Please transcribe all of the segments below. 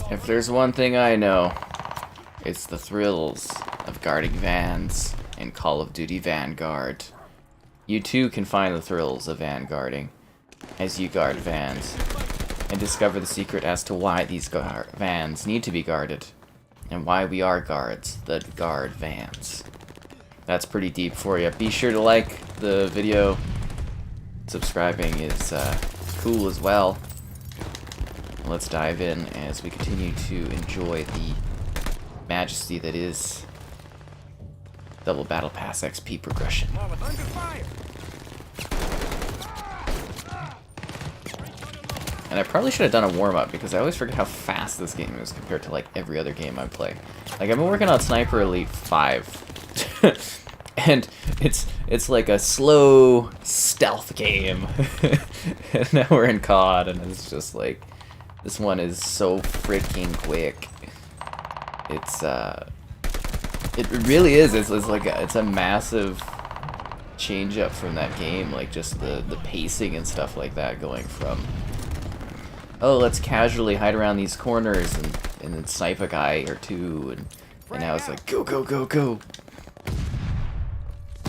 If there's one thing I know, it's the thrills of guarding vans in Call of Duty Vanguard. You too can find the thrills of vanguarding as you guard vans and discover the secret as to why these vans need to be guarded and why we are guards that guard vans. That's pretty deep for you. Be sure to like the video. Subscribing is cool as well. Let's dive in as we continue to enjoy the majesty that is Double Battle Pass XP progression. And I probably should have done a warm-up because I always forget how fast this game is compared to like every other game I play. Like I've been working on Sniper Elite 5. And it's like a slow stealth game. And now we're in COD and it's just like this one is so freaking quick. It really is. It's like it's a massive change up from that game, like just the pacing and stuff like that, going from, oh, let's casually hide around these corners and then snipe a guy or two, and now it's like go go go go.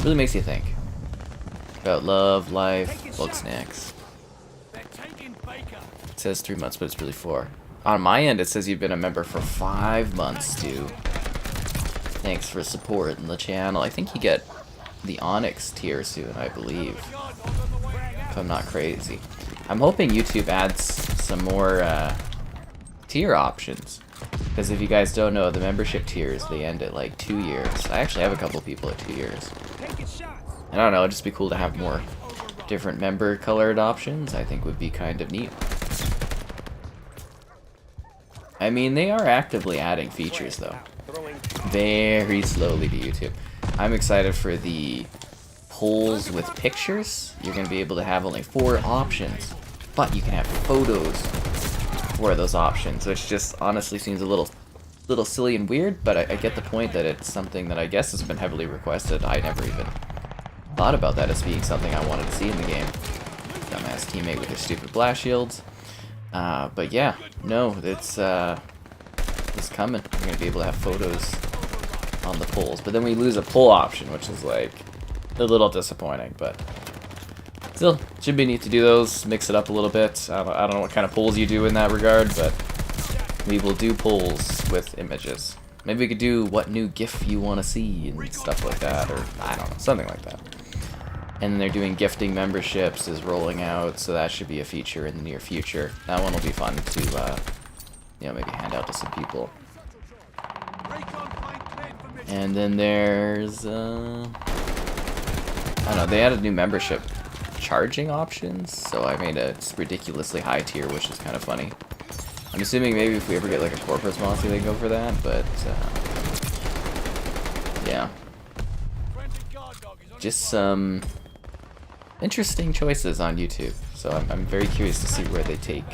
Really makes you think about love, life, bug snacks. It says 3 months, but it's really 4. On my end, it says you've been a member for 5 months, Stu. Thanks for supporting the channel. I think you get the Onyx tier soon, I believe, if I'm not crazy. I'm hoping YouTube adds some more tier options, because if you guys don't know, the membership tiers, they end at like 2 years. I actually have a couple people at 2 years. I don't know, it'd just be cool to have more different member colored options. I think would be kind of neat. I mean, they are actively adding features though. Very slowly to YouTube. I'm excited for the polls with pictures. You're going to be able to have only 4 options, but you can have photos for those options, which just honestly seems a little silly and weird, but I get the point that it's something that I guess has been heavily requested. I never even thought about that as being something I wanted to see in the game. Dumbass teammate with their stupid blast shields. But yeah, no, it's coming. We're going to be able to have photos on the polls, but then we lose a poll option, which is like a little disappointing, but still should be neat to do those, mix it up a little bit. I don't know what kind of polls you do in that regard, but we will do polls with images. Maybe we could do what new GIF you want to see and stuff like that, or I don't know, something like that. And then they're doing gifting memberships is rolling out, so that should be a feature in the near future. That one will be fun to you know, maybe hand out to some people. And then there's I don't know, they added new membership charging options, so I made a ridiculously high tier, which is kind of funny. I'm assuming maybe if we ever get like a corporate sponsor, they go for that, but yeah. Just some interesting choices on YouTube, so I'm very curious to see where they take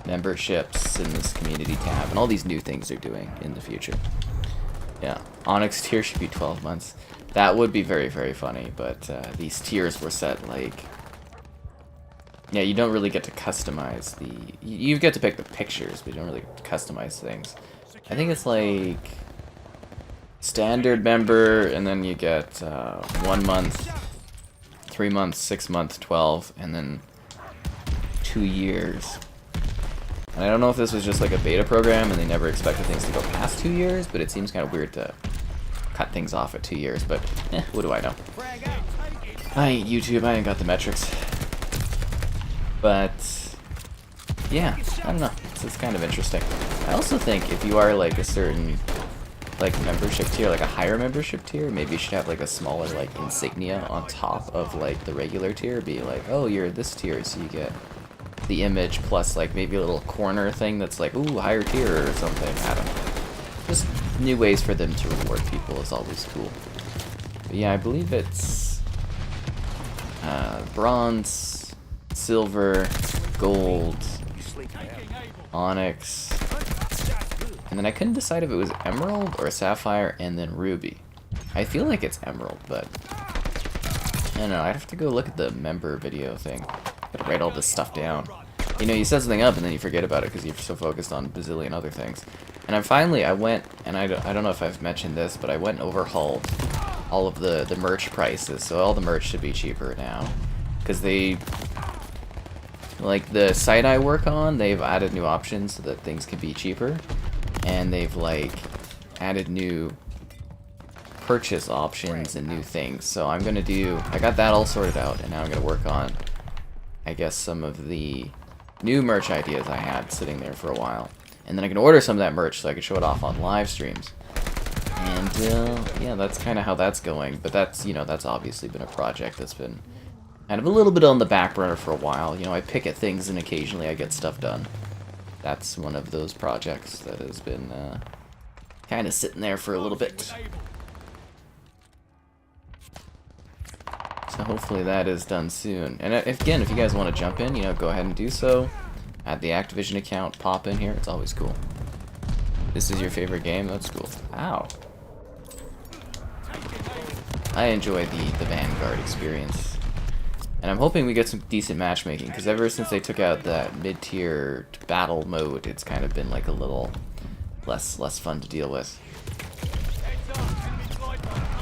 memberships in this community tab and all these new things they're doing in the future. Yeah, Onyx tier should be 12 months. That would be very, very funny, but these tiers were set like... Yeah, you don't really get to customize the... You get to pick the pictures, but you don't really get to customize things. I think it's like... standard member, and then you get 1 month, 3 months, 6 months, 12, and then 2 years. And I don't know if this was just like a beta program and they never expected things to go past 2 years, but it seems kind of weird to cut things off at 2 years, but what do I know? I ain't YouTube, I ain't got the metrics. But yeah, I don't know, it's kind of interesting. I also think if you are like a certain like membership tier, like a higher membership tier, maybe you should have like a smaller like insignia on top of like the regular tier. Be like, oh, you're this tier, so you get the image plus like maybe a little corner thing that's like, ooh, higher tier or something. I don't know. Just new ways for them to reward people is always cool. But yeah, I believe it's bronze, silver, gold, onyx, and then I couldn't decide if it was emerald or sapphire and then ruby. I feel like it's emerald, but I don't know. I'd have to go look at the member video thing. Gotta write all this stuff down. you know, you set something up and then you forget about it because you're so focused on bazillion other things. And I went, and I don't know if I've mentioned this, but I went and overhauled all of the merch prices, so all the merch should be cheaper now. Because they, like the site I work on, they've added new options so that things can be cheaper. And they've like added new purchase options and new things. So I'm gonna do, I got that all sorted out, and now I'm gonna work on, I guess, some of the new merch ideas I had sitting there for a while. And then I can order some of that merch so I can show it off on live streams. And yeah, that's kind of how that's going. But that's, you know, that's obviously been a project that's been kind of a little bit on the back burner for a while. You know, I pick at things and occasionally I get stuff done. That's one of those projects that has been kind of sitting there for a little bit. So hopefully that is done soon. And again, if you guys want to jump in, you know, go ahead and do so. Add the Activision account, pop in here. It's always cool. This is your favorite game? That's cool. Ow. I enjoy the Vanguard experience. And I'm hoping we get some decent matchmaking, because ever since they took out that mid-tier battle mode, it's kind of been like a little less fun to deal with.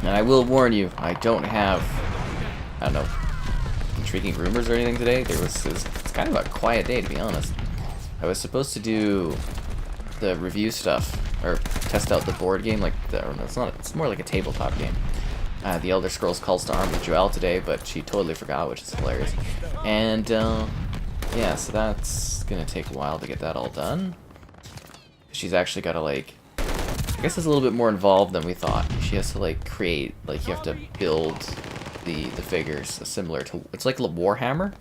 And I will warn you, I don't have, I don't know, intriguing rumors or anything today. It's kind of a quiet day, to be honest. I was supposed to do the review stuff, or test out the board game, like it's more like a tabletop game. The Elder Scrolls Calls to Arms with Joelle today, but she totally forgot, which is hilarious. And yeah, so that's gonna take a while to get that all done. She's actually gotta, like, I guess it's a little bit more involved than we thought. She has to like create, like, you have to build the figures similar to, it's like Warhammer.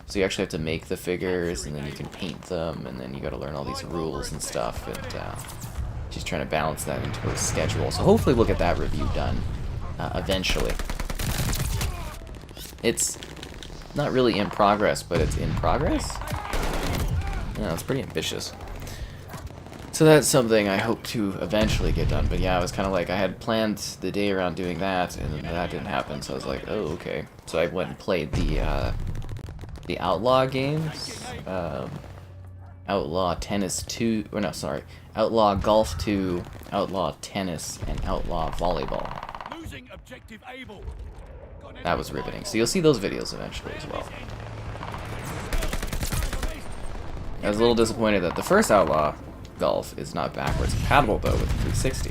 So you actually have to make the figures, and then you can paint them, and then you gotta learn all these rules and stuff, and she's trying to balance that into her schedule. So hopefully we'll get that review done eventually. It's not really in progress, but it's in progress? Yeah, it's pretty ambitious. So that's something I hope to eventually get done. But yeah, I was kind of like, I had planned the day around doing that, and then that didn't happen. So I was like, oh, okay. So I went and played the Outlaw games. Outlaw Tennis 2, or no, sorry. Outlaw Golf 2, Outlaw Tennis, and Outlaw Volleyball. That was riveting. So you'll see those videos eventually as well. I was a little disappointed that the first Outlaw Golf is not backwards compatible, though, with 360.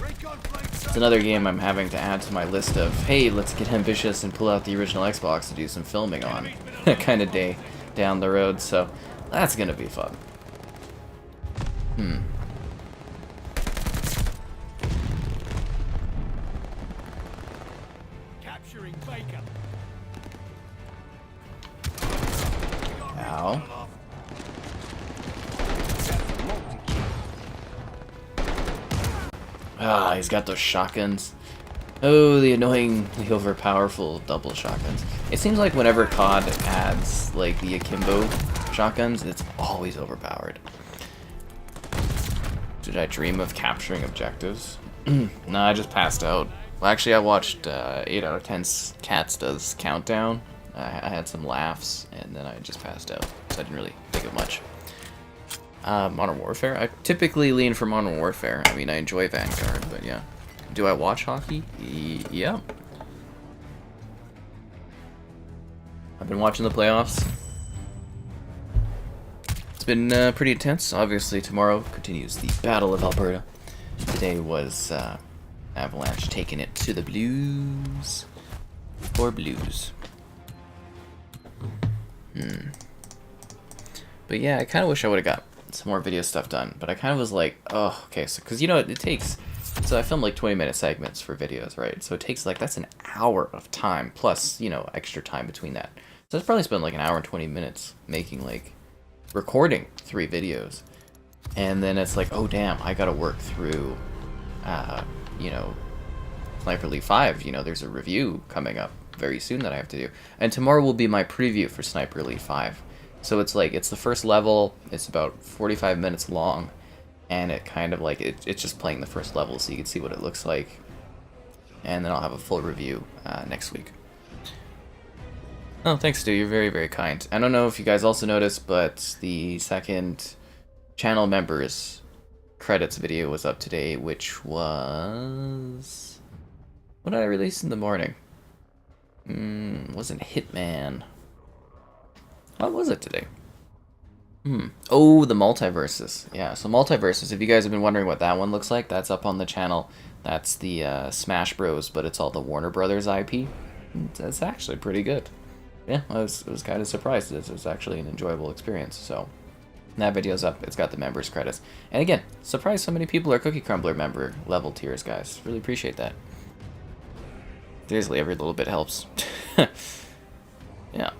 It's another game I'm having to add to my list of, hey, let's get ambitious and pull out the original Xbox to do some filming on kind of day down the road, so that's gonna be fun. Capturing Baker. Ow. Ah, he's got those shotguns. Oh, the annoyingly overpowerful double shotguns. It seems like whenever COD adds, like, the akimbo shotguns, it's always overpowered. Did I dream of capturing objectives? No, I just passed out. Well, actually, I watched 8 out of 10 Cats Does Countdown. I had some laughs, and then I just passed out. So I didn't really think of much. Modern Warfare? I typically lean for Modern Warfare. I mean, I enjoy Vanguard, but yeah. Do I watch hockey? Yeah. I've been watching the playoffs. It's been pretty intense. Obviously, tomorrow continues the Battle of Alberta. Today was Avalanche taking it to the Blues. Or Blues. But yeah, I kind of wish I would have got some more video stuff done. But I kind of was like, oh, okay. So, because, you know, it takes... So I film like 20-minute segments for videos, right? So it takes like, that's an hour of time, plus, you know, extra time between that. So I've probably spent like an hour and 20 minutes making, like, recording 3 videos. And then it's like, oh damn, I gotta work through, you know, Sniper Elite 5. You know, there's a review coming up very soon that I have to do. And tomorrow will be my preview for Sniper Elite 5. So it's like, it's the first level, it's about 45 minutes long. And it kind of like, it's just playing the first level so you can see what it looks like. And then I'll have a full review next week. Oh, thanks, Stu. You're very, very kind. I don't know if you guys also noticed, but the second channel members credits video was up today, which was... What did I release in the morning? Wasn't Hitman. What was it today? Oh, the Multiverses. Yeah, so Multiverses, if you guys have been wondering what that one looks like, that's up on the channel. That's the Smash Bros, but it's all the Warner Brothers IP. It's actually pretty good. Yeah, I was kind of surprised. It was actually an enjoyable experience, so... That video's up. It's got the members credits. And again, surprised so many people are Cookie Crumbler member level tiers, guys. Really appreciate that. Seriously, every little bit helps. Yeah.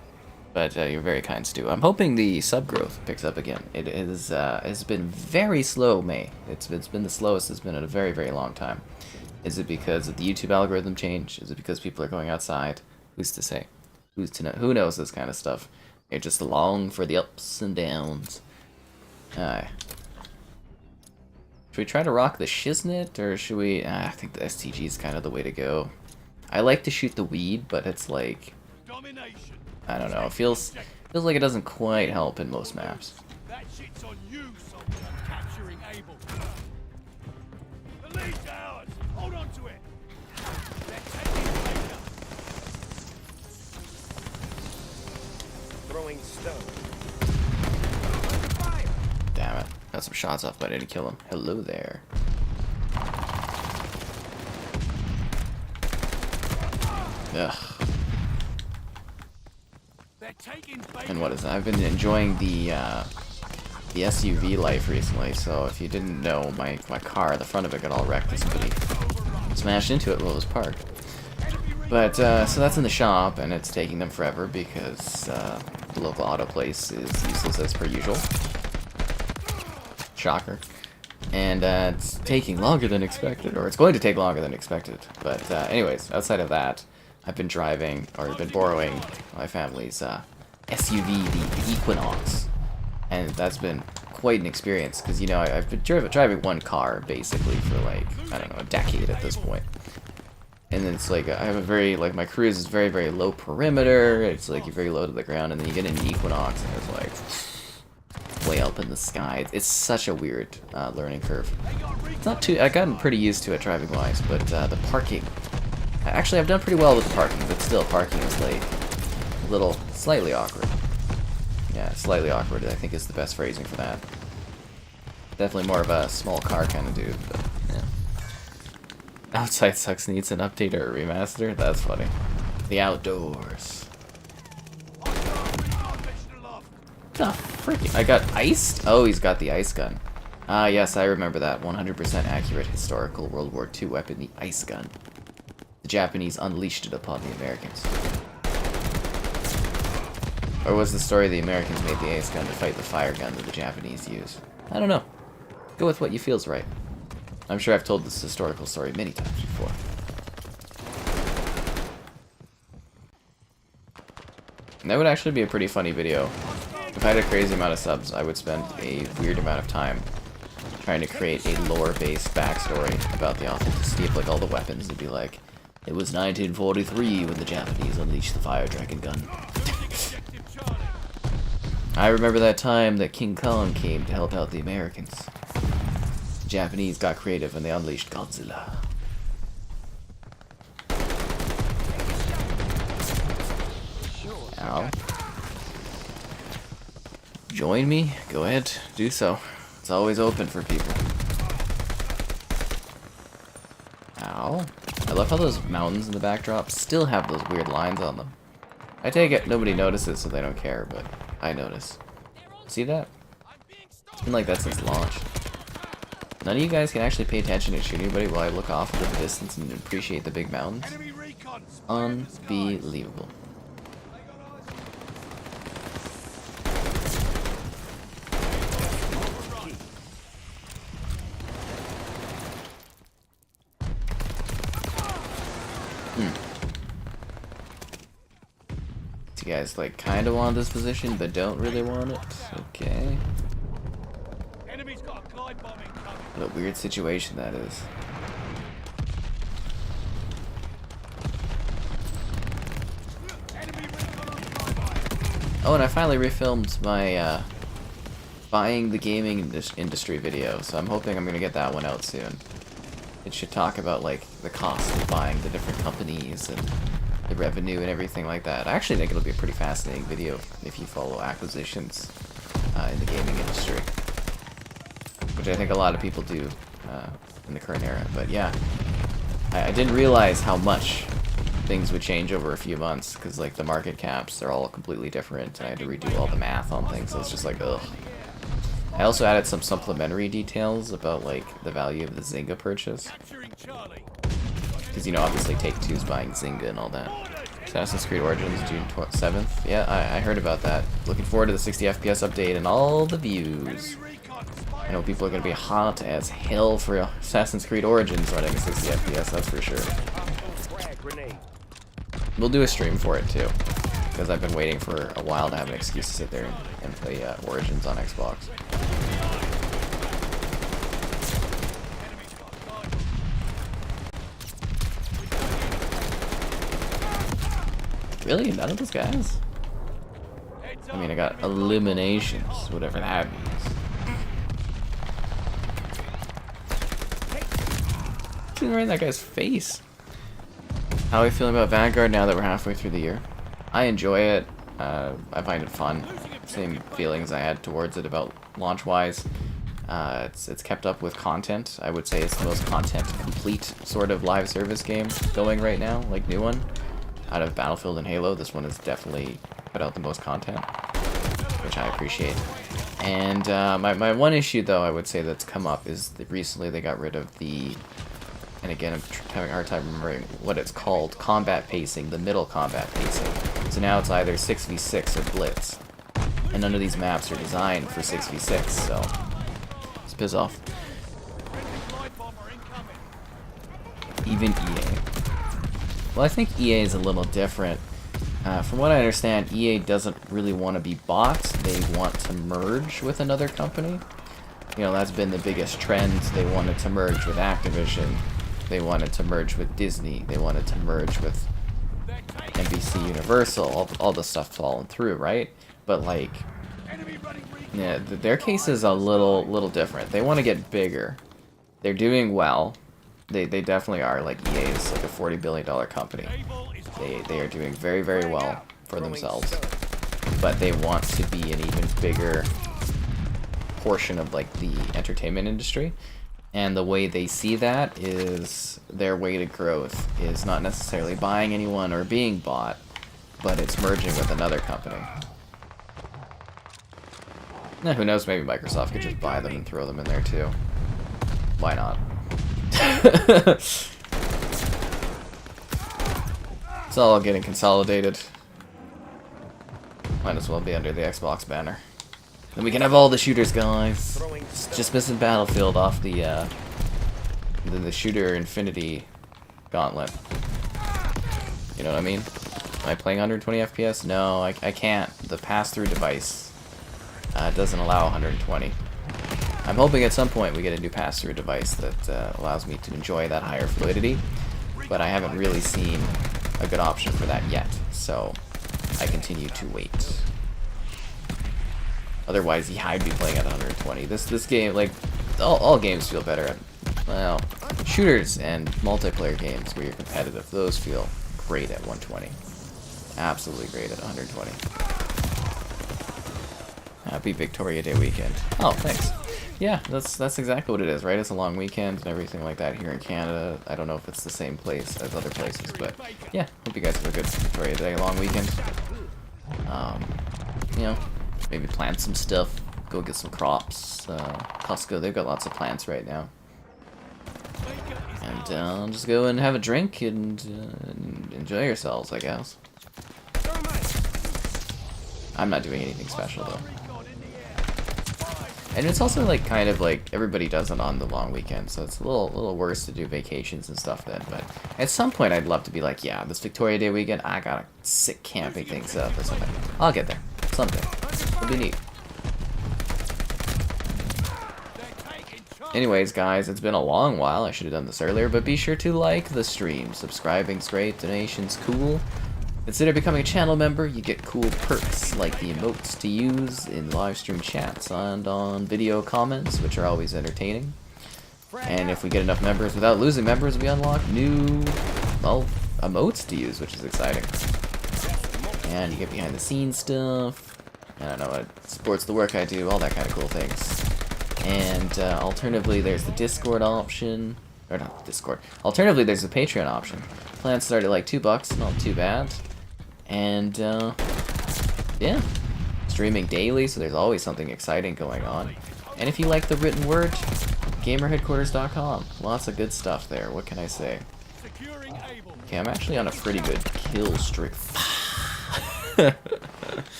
But you're very kind, Stu. I'm hoping the sub growth picks up again. It is has been very slow, May. It's been the slowest it's been in a very, very long time. Is it because of the YouTube algorithm change? Is it because people are going outside? Who's to say? Who's to know? Who knows this kind of stuff? You're just along for the ups and downs. Aye. Should we try to rock the shiznit, or should we... I think the STG is kind of the way to go. I like to shoot the weed, but it's like... I don't know, it feels like it doesn't quite help in most maps. That shit's on you, soldier. Capturing Able. The lead's ours. Hold on to it. They're taking Mecha. Throwing stone. Damn it. Got some shots off, but I didn't kill him. Hello there. Ugh. And what is that? I've been enjoying the SUV life recently, so if you didn't know, my car, the front of it got all wrecked and somebody smashed into it while it was parked. But, so that's in the shop, and it's taking them forever because the local auto place is useless as per usual. Shocker. And it's taking longer than expected, or it's going to take longer than expected. But anyways, outside of that, I've been driving, or been borrowing my family's SUV, the Equinox. And that's been quite an experience, because, you know, I've been driving one car, basically, for, like, I don't know, a decade at this point. And then it's like, I have a very, like, my cruise is very, very low perimeter, it's like, you're very low to the ground, and then you get an Equinox, and it's like... way up in the sky. It's such a weird learning curve. It's not too... I've gotten pretty used to it driving-wise, but the parking... Actually, I've done pretty well with the parking, but still, parking is, like, a little... slightly awkward. Yeah, slightly awkward, I think is the best phrasing for that. Definitely more of a small car kind of dude, but, yeah. Outside Sucks needs an update or a remaster? That's funny. The outdoors. The freaking... I got iced? Oh, he's got the ice gun. Ah, yes, I remember that. 100% accurate historical World War II weapon, the ice gun. The Japanese unleashed it upon the Americans. Or was the story the Americans made the ice gun to fight the fire gun that the Japanese use? I don't know. Go with what you feel's right. I'm sure I've told this historical story many times before. And that would actually be a pretty funny video. If I had a crazy amount of subs, I would spend a weird amount of time trying to create a lore-based backstory about the authenticity of, like, all the weapons. It'd be like, it was 1943 when the Japanese unleashed the fire dragon gun. I remember that time that King Kong came to help out the Americans. The Japanese got creative and they unleashed Godzilla. Ow. Join me? Go ahead, do so. It's always open for people. Ow. I love how those mountains in the backdrop still have those weird lines on them. I take it nobody notices, so they don't care, but I notice. See that? It's been like that since launch. None of you guys can actually pay attention and shoot anybody while I look off into the distance and appreciate the big mountains. Unbelievable. You guys, like, kind of want this position, but don't really want it. Okay. What a weird situation that is. Oh, and I finally refilmed my buying the gaming industry video, so I'm hoping I'm gonna get that one out soon. It should talk about like the cost of buying the different companies and the revenue and everything like that. I actually think it'll be a pretty fascinating video if you follow acquisitions in the gaming industry, which I think a lot of people do in the current era. But yeah, I didn't realize how much things would change over a few months, because like the market caps are all completely different, and I had to redo all the math on things, so it's just like, ugh. I also added some supplementary details about like the value of the Zynga purchase, because you know obviously Take-Two's buying Zynga and all that. Assassin's Creed Origins June 7th. Yeah, I heard about that. Looking forward to the 60 FPS update and all the views. I know people are going to be hot as hell for Assassin's Creed Origins running at 60 FPS, that's for sure. We'll do a stream for it too, because I've been waiting for a while to have an excuse to sit there and play Origins on Xbox. Really? None of those guys? I mean, I got eliminations, whatever that means. Shooting right in that guy's face. How are we feeling about Vanguard now that we're halfway through the year? I enjoy it. I find it fun. Same feelings I had towards it about launch-wise. It's kept up with content. I would say it's the most content-complete sort of live service game going right now, like new one. Out of Battlefield and Halo, this one has definitely put out the most content, which I appreciate. And my one issue, though, I would say that's come up is that recently they got rid of the, and again, I'm having a hard time remembering what it's called, combat pacing, the middle combat pacing. So now it's either 6v6 or Blitz. And none of these maps are designed for 6v6, so it's piss off. Even EA. Well, I think EA is a little different. From what I understand, EA doesn't really want to be bought. They want to merge with another company. You know, that's been the biggest trend. They wanted to merge with Activision. They wanted to merge with Disney. They wanted to merge with NBC Universal. All the stuff falling through, right? But like, yeah, their case is a little different. They want to get bigger. They're doing well. They definitely are. Like, EA is like a $40 billion company. They are doing very, very well for themselves. But they want to be an even bigger portion of like the entertainment industry. And the way they see that is their way to growth is not necessarily buying anyone or being bought, but it's merging with another company. Now, who knows, maybe Microsoft could just buy them and throw them in there too. Why not? It's all getting consolidated. Might as well be under the Xbox banner. Then we can have all the shooters, guys. Just missing Battlefield off the shooter Infinity Gauntlet. You know what I mean? Am I playing 120 FPS? No, I can't. The pass-through device doesn't allow 120. I'm hoping at some point we get a new pass-through device that allows me to enjoy that higher fluidity, but I haven't really seen a good option for that yet, so I continue to wait. Otherwise, yeah, I'd be playing at 120. This game, like, all games feel better at, well, shooters and multiplayer games where you're competitive, those feel great at 120. Absolutely great at 120. Happy Victoria Day weekend. Oh, thanks. Yeah, that's exactly what it is, right? It's a long weekend and everything like that here in Canada. I don't know if it's the same place as other places, but yeah, hope you guys have a good Victoria Day long weekend. You know, maybe plant some stuff, go get some crops. Costco, they've got lots of plants right now. And just go and have a drink and enjoy yourselves, I guess. I'm not doing anything special though. And it's also like kind of like everybody does it on the long weekend, so it's a little worse to do vacations and stuff then. But at some point, I'd love to be like, yeah, this Victoria Day weekend, I gotta sick camping things up or something. I'll get there someday. It'll be neat. Anyways, guys, it's been a long while. I should have done this earlier, but be sure to like the stream. Subscribing's great. Donations cool. Consider becoming a channel member. You get cool perks like the emotes to use in live stream chats and on video comments, which are always entertaining. And if we get enough members without losing members, we unlock new, well, emotes to use, which is exciting. And you get behind the scenes stuff. I don't know, it supports the work I do, all that kind of cool things. And alternatively, there's the Discord option. Or not Discord. Alternatively, there's the Patreon option. Plans start at like $2, not too bad. And yeah, streaming daily, so there's always something exciting going on. And if you like the written word, gamerheadquarters.com. Lots of good stuff there. What can I say? Okay, I'm actually on a pretty good kill streak.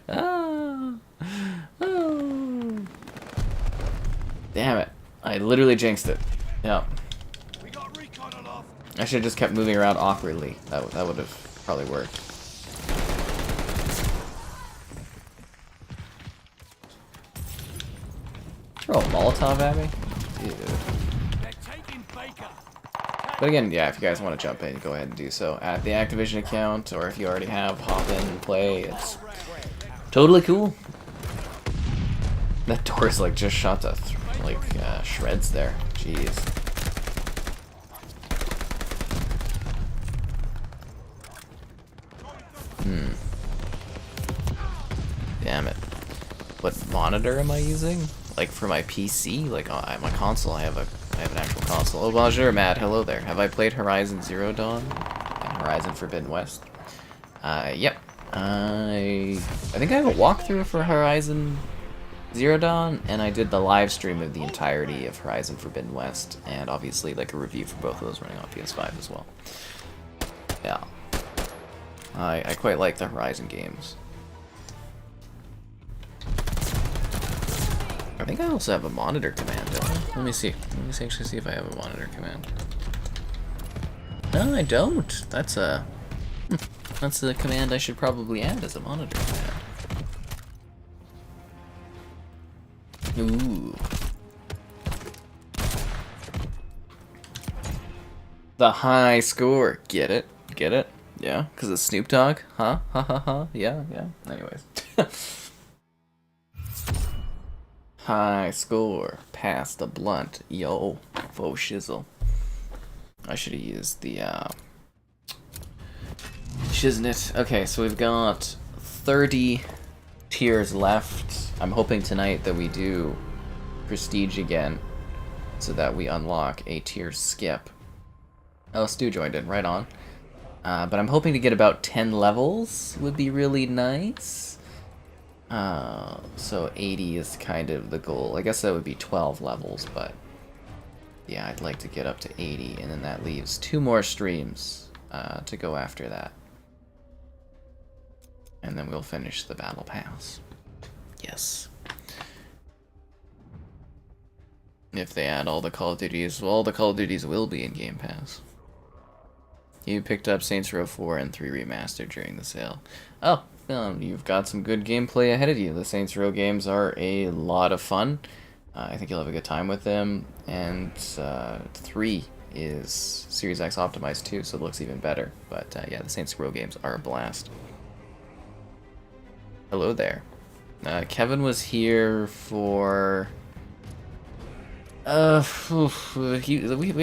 Oh. Damn it. I literally jinxed it. Yeah. I should have just kept moving around awkwardly. That would have probably worked. Throw a Molotov at me? Dude. But again, yeah, if you guys want to jump in, go ahead and do so at the Activision account, or if you already have, hop in and play. It's totally cool. That door's like just shot to shreds there. Jeez. Damn it. What monitor am I using? Like for my PC? Like on my console, I have an actual console. Oh, bonjour, Matt. Hello there. Have I played Horizon Zero Dawn and Horizon Forbidden West? Yep. I think I have a walkthrough for Horizon Zero Dawn, and I did the live stream of the entirety of Horizon Forbidden West, and obviously like a review for both of those running on PS5 as well. Yeah. I quite like the Horizon games. I think I also have a monitor command, don't I? Let me see. Let me actually see if I have a monitor command. No, I don't. That's a command I should probably add as a monitor command. Ooh. The high score. Get it? Get it? Yeah, because of Snoop Dogg? Huh? Ha ha ha. Yeah, yeah. Anyways. High score. Pass the blunt. Yo. Faux shizzle. I should have used the, shiznit. Okay, so we've got 30 tiers left. I'm hoping tonight that we do Prestige again, so that we unlock a tier skip. Oh, Stu joined in. Right on. But I'm hoping to get about 10 levels. Would be really nice. So 80 is kind of the goal. I guess that would be 12 levels, but yeah, I'd like to get up to 80, and then that leaves 2 more streams to go after that. And then we'll finish the Battle Pass. Yes. If they add all the Call of Duties, well, all the Call of Duties will be in Game Pass. You picked up Saints Row 4 and 3 Remastered during the sale. Oh, you've got some good gameplay ahead of you. The Saints Row games are a lot of fun. I think you'll have a good time with them. And 3 is Series X optimized too, so it looks even better. But yeah, the Saints Row games are a blast. Hello there. Kevin was here for... we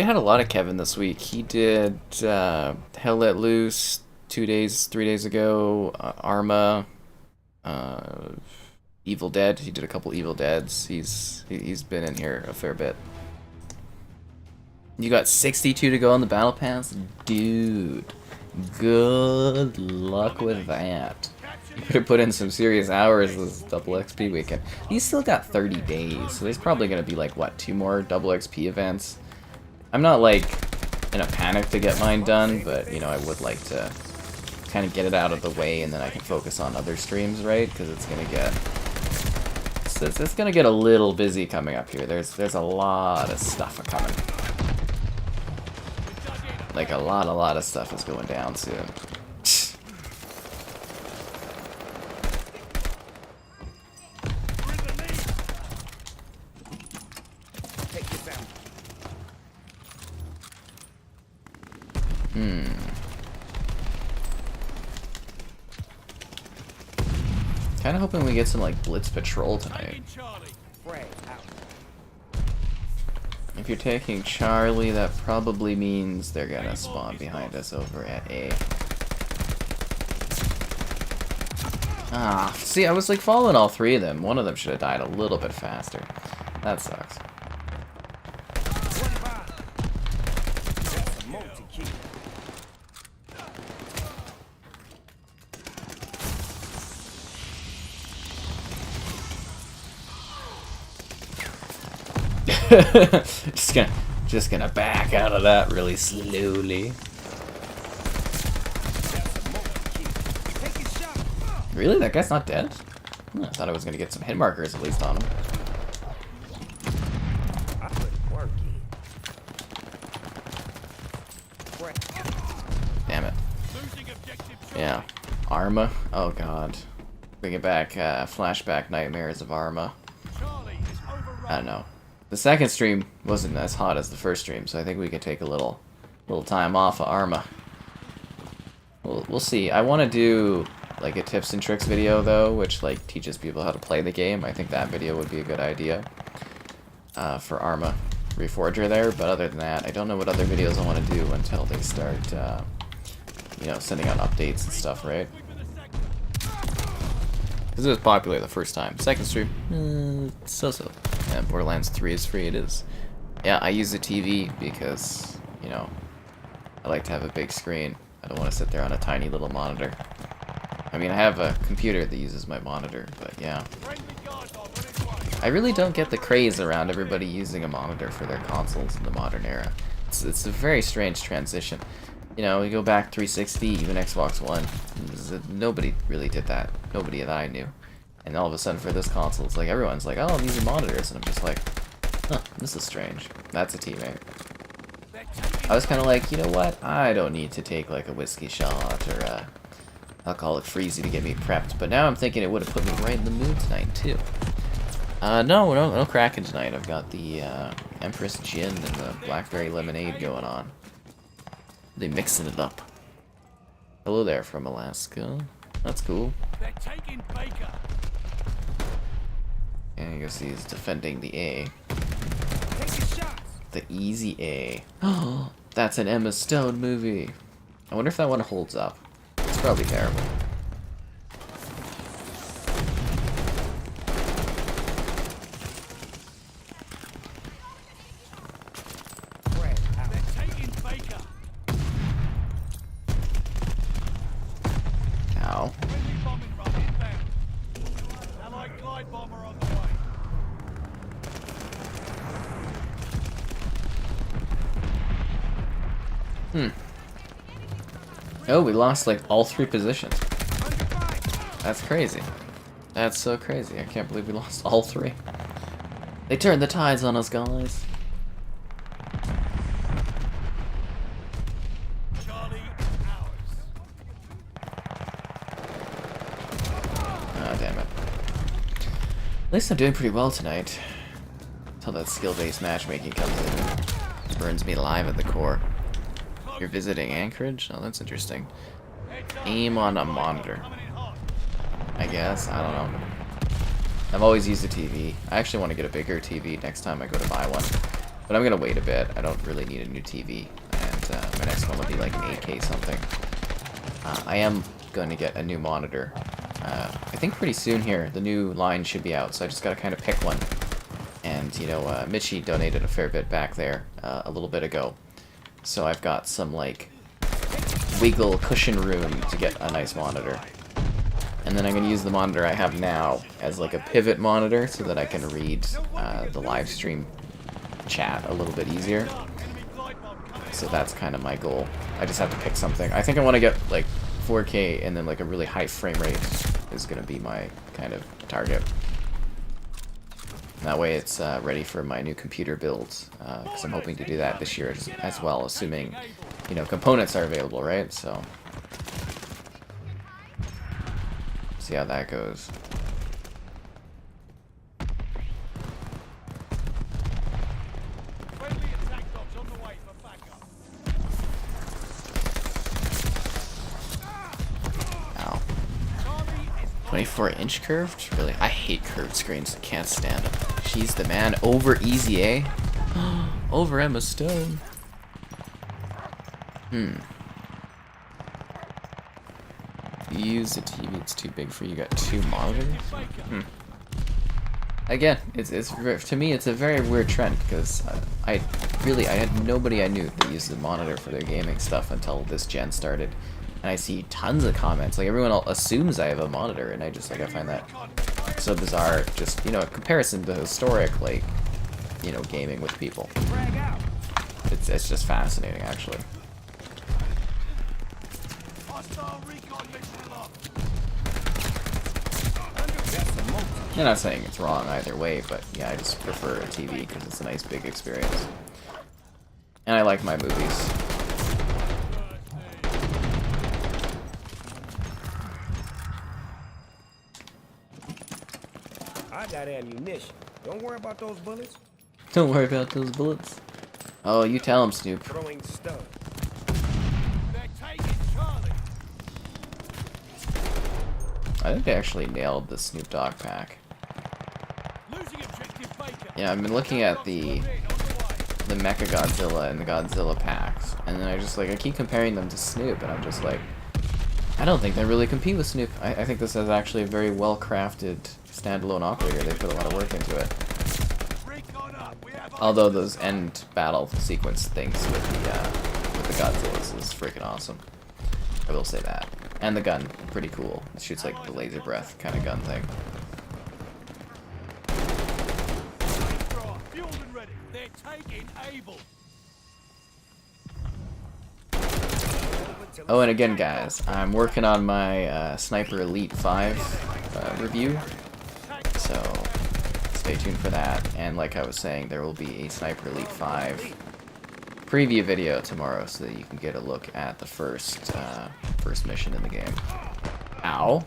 had a lot of Kevin this week. He did Hell Let Loose 3 days ago, Arma, Evil Dead. He did a couple Evil Deads. He's been in here a fair bit. You got 62 to go on the Battle Pass? Dude, good luck with that. You better put in some serious hours this double XP weekend. He's still got 30 days, so there's probably going to be like, what, 2 more double XP events? I'm not like in a panic to get mine done, but you know, I would like to kind of get it out of the way, and then I can focus on other streams, right? Because it's gonna get a little busy coming up here. There's a lot of stuff coming. Like a lot of stuff is going down soon. Kind of hoping we get some like blitz patrol tonight. Taking Charlie. Frag out. If you're taking Charlie, that probably means they're gonna spawn behind us over at A. Ah, see, I was like following all three of them. One of them should have died a little bit faster. That sucks. 25. That's a multi-kill. just gonna back out of that really slowly. Take a shot. Really? That guy's not dead? I thought I was gonna get some hit markers at least on him. I put work in. Frag. Damn it. Losing objective Charlie. Yeah. Arma. Oh god. Bring it back. Flashback nightmares of Arma. Charlie is overrun. I don't know. The second stream wasn't as hot as the first stream, so I think we could take a little time off of Arma. We'll see. I want to do like a tips and tricks video though, which like teaches people how to play the game. I think that video would be a good idea for Arma Reforger there. But other than that, I don't know what other videos I want to do until they start, you know, sending out updates and stuff, right? Because it was popular the first time. Second stream, so-so. And Borderlands 3 is free, it is. Yeah, I use the TV because, you know, I like to have a big screen. I don't want to sit there on a tiny little monitor. I mean, I have a computer that uses my monitor, but yeah. Friendly guard dog on its way. I really don't get the craze around everybody using a monitor for their consoles in the modern era. It's a very strange transition. You know, you go back 360, even Xbox One, nobody really did that. Nobody that I knew. And all of a sudden for this console, it's like everyone's like, oh, I'm using monitors, and I'm just like, huh, this is strange. That's a teammate. They're taking I was kind of like, you know what? I don't need to take like a whiskey shot or a alcoholic freezy to get me prepped. But now I'm thinking it would have put me right in the mood tonight too. No Kraken tonight. I've got the Empress Gin and the Blackberry Lemonade going on. They mixing it up. Hello there from Alaska. That's cool. They're taking Baker. And you can see he's defending the A. Take a shot. The easy A. Oh, that's an Emma Stone movie. I wonder if that one holds up. It's probably terrible. Frag out. They're taking Baker. Ow. Friendly bombing run inbound. Allied glide bomber on the way. Oh, we lost like all three positions. Under fire. That's crazy. That's so crazy. I can't believe we lost all three. They turned the tides on us, guys. Charlie is ours. Oh, damn it. At least I'm doing pretty well tonight. Until that skill-based matchmaking comes in and burns me alive at the core. You're visiting Anchorage? Oh, that's interesting. Heads up. Aim on a monitor. Coming in hot. I guess. I don't know. I've always used a TV. I actually want to get a bigger TV next time I go to buy one. But I'm going to wait a bit. I don't really need a new TV. And my next one will be like an 8K something. I am going to get a new monitor. I think pretty soon here. The new line should be out. So I just got to kind of pick one. And, you know, Mitchie donated a fair bit back there a little bit ago. So I've got some, like, wiggle cushion room to get a nice monitor. And then I'm going to use the monitor I have now as, like, a pivot monitor so that I can read the live stream chat a little bit easier. Enemy glide bomb coming in. So that's kind of my goal. I just have to pick something. I think I want to get, like, 4K and then, like, a really high frame rate is going to be my kind of target. That way it's ready for my new computer builds, because I'm hoping to do that this year as well, assuming, you know, components are available, right? So, see how that goes. Friendly attack dogs on the way for backup. Ow. Charlie is 24-inch curved? Really? I hate curved screens. I can't stand them. She's the man. Over Easy A. Over Emma Stone. You use a TV, it's too big for you. You got 2 monitors? Again, to me it's a very weird trend because I had nobody I knew that used a monitor for their gaming stuff until this gen started, and I see tons of comments. Like everyone assumes I have a monitor, and I find that so bizarre. Just in comparison to historic gaming with people. It's just fascinating actually. I'm not saying it's wrong either way, but yeah, I just prefer a TV because it's a nice big experience. And I like my movies. I got ammunition. Don't worry about those bullets. Don't worry about those bullets. Oh, you tell him, Snoop. Throwing stuff. They're taking Charlie. I think they actually nailed the Snoop Dogg pack. Losing objective Baker. Yeah, I've been looking at the Mecha Godzilla and the Godzilla packs, and then I keep comparing them to Snoop, and I'm just like, I don't think they really compete with Snoop. I think this is actually a very well-crafted standalone operator. They put a lot of work into it. Although those end battle sequence things with the Godzillas is freaking awesome. I will say that. And the gun, pretty cool. It shoots like the laser breath kind of gun thing. They're taking Able. Oh, and again, guys, I'm working on my Sniper Elite 5 review, so stay tuned for that. And like I was saying, there will be a Sniper Elite 5 preview video tomorrow, so that you can get a look at the first mission in the game. Ow!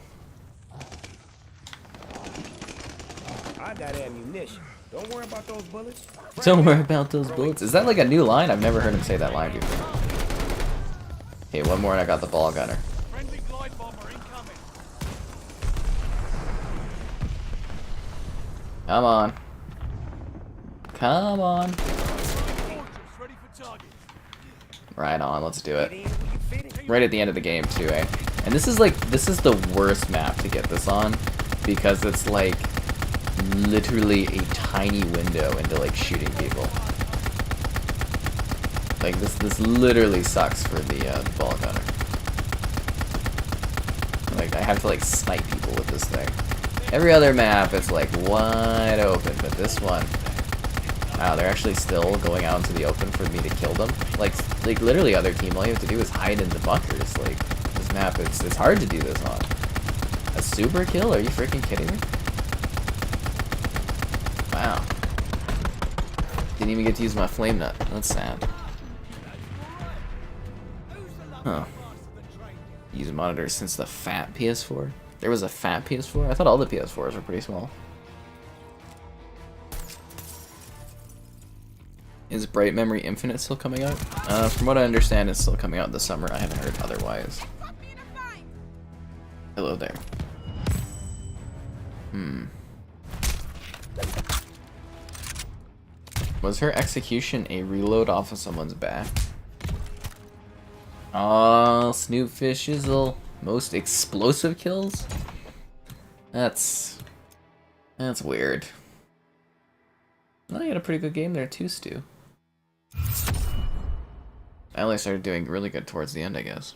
I got ammunition. Don't worry about those bullets. Don't worry about those bullets. Is that like a new line? I've never heard him say that line before. Okay, one more and I got the ball gunner. Friendly glide bomber incoming. Come on. Come on. Fortress ready for target. Right on, let's do it. Right at the end of the game too, eh? And this is the worst map to get this on, because it's like literally a tiny window into like shooting people. Like this literally sucks for the ball gunner. Like I have to like snipe people with this thing. Every other map it's like wide open, but this one, wow, they're actually still going out into the open for me to kill them. Like literally other team, all you have to do is hide in the bunkers. Like this map, it's hard to do this on. A super kill? Are you freaking kidding me? Wow. Didn't even get to use my flame nut. That's sad. Huh. Use monitors since the fat PS4? There was a fat PS4? I thought all the PS4s were pretty small. Is Bright Memory Infinite still coming out? From what I understand, it's still coming out this summer. I haven't heard otherwise. Hello there. Was her execution a reload off of someone's back? Oh, Snoopfish Shizzle. Most explosive kills? That's weird. Well, you had a pretty good game there too, Stu. I only started doing really good towards the end, I guess.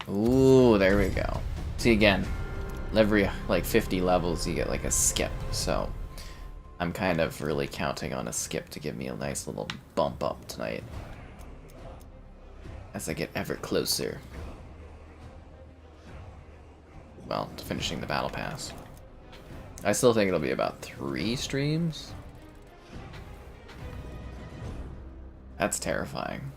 Ooh, there we go. See, again, every like 50 levels you get like a skip, so I'm kind of really counting on a skip to give me a nice little bump up tonight as I get ever closer, well, to finishing the battle pass. I still think it'll be about 3 streams. That's terrifying.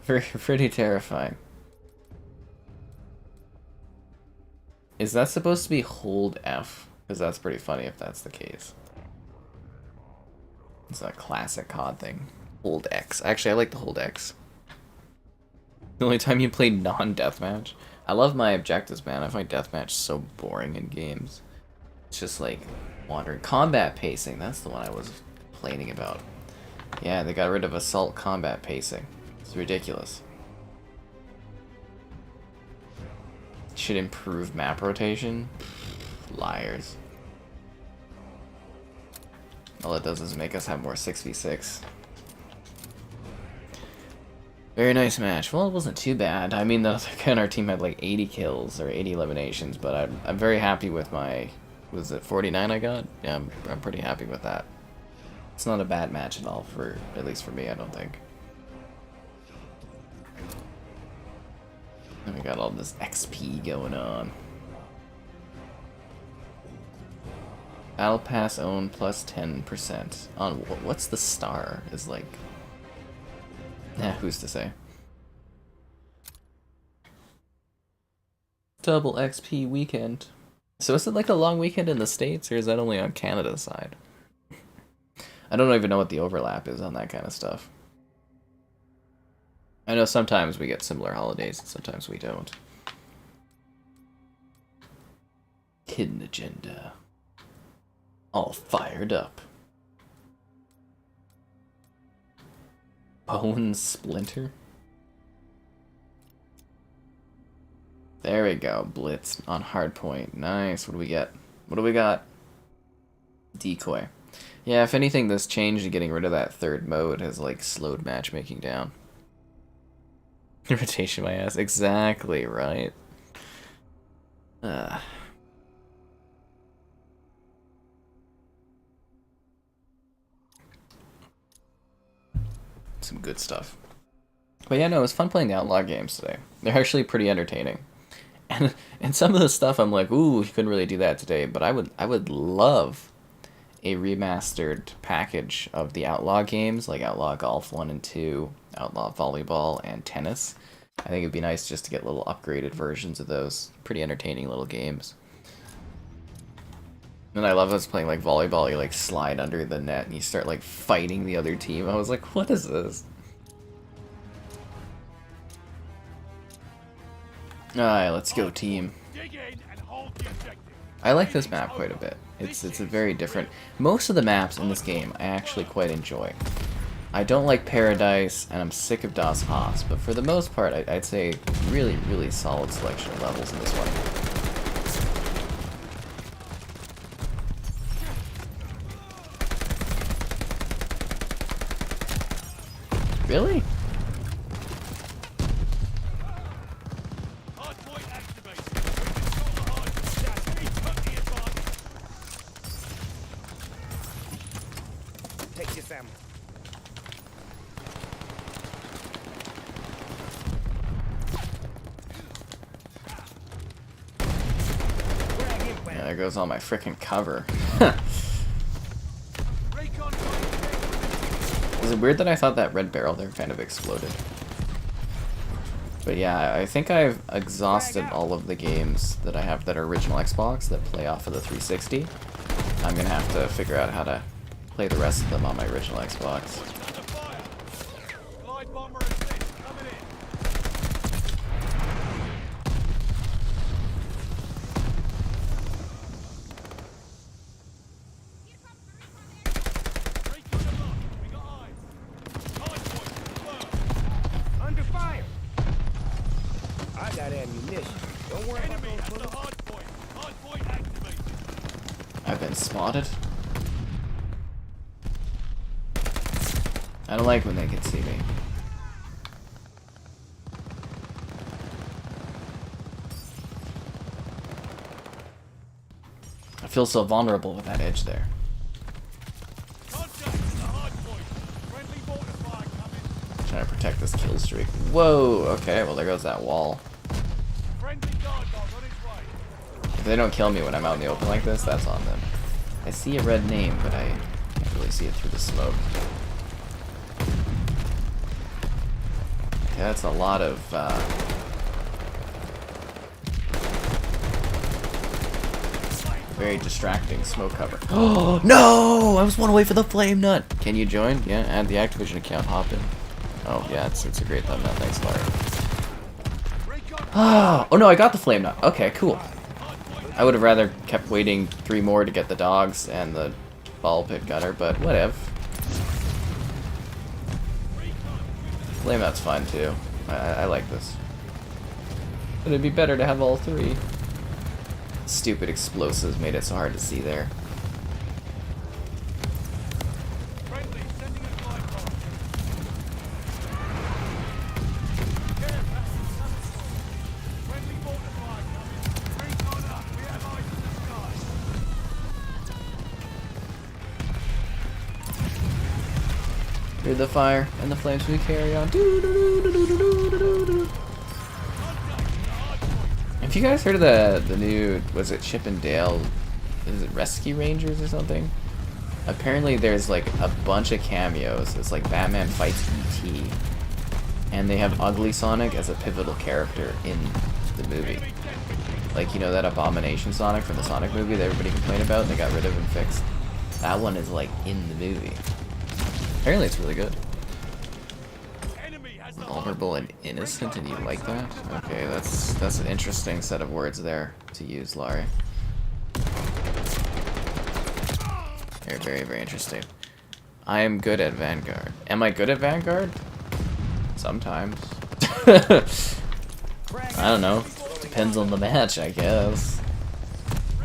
Pretty terrifying. Is that supposed to be hold F? Because that's pretty funny if that's the case. It's a classic COD thing. Hold X. Actually, I like the hold X. The only time you play non-deathmatch. I love my objectives, man. I find deathmatch so boring in games. It's just like wandering. Combat pacing, that's the one I was complaining about. Yeah, they got rid of assault combat pacing. It's ridiculous. Should improve map rotation? Liars. All it does is make us have more 6v6. Very nice match. Well, it wasn't too bad. I mean, the other guy on our team had like 80 kills or 80 eliminations, but I'm very happy with my... Was it 49 I got? Yeah, I'm pretty happy with that. It's not a bad match at all, for at least for me, I don't think. And we got all this XP going on. Battle Pass own plus 10% on what's the star is like. Who's to say? Double XP weekend. So is it like a long weekend in the States, or is that only on Canada's side? I don't even know what the overlap is on that kind of stuff. I know sometimes we get similar holidays, and sometimes we don't. Hidden agenda. All fired up. Bone Splinter? There we go. Blitz on hardpoint. Nice. What do we get? What do we got? Decoy. Yeah, if anything, this change to getting rid of that third mode has, like, slowed matchmaking down. Rotation my ass. Exactly, right? Some good stuff. But yeah, no, it was fun playing the Outlaw games today. They're actually pretty entertaining. And some of the stuff I'm like, ooh, you couldn't really do that today, but I would love a remastered package of the Outlaw games, like Outlaw Golf 1 and 2, Outlaw Volleyball, and Tennis. I think it'd be nice just to get little upgraded versions of those. Pretty entertaining little games. And I love us playing like volleyball, you like slide under the net and you start like fighting the other team. I was like, what is this? Alright, let's go team. I like this map quite a bit. It's a very different... Most of the maps in this game I actually quite enjoy. I don't like Paradise, and I'm sick of Das Haus, but for the most part, I'd say really, really solid selection of levels in this one. Really? Take this ammo. Yeah, there goes all my frickin' cover. Is it weird that I thought that red barrel there kind of exploded? But yeah, I think I've exhausted all of the games that I have that are original Xbox that play off of the 360. I'm gonna have to figure out how to play the rest of them on my original Xbox. Under fire. I got ammunition. Don't worry about those bullets. I've been spotted. I don't like when they can see me. I feel so vulnerable with that edge there. Trying to protect this kill streak. Whoa, okay, well there goes that wall. If they don't kill me when I'm out in the open like this, that's on them. I see a red name, but I can't really see it through the smoke. Yeah, that's a lot of, very distracting smoke cover. Oh no! I was one away for the flame nut. Can you join? Yeah, add the Activision account. Hop in. Oh yeah, it's a great thumbnail. Thanks, Larry. Oh no, I got the flame nut. Okay, cool. I would have rather kept waiting 3 more to get the dogs and the ball pit gunner, but whatever. Flame nut's fine too. I like this. But it'd be better to have all 3. Stupid explosives made it so hard to see there. Hear the fire and the flames we carry on. Have you guys heard of the new, was it Chip and Dale, is it Rescue Rangers or something? Apparently there's like a bunch of cameos. It's like Batman fights E.T. and they have Ugly Sonic as a pivotal character in the movie. Like, you know that Abomination Sonic from the Sonic movie that everybody complained about and they got rid of and fixed? That one is like in the movie. Apparently it's really good. Vulnerable and innocent, and you like that? Okay, that's an interesting set of words there to use, Laurie. Very, very, very interesting. I am good at Vanguard. Am I good at Vanguard? Sometimes. I don't know. Depends on the match, I guess.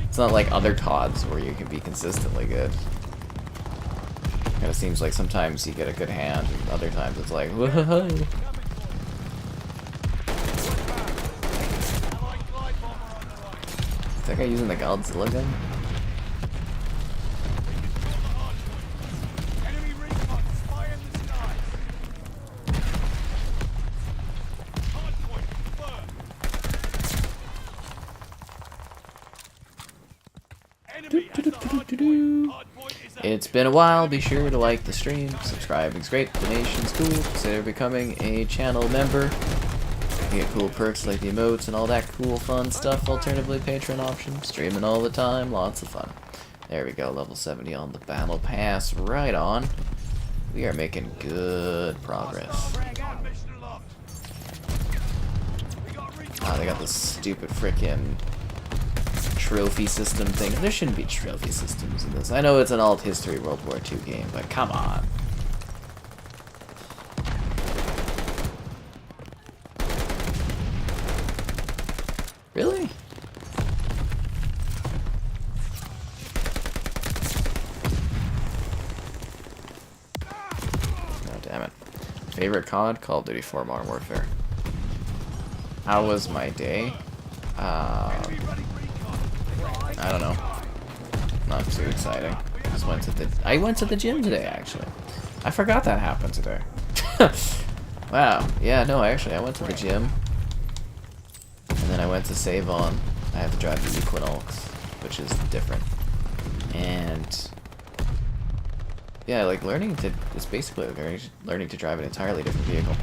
It's not like other CODs where you can be consistently good. Kind of seems like sometimes you get a good hand, and other times it's like, whoa. Is that guy using the Godzilla gun? It's been a while. Be sure to like the stream. Subscribing's great. Donation's cool. Consider becoming a channel member. You get cool perks like the emotes and all that cool fun stuff. Alternatively, Patreon option. Streaming all the time. Lots of fun. There we go. Level 70 on the battle pass. Right on. We are making good progress. Oh, they got this stupid frickin' trophy system thing. There shouldn't be trophy systems in this. I know it's an alt history World War II game, but come on. Really? Oh, damn it. Favorite COD? Call of Duty 4 Modern Warfare. How was my day? I don't know. Not too exciting. I went to the gym today, actually. I forgot that happened today. Wow. Yeah, no, actually, I went to the gym. And then I went to save on. I have to drive the Equinox, which is different. And yeah, like it's basically learning to drive an entirely different vehicle.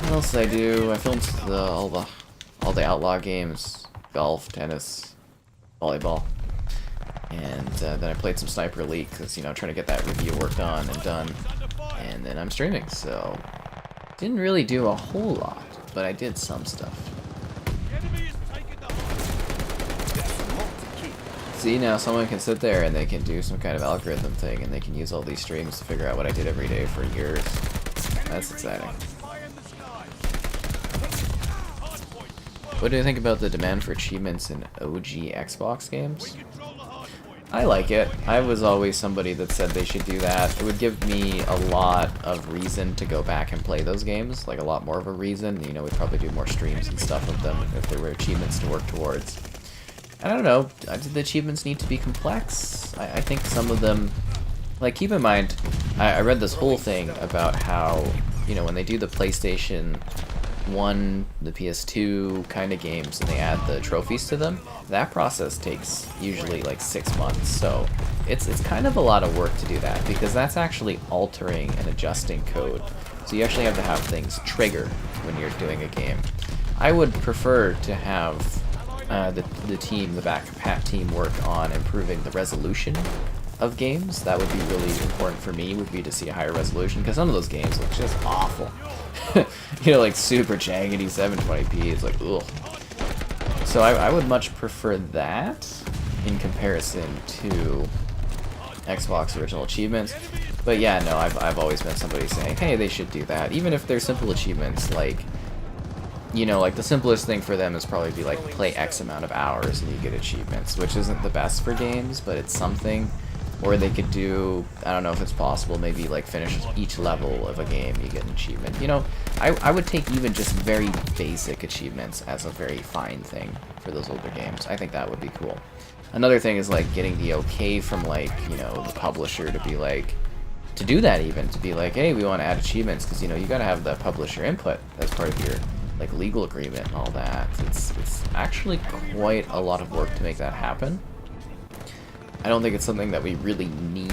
What else did I do? I filmed all the Outlaw games. Golf, tennis, volleyball, and then I played some Sniper Elite because, you know, trying to get that review worked on and done, and then I'm streaming, so didn't really do a whole lot, but I did some stuff. See, now someone can sit there and they can do some kind of algorithm thing and they can use all these streams to figure out what I did every day for years. That's exciting. What do you think about the demand for achievements in OG Xbox games? I like it. I was always somebody that said they should do that. It would give me a lot of reason to go back and play those games, like a lot more of a reason. You know, we'd probably do more streams and stuff with them if there were achievements to work towards. I don't know, do the achievements need to be complex? I think some of them, like, keep in mind, I read this whole thing about how, you know, when they do the PlayStation 1, the PS2 kind of games, and they add the trophies to them, that process takes usually like 6 months. So it's kind of a lot of work to do that, because that's actually altering and adjusting code. So you actually have to have things trigger when you're doing a game. I would prefer to have the back compat team work on improving the resolution of games. That would be really important for me, would be to see a higher resolution, because some of those games look just awful. You know, like super jaggedy 720p, it's like, ugh. So I would much prefer that in comparison to Xbox original achievements. But yeah, no, I've always been somebody saying, hey, they should do that, even if they're simple achievements, like, you know, like the simplest thing for them is probably be like play X amount of hours and you get achievements, which isn't the best for games, but it's something. Or they could do, I don't know if it's possible, maybe like finish each level of a game, you get an achievement. You know, I would take even just very basic achievements as a very fine thing for those older games. I think that would be cool. Another thing is like getting the okay from like, you know, the publisher to be like, to do that even, to be like, hey, we want to add achievements, because, you know, you got to have the publisher input as part of your like legal agreement and all that. It's actually quite a lot of work to make that happen. I don't think it's something that we really need,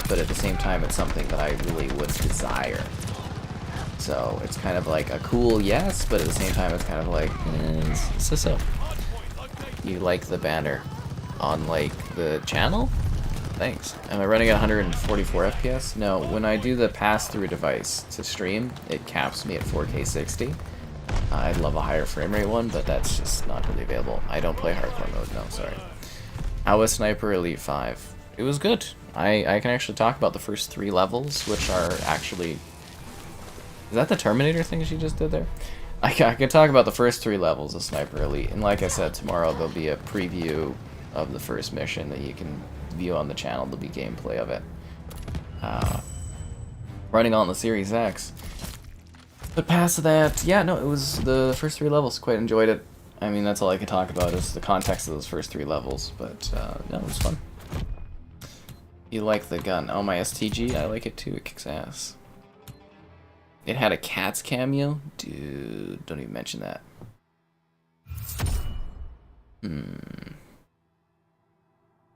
but at the same time it's something that I really would desire. So it's kind of like a cool yes, but at the same time it's kind of like, so. You like the banner on like the channel? Thanks. Am I running at 144 FPS? No, when I do the pass-through device to stream, it caps me at 4K 60. I'd love a higher frame rate one, but that's just not really available. I don't play hardcore mode, no, sorry. How was Sniper Elite 5? It was good. I can actually talk about the first 3 levels, which are actually... Is that the Terminator thing she just did there? I can talk about the first 3 levels of Sniper Elite, and like I said, tomorrow there'll be a preview of the first mission that you can view on the channel. There'll be gameplay of it. Running on the Series X. But past that, yeah, no, it was the first 3 levels. Quite enjoyed it. I mean, that's all I can talk about is the context of those first 3 levels, but no, it was fun. You like the gun? Oh, my STG? I like it too, it kicks ass. It had a cat's cameo? Dude, don't even mention that.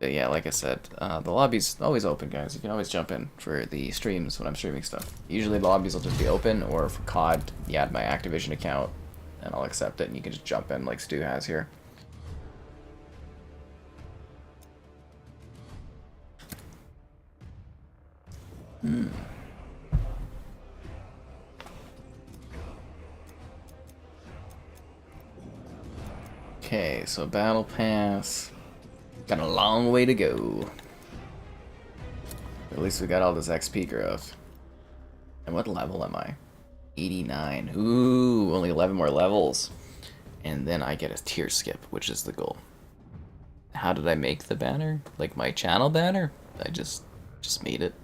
But yeah, like I said, the lobby's always open, guys. You can always jump in for the streams when I'm streaming stuff. Usually the lobbies will just be open, or for COD, you add my Activision account, and I'll accept it, and you can just jump in like Stu has here. Okay, so Battle Pass. Got a long way to go. At least we got all this XP growth. And what level am I? 89. Ooh, only 11 more levels. And then I get a tier skip, which is the goal. How did I make the banner? Like my channel banner? I just made it.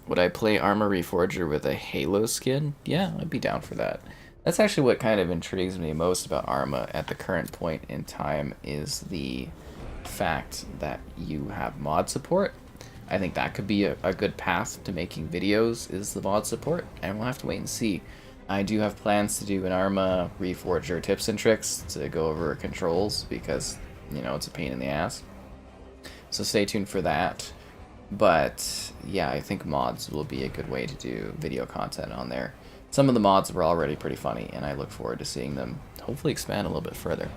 Would I play Armor Reforger with a Halo skin? Yeah, I'd be down for that. That's actually what kind of intrigues me most about Arma at the current point in time, is the fact that you have mod support. I think that could be a good path to making videos, is the mod support, and we'll have to wait and see. I do have plans to do an Arma Reforger tips and tricks to go over controls, because, you know, it's a pain in the ass. So stay tuned for that. But yeah, I think mods will be a good way to do video content on there. Some of the mods were already pretty funny, and I look forward to seeing them hopefully expand a little bit further.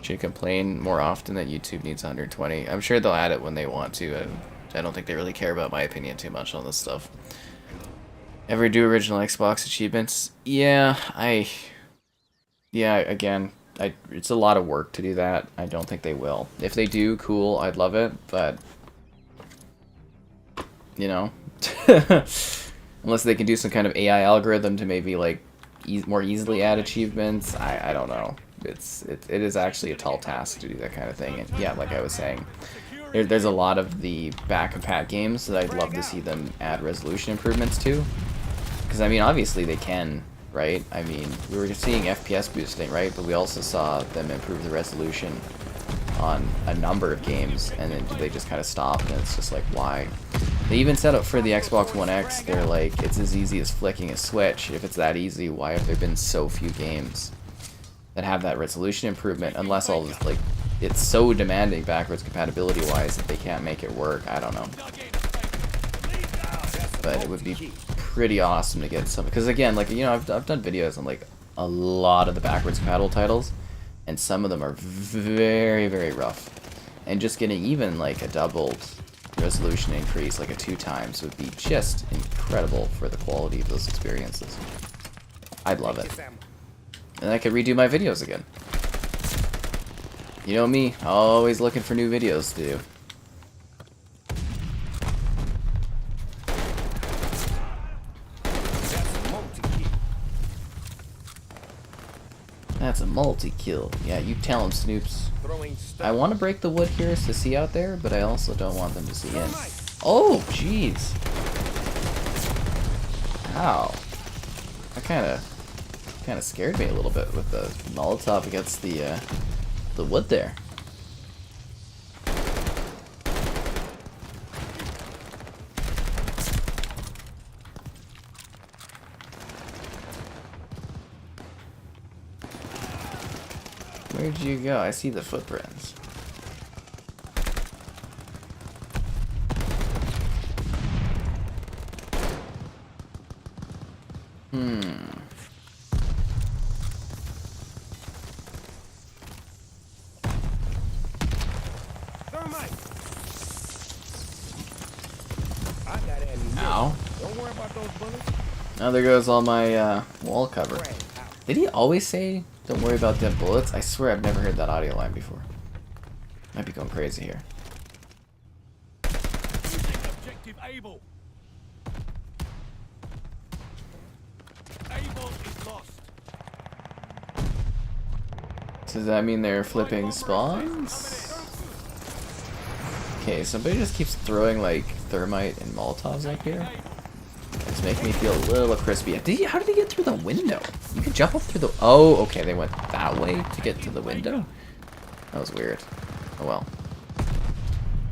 Should complain more often that YouTube needs 120. I'm sure they'll add it when they want to, and I don't think they really care about my opinion too much on this stuff. Ever do original Xbox achievements? Yeah, again, it's a lot of work to do that. I don't think they will. If they do, cool, I'd love it, but, you know, unless they can do some kind of AI algorithm to maybe like more easily add achievements, I don't know. It is actually a tall task to do that kind of thing. And yeah, like I was saying, there's a lot of the back compat games that I'd love to see them add resolution improvements to, because I mean, obviously they can, right? I mean, we were seeing FPS boosting, right? But we also saw them improve the resolution on a number of games, and then they just kind of stopped, and it's just like, why? They even set up for the Xbox One X, they're like, it's as easy as flicking a switch. If it's that easy, why have there been so few games that have that resolution improvement, unless all this, like, it's so demanding backwards compatibility wise that they can't make it work? I don't know. But it would be pretty awesome to get some, because again, like, you know, I've done videos on like a lot of the backwards compatible titles, and some of them are very, very rough. And just getting even like a doubled resolution increase, like a 2 times, would be just incredible for the quality of those experiences. I'd love it. And I could redo my videos again. You know me, always looking for new videos to do. That's a multi-kill. Yeah, you tell him, Snoops. I want to break the wood here to see out there, but I also don't want them to see in. Oh, jeez. Ow. That kind of scared me a little bit with the Molotov against the wood there. Where'd you go? I see the footprints. Ow. Don't worry about those bullets. Now there goes all my wall cover. Did he always say, don't worry about them bullets? I swear I've never heard that audio line before. Might be going crazy here. Objective Able. Able is lost. Does that mean they're flipping spawns? Okay, somebody just keeps throwing like thermite and Molotovs up here. It's making me feel a little crispy. How did he get through the window? You could jump up through the... Oh, okay, they went that way to get to the window? That was weird. Oh well.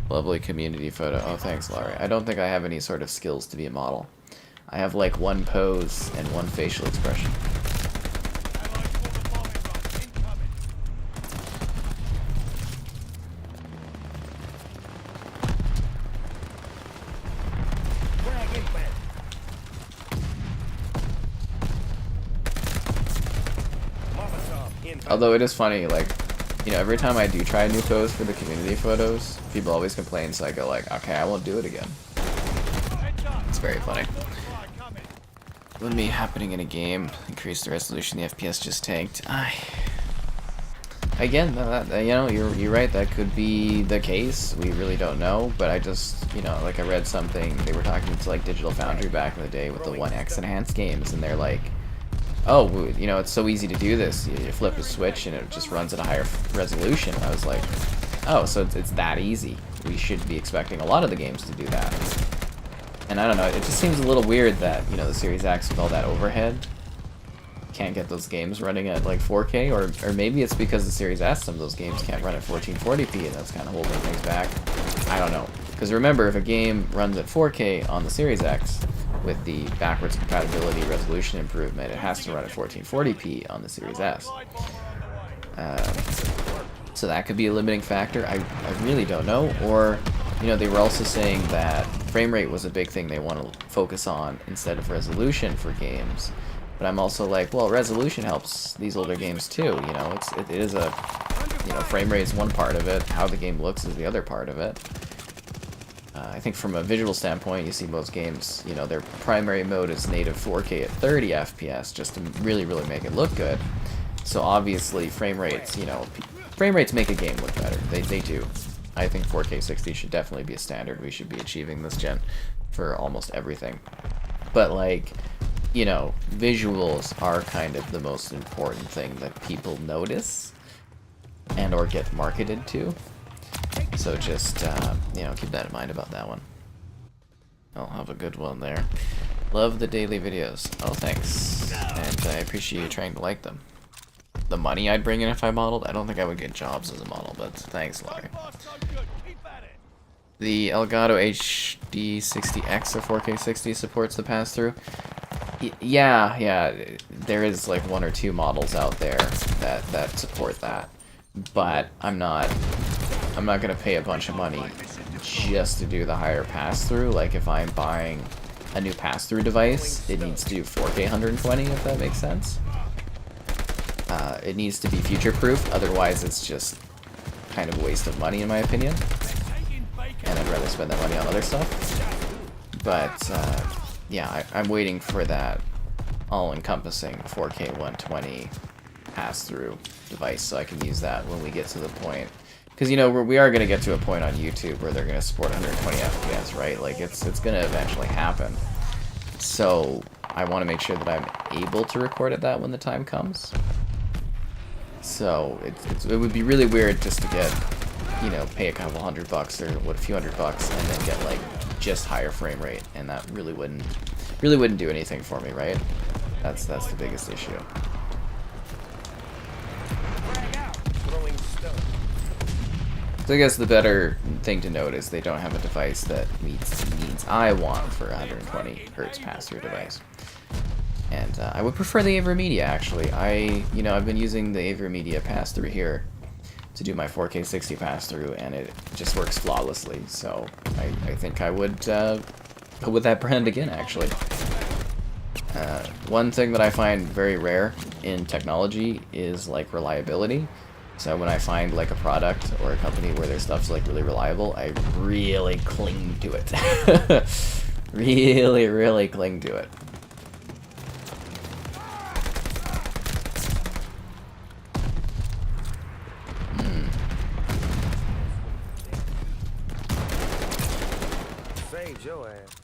Lovely community photo. Oh, thanks, Laurie. I don't think I have any sort of skills to be a model. I have like one pose and one facial expression. Although it is funny, like, you know, every time I do try a new pose for the community photos, people always complain, so I go like, okay, I won't do it again. It's very funny. Wouldn't be happening in a game. Increase the resolution, the FPS just tanked. Again, you know, you're right, that could be the case. We really don't know, but I just, you know, like I read something, they were talking to like Digital Foundry back in the day with the 1x enhanced games, and they're like, oh, you know, it's so easy to do this. You flip a switch and it just runs at a higher resolution. I was like, oh, so it's that easy. We should be expecting a lot of the games to do that. And I don't know, it just seems a little weird that, you know, the Series X with all that overhead can't get those games running at like 4K, or maybe it's because the Series S, some of those games can't run at 1440p, and that's kind of holding things back. I don't know. Because remember, if a game runs at 4K on the Series X, with the backwards compatibility resolution improvement, it has to run at 1440p on the Series S. So that could be a limiting factor. I really don't know. Or, you know, they were also saying that frame rate was a big thing they want to focus on instead of resolution for games. But I'm also like, well, resolution helps these older games too. You know, it is a, you know, frame rate is one part of it. How the game looks is the other part of it. I think from a visual standpoint, you see most games, you know, their primary mode is native 4K at 30 FPS just to really, really make it look good. So obviously frame rates, you know, frame rates make a game look better. They do. I think 4K 60 should definitely be a standard we should be achieving this gen for almost everything. But like, you know, visuals are kind of the most important thing that people notice and or get marketed to. So just, you know, keep that in mind about that one. I'll have a good one there. Love the daily videos. Oh, thanks. And I appreciate you trying to like them. The money I'd bring in if I modeled, I don't think I would get jobs as a model, but thanks, Larry. The Elgato HD 60X of 4K 60 supports the pass-through. Yeah, there is like 1 or 2 models out there that support that. But I'm not gonna pay a bunch of money just to do the higher pass-through. Like if I'm buying a new pass-through device, it needs to do 4K 120, if that makes sense. it needs to be future-proof, otherwise it's just kind of a waste of money in my opinion. And I'd rather spend that money on other stuff. But, yeah, I'm waiting for that all-encompassing 4K 120 pass-through device so I can use that when we get to the point. Because, you know, we are going to get to a point on YouTube where they're going to support 120 FPS, right? Like, it's going to eventually happen. So, I want to make sure that I'm able to record at that when the time comes. So, it would be really weird just to get, you know, pay a couple $100 or a few $100 and then get, like, just higher frame rate. And that really wouldn't do anything for me, right? That's the biggest issue. So I guess the better thing to note is they don't have a device that meets the needs I want for a 120 Hz pass-through device. And I would prefer the AverMedia, actually. I've been using the AverMedia pass-through here to do my 4K 60 pass-through, and it just works flawlessly. So I think I would go with that brand again, actually. One thing that I find very rare in technology is, like, reliability. So when I find, like, a product or a company where their stuff's, like, really reliable, I really cling to it. Really, really cling to it. Saved your ass.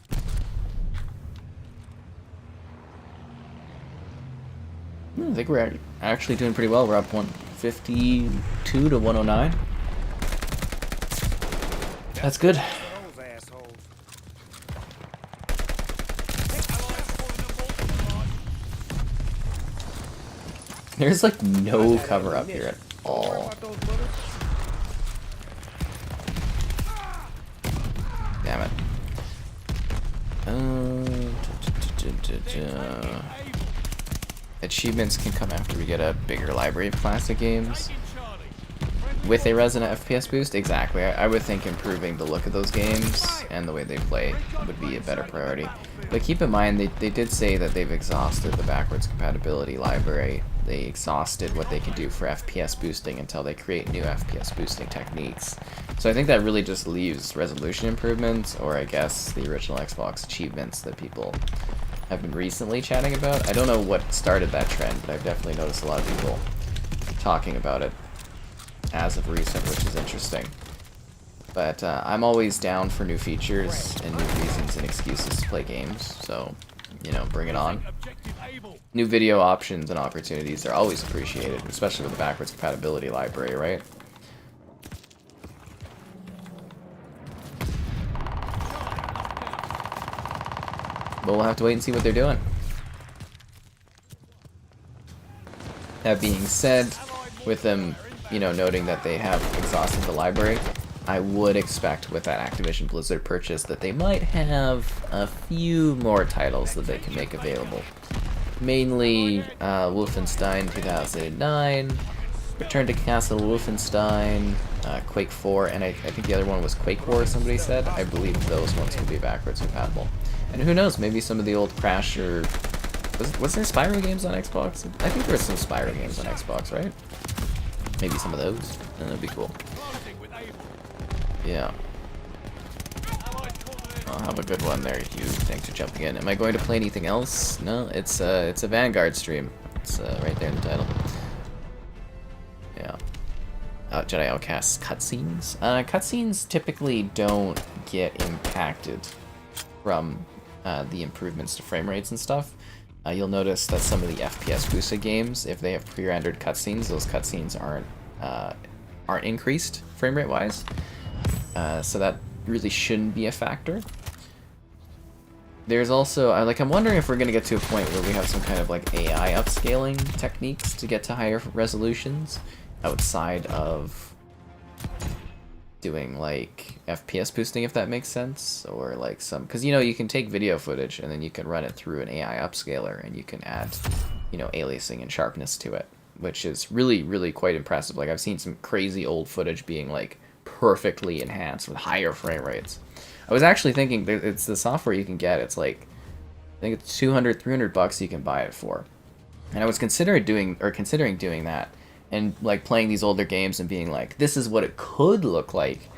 I think we're actually doing pretty well. We're up 152 to 109. That's good. Those assholes. There's like no cover up here at Don't worry all. about those bullets. Damn it. Achievements can come after we get a bigger library of classic games. With a resonant FPS boost? Exactly. I would think improving the look of those games and the way they play would be a better priority. But keep in mind, they did say that they've exhausted the backwards compatibility library. They exhausted what they can do for FPS boosting until they create new FPS boosting techniques. So I think that really just leaves resolution improvements, or I guess the original Xbox achievements that people have been recently chatting about. I don't know what started that trend, but I've definitely noticed a lot of people talking about it as of recent, which is interesting. But I'm always down for new features and new reasons and excuses to play games, so, you know, bring it on. New video options and opportunities are always appreciated, especially with the backwards compatibility library, right? But we'll have to wait and see what they're doing. That being said, with them, you know, noting that they have exhausted the library, I would expect with that Activision Blizzard purchase that they might have a few more titles that they can make available. Mainly Wolfenstein 2009, Return to Castle Wolfenstein, Quake 4, and I think the other one was Quake War, somebody said. I believe those ones can be backwards compatible. And who knows, maybe some of the old Crash or... Was there Spyro games on Xbox? I think there were some Spyro games on Xbox, right? Maybe some of those. That'd be cool. Yeah. I'll have a good one there, Hugh. Thanks for jumping in. Am I going to play anything else? No, it's a Vanguard stream. It's right there in the title. Yeah. Jedi Outcast cutscenes. Cutscenes typically don't get impacted from the improvements to frame rates and stuff. You'll notice that some of the FPS boosted games, if they have pre-rendered cutscenes, those cutscenes aren't increased frame rate wise. So that really shouldn't be a factor. There's also, I'm wondering if we're going to get to a point where we have some kind of like AI upscaling techniques to get to higher resolutions outside of doing like FPS boosting, if that makes sense, or like some, because you know you can take video footage and then you can run it through an AI upscaler and you can add, you know, aliasing and sharpness to it, which is really quite impressive. Like I've seen some crazy old footage being like perfectly enhanced with higher frame rates. I was actually thinking it's the software you can get. It's like, I think it's $200-300 you can buy it for. And I was considering doing that, and like playing these older games and being like, this is what it could look like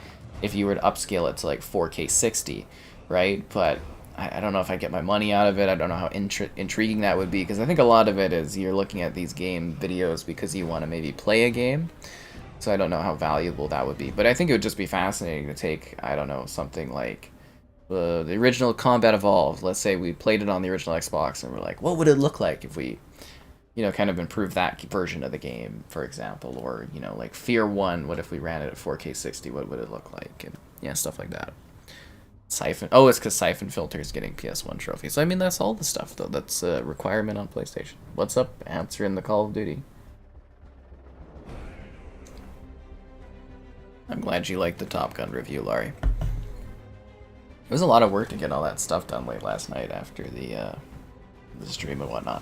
if you were to upscale it to like 4K 60, right? But I don't know if I get my money out of it. I don't know how intriguing that would be, because I think a lot of it is you're looking at these game videos because you want to maybe play a game. So I don't know how valuable that would be. But I think it would just be fascinating to take, I don't know, something like the original Combat Evolved. Let's say we played it on the original Xbox and we're like, what would it look like if we, you know, kind of improve that version of the game, for example? Or, you know, like Fear 1, what if we ran it at 4K 60? What would it look like? And yeah, stuff like that. Siphon. Oh, it's because Siphon Filter is getting PS1 trophies. So, I mean, that's all the stuff, though. That's a requirement on PlayStation. What's up? Answering the Call of Duty. I'm glad you liked the Top Gun review, Laurie. It was a lot of work to get all that stuff done late last night after the stream and whatnot.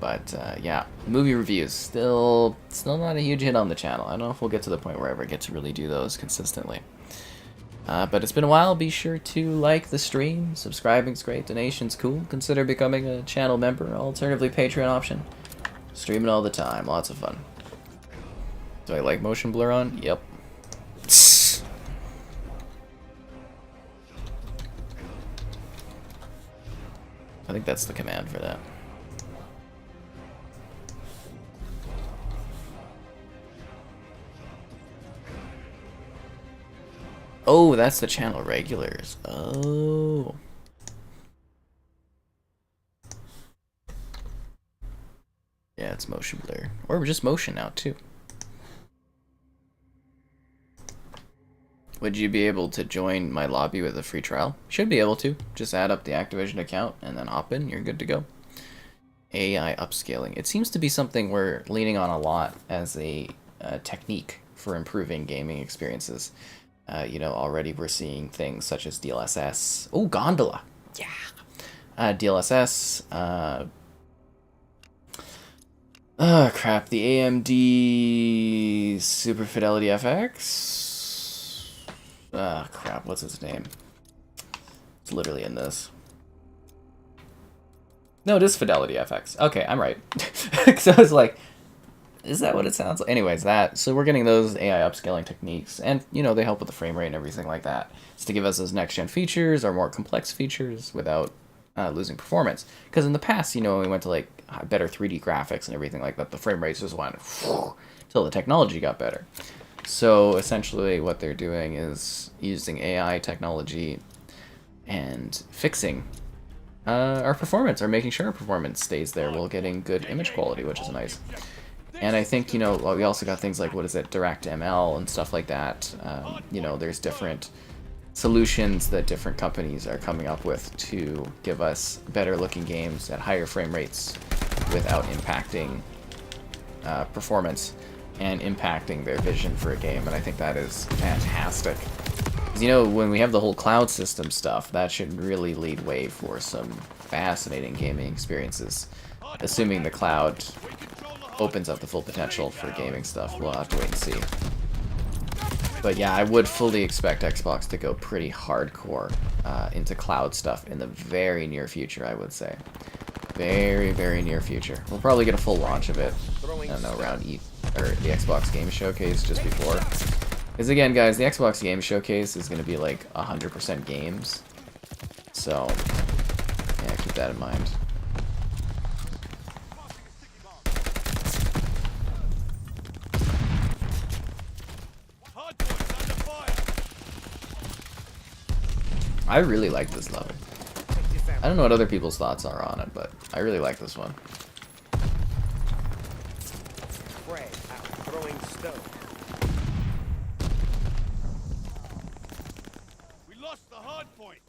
But yeah, movie reviews still not a huge hit on the channel. I don't know if we'll get to the point where I ever get to really do those consistently. But it's been a while. Be sure to like the stream. Subscribing's great. Donation's cool. Consider becoming a channel member. Alternatively, Patreon option. Streaming all the time. Lots of fun. Do I like motion blur on? Yep. I think that's the command for that. Oh, that's the channel regulars. Oh. Yeah, it's motion blur. Or just motion now, too. Would you be able to join my lobby with a free trial? Should be able to. Just add up the Activision account and then hop in. You're good to go. AI upscaling. It seems to be something we're leaning on a lot as a technique for improving gaming experiences. You know, already we're seeing things such as DLSS. Oh, Gondola. Yeah. DLSS. Oh, crap. The AMD Super Fidelity FX. Ah, crap, what's its name? It's literally in this. No, it is Fidelity FX. Okay, I'm right. So I was like, is that what it sounds like? Anyways, so we're getting those AI upscaling techniques, and, you know, they help with the frame rate and everything like that. It's to give us those next-gen features or more complex features without losing performance. Because in the past, you know, when we went to, like, better 3D graphics and everything like that, the frame rates just went until the technology got better. So essentially what they're doing is using AI technology and fixing our performance, or making sure our performance stays there while getting good image quality, which is nice. And I think, you know, we also got things like, what is it, DirectML and stuff like that. You know, there's different solutions that different companies are coming up with to give us better looking games at higher frame rates without impacting performance and impacting their vision for a game, and I think that is fantastic. Because, you know, when we have the whole cloud system stuff, that should really lead way for some fascinating gaming experiences. Assuming the cloud opens up the full potential for gaming stuff, we'll have to wait and see. But yeah, I would fully expect Xbox to go pretty hardcore into cloud stuff in the very near future, I would say. Very, very near future. We'll probably get a full launch of it, I don't know, around the Xbox Game Showcase just before. Because again, guys, the Xbox Game Showcase is going to be like 100% games. So, yeah, keep that in mind. I really like this level. I don't know what other people's thoughts are on it, but I really like this one. We lost the hard point.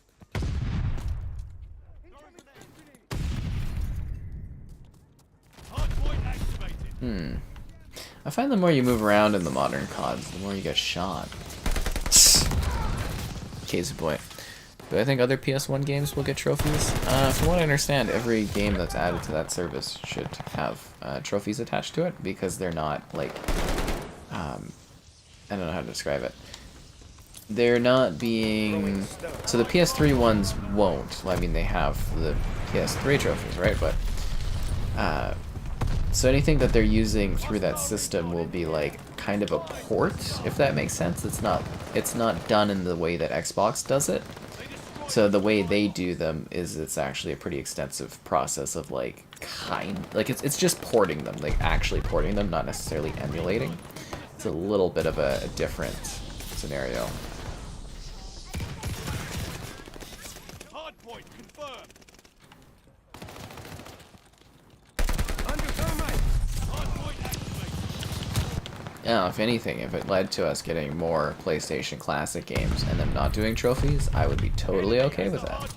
Hard point activated. I find the more you move around in the modern CODs, the more you get shot. Case in point. Do I think other PS1 games will get trophies? From what I understand, every game that's added to that service should have trophies attached to it, because they're not, like, I don't know how to describe it. They're not being... So the PS3 ones won't. Well, I mean, they have the PS3 trophies, right? But So anything that they're using through that system will be like kind of a port, if that makes sense. It's not done in the way that Xbox does it. So the way they do them is it's actually a pretty extensive process of like it's just porting them, like actually porting them, not necessarily emulating. It's a little bit of a different scenario. Hardpoint confirmed. Under thermite. Hardpoint activated. Yeah, if anything, if it led to us getting more PlayStation Classic games and them not doing trophies, I would be totally okay with that.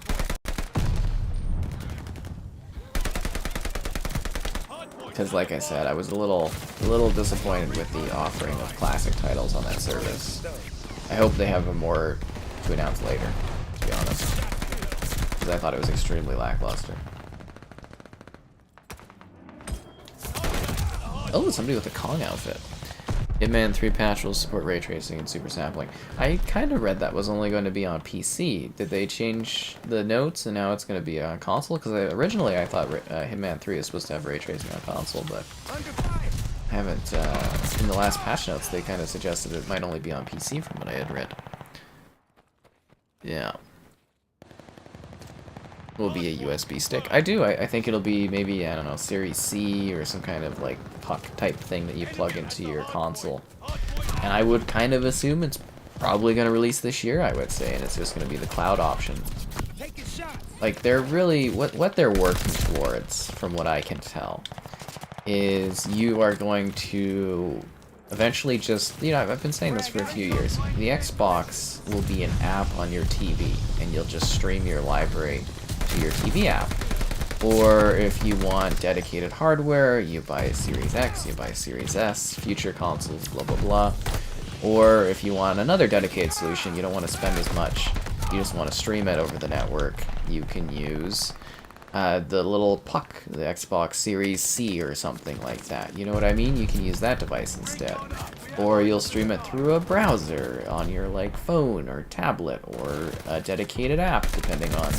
Because like I said, I was a little disappointed with the offering of classic titles on that service. I hope they have more to announce later, to be honest. Because I thought it was extremely lackluster. Oh, somebody with a Kong outfit. Hitman 3 patch will support ray tracing and super sampling. I kind of read that was only going to be on PC. Did they change the notes and now it's going to be on console? Because originally I thought Hitman 3 is supposed to have ray tracing on console, but I haven't. In the last patch notes, they kind of suggested it might only be on PC from what I had read. Yeah. Will be a USB stick. I think it'll be maybe, I don't know, Series C or some kind of like puck type thing that you plug into your console. And I would kind of assume it's probably going to release this year, I would say, and it's just going to be the cloud option. Like, they're really, what they're working towards, from what I can tell, is you are going to eventually just, you know, I've been saying this for a few years, the Xbox will be an app on your TV, and you'll just stream your library to your TV app. Or if you want dedicated hardware, you buy a Series X, you buy a Series S, future consoles, blah blah blah. Or if you want another dedicated solution, you don't want to spend as much, you just want to stream it over the network, you can use the little puck, the Xbox Series C or something like that. You know what I mean? You can use that device instead. Or you'll stream it through a browser on your like phone or tablet or a dedicated app, depending on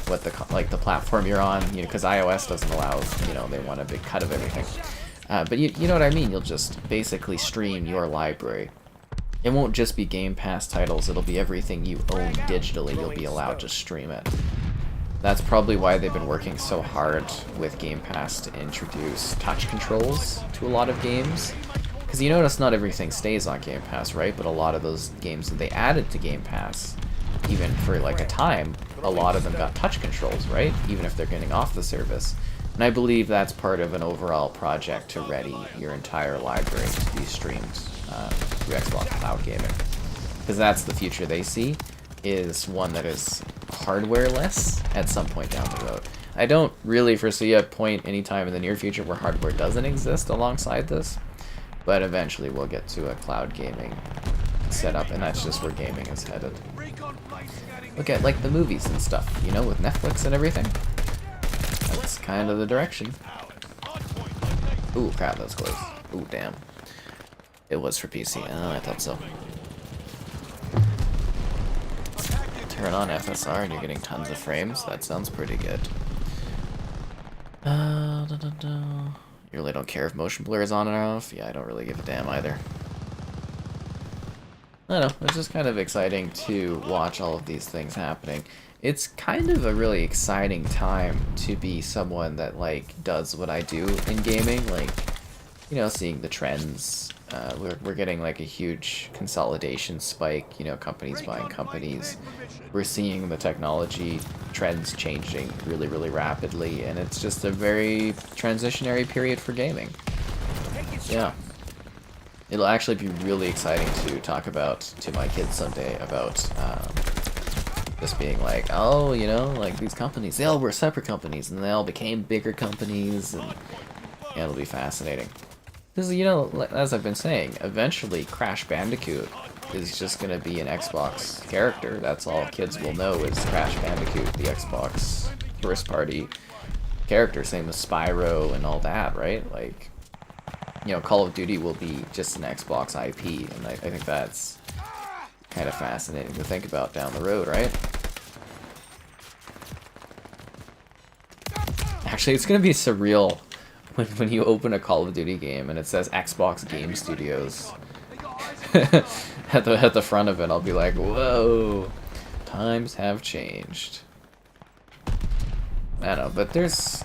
what the platform you're on, you know, because iOS doesn't allow, you know, they want a big cut of everything. But you know what I mean? You'll just basically stream your library. It won't just be Game Pass titles, it'll be everything you own digitally, you'll be allowed to stream it. That's probably why they've been working so hard with Game Pass to introduce touch controls to a lot of games. Because you notice not everything stays on Game Pass, right? But a lot of those games that they added to Game Pass, even for like a time, a lot of them got touch controls, right? Even if they're getting off the service. And I believe that's part of an overall project to ready your entire library to be streamed through Xbox Cloud Gaming. Because that's the future they see, is one that is hardware-less at some point down the road. I don't really foresee a point anytime in the near future where hardware doesn't exist alongside this, but eventually we'll get to a cloud gaming setup, and that's just where gaming is headed. Look at like the movies and stuff, you know, with Netflix and everything. That's kind of the direction. Ooh, crap, that was close. Ooh, damn. It was for PC. Oh, I thought so. Turn on FSR and you're getting tons of frames. That sounds pretty good. You really don't care if motion blur is on or off? Yeah, I don't really give a damn either. I don't know, it's just kind of exciting to watch all of these things happening. It's kind of a really exciting time to be someone that, like, does what I do in gaming, like, you know, seeing the trends. We're getting, like, a huge consolidation spike, you know, companies buying companies. We're seeing the technology trends changing really, really rapidly, and it's just a very transitionary period for gaming. Yeah. It'll actually be really exciting to talk about to my kids someday about just being like, oh, you know, like these companies, they all were separate companies and they all became bigger companies, and yeah, it'll be fascinating. Because, you know, as I've been saying, eventually Crash Bandicoot is just going to be an Xbox character. That's all kids will know is Crash Bandicoot, the Xbox first party character, same as Spyro and all that, right? Like, you know, Call of Duty will be just an Xbox IP, and I think that's kind of fascinating to think about down the road, right? Actually, it's gonna be surreal when you open a Call of Duty game and it says Xbox Game Studios at the front of it. I'll be like, whoa, times have changed. I don't know, but there's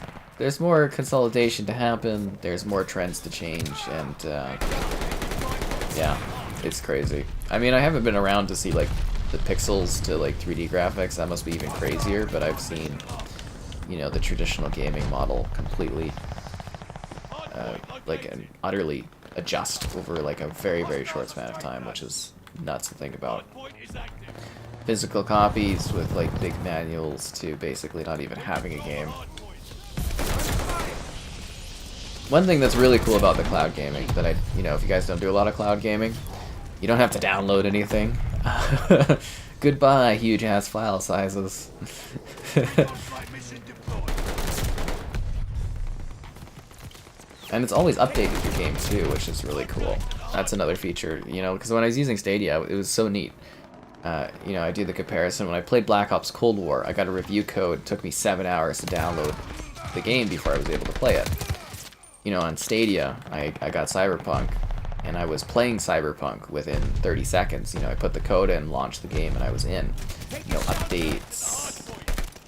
more consolidation to happen. There's more trends to change, and yeah, it's crazy. I mean, I haven't been around to see like the pixels to like 3D graphics. That must be even crazier. But I've seen, you know, the traditional gaming model completely, like, and utterly adjust over like a very, very short span of time, which is nuts to think about. Physical copies with like big manuals to basically not even having a game. One thing that's really cool about the cloud gaming that you know, if you guys don't do a lot of cloud gaming, you don't have to download anything. Goodbye, huge ass file sizes. And it's always updated your game too, which is really cool. That's another feature, you know, because when I was using Stadia, it was so neat. You know, I do the comparison. When I played Black Ops Cold War, I got a review code. It took me 7 hours to download the game before I was able to play it. You know, on Stadia, I got Cyberpunk, and I was playing Cyberpunk within 30 seconds. You know, I put the code in, launched the game, and I was in. You know, updates.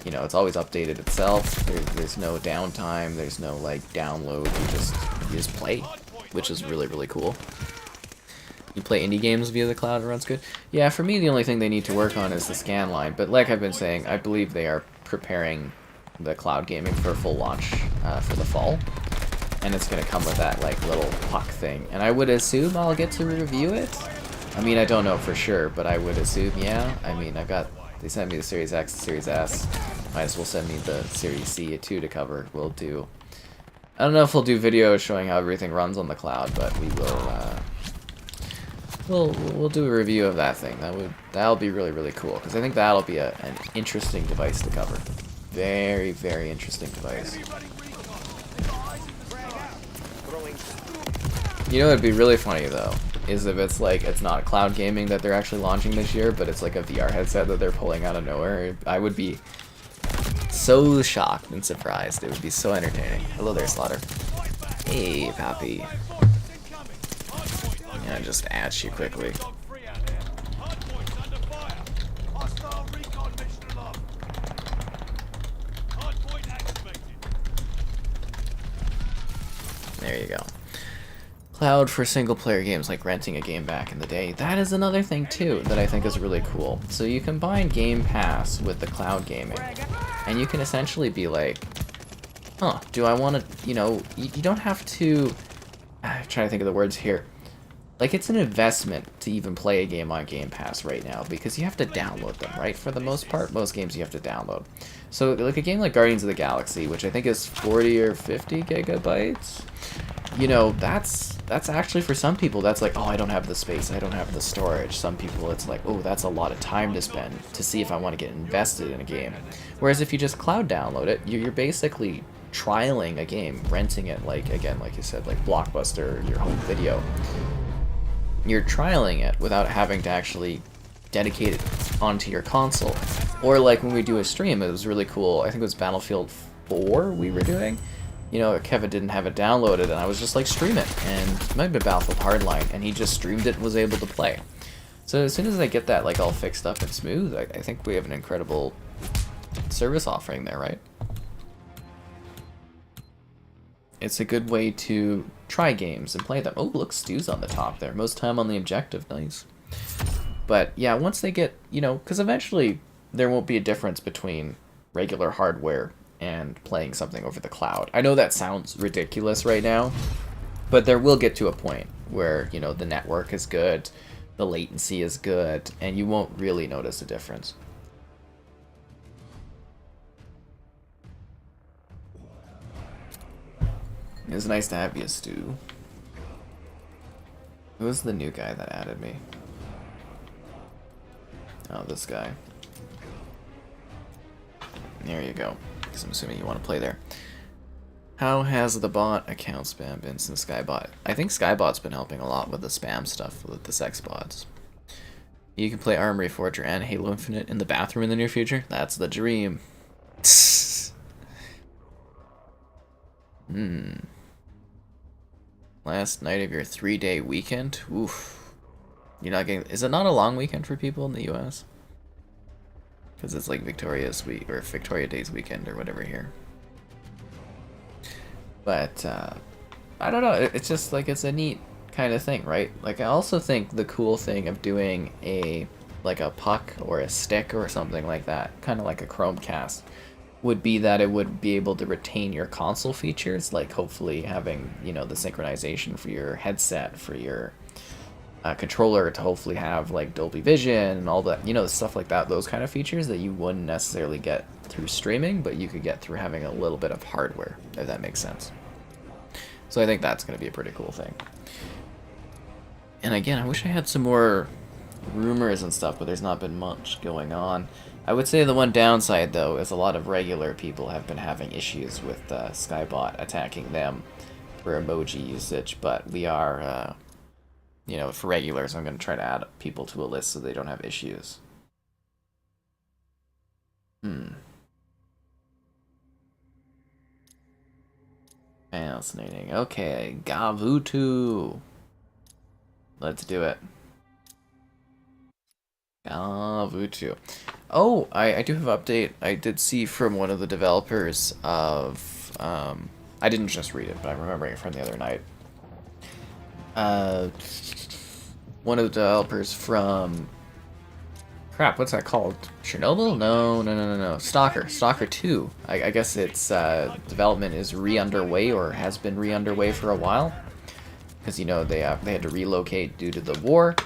You know, it's always updated itself. There's no downtime. There's no, like, download. You just play, which is really, really cool. You play indie games via the cloud, it runs good. Yeah, for me, the only thing they need to work on is the scan line. But like I've been saying, I believe they are preparing the cloud gaming for a full launch for the fall. And it's going to come with that, like, little puck thing. And I would assume I'll get to review it. I mean, I don't know for sure, but I would assume, yeah. I mean, they sent me the Series X, the Series S. Might as well send me the Series C too to cover. We'll do... I don't know if we'll do videos showing how everything runs on the cloud, but we will... We'll do a review of that thing. That'll be really, really cool, because I think that'll be an interesting device to cover. Very, very interesting device. You know what'd be really funny though, is if it's like, it's not cloud gaming that they're actually launching this year, but it's like a VR headset that they're pulling out of nowhere. I would be so shocked and surprised. It would be so entertaining. Hello there, Slaughter. Hey, Pappy. Yeah, just add you quickly. There you go. Cloud for single-player games, like renting a game back in the day. That is another thing, too, that I think is really cool. So you combine Game Pass with the cloud gaming, and you can essentially be like, huh, do I want to, you know, you don't have to... I'm trying to think of the words here. Like, it's an investment to even play a game on Game Pass right now, because you have to download them, right? For the most part, most games you have to download. So, like, a game like Guardians of the Galaxy, which I think is 40 or 50 gigabytes, you know, that's actually, for some people, that's like, oh, I don't have the space, I don't have the storage. Some people, it's like, oh, that's a lot of time to spend to see if I want to get invested in a game. Whereas if you just cloud download it, you're basically trialing a game, renting it, like, again, like you said, like Blockbuster, your home video. You're trialing it without having to actually dedicate it onto your console. Or like when we do a stream, it was really cool. I think it was Battlefield 4 we were doing. You know, Kevin didn't have it downloaded, and I was just like, stream it. And it might have been Battlefield Hardline, and he just streamed it and was able to play. So as soon as I get that like all fixed up and smooth, I think we have an incredible service offering there, right? It's a good way to try games and play them. Oh, look, Stu's on the top there. Most time on the objective, nice. But yeah, once they get, you know, because eventually there won't be a difference between regular hardware and playing something over the cloud. I know that sounds ridiculous right now, but there will get to a point where, you know, the network is good, the latency is good, and you won't really notice a difference. It was nice to have you, Stu. Who was the new guy that added me? Oh, this guy. There you go. Because I'm assuming you want to play there. How has the bot account spam been since Skybot? I think Skybot's been helping a lot with the spam stuff with the sex bots. You can play Armory Forger and Halo Infinite in the bathroom in the near future? That's the dream. Last night of your 3-day weekend? Oof. You're not getting... Is it not a long weekend for people in the US? Because it's like Victoria's week, or Victoria Day's weekend, or whatever here. But, I don't know, it's just like, it's a neat kind of thing, right? Like, I also think the cool thing of doing like a puck or a stick or something like that, kind of like a Chromecast, would be that it would be able to retain your console features, like hopefully having, you know, the synchronization for your headset, for your controller to hopefully have like Dolby Vision and all that, you know, stuff like that, those kind of features that you wouldn't necessarily get through streaming, but you could get through having a little bit of hardware, if that makes sense. So I think that's going to be a pretty cool thing. And again, I wish I had some more rumors and stuff, but there's not been much going on. I would say the one downside, though, is a lot of regular people have been having issues with Skybot attacking them for emoji usage, but we are, you know, for regulars, I'm going to try to add people to a list so they don't have issues. Fascinating. Okay, Gavutu. Let's do it. Gavutu. Oh, I do have an update. I did see from one of the developers of... I didn't just read it, but I'm remembering it from the other night. One of the developers from... Crap, what's that called? Chernobyl? No. Stalker 2. I guess its development is re-underway, or has been re-underway for a while. Because, you know, they had to relocate due to the war.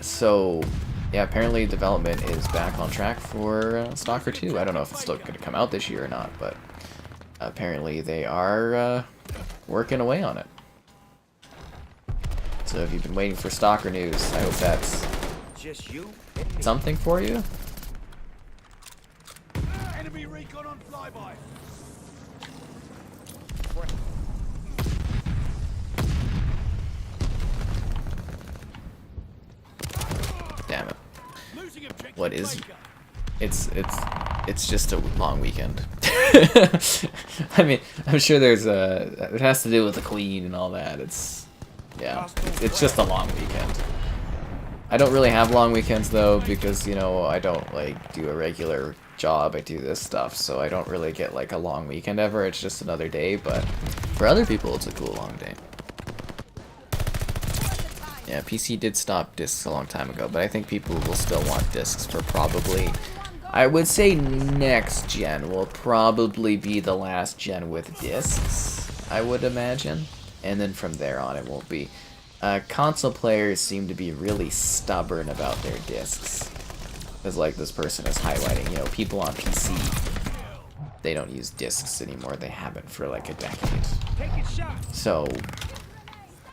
So, yeah, apparently development is back on track for Stalker 2. I don't know if it's still going to come out this year or not, but apparently they are working away on it. So if you've been waiting for Stalker news, I hope that's Just you? something for you. Enemy recon on flyby. Damn it. Losing objective What is... Baker. It's just a long weekend. I mean, I'm sure there's a... It has to do with the Queen and all that. Yeah, it's just a long weekend. I don't really have long weekends, though, because, you know, I don't, like, do a regular job. I do this stuff, so I don't really get, like, a long weekend ever. It's just another day, but for other people, it's a cool long day. Yeah, PC did stop discs a long time ago, but I think people will still want discs for probably... I would say next gen will probably be the last gen with discs, I would imagine. And then from there on, it won't be. Console players seem to be really stubborn about their discs. Because, like, this person is highlighting, you know, people on PC, they don't use discs anymore. They haven't for, like, a decade. So,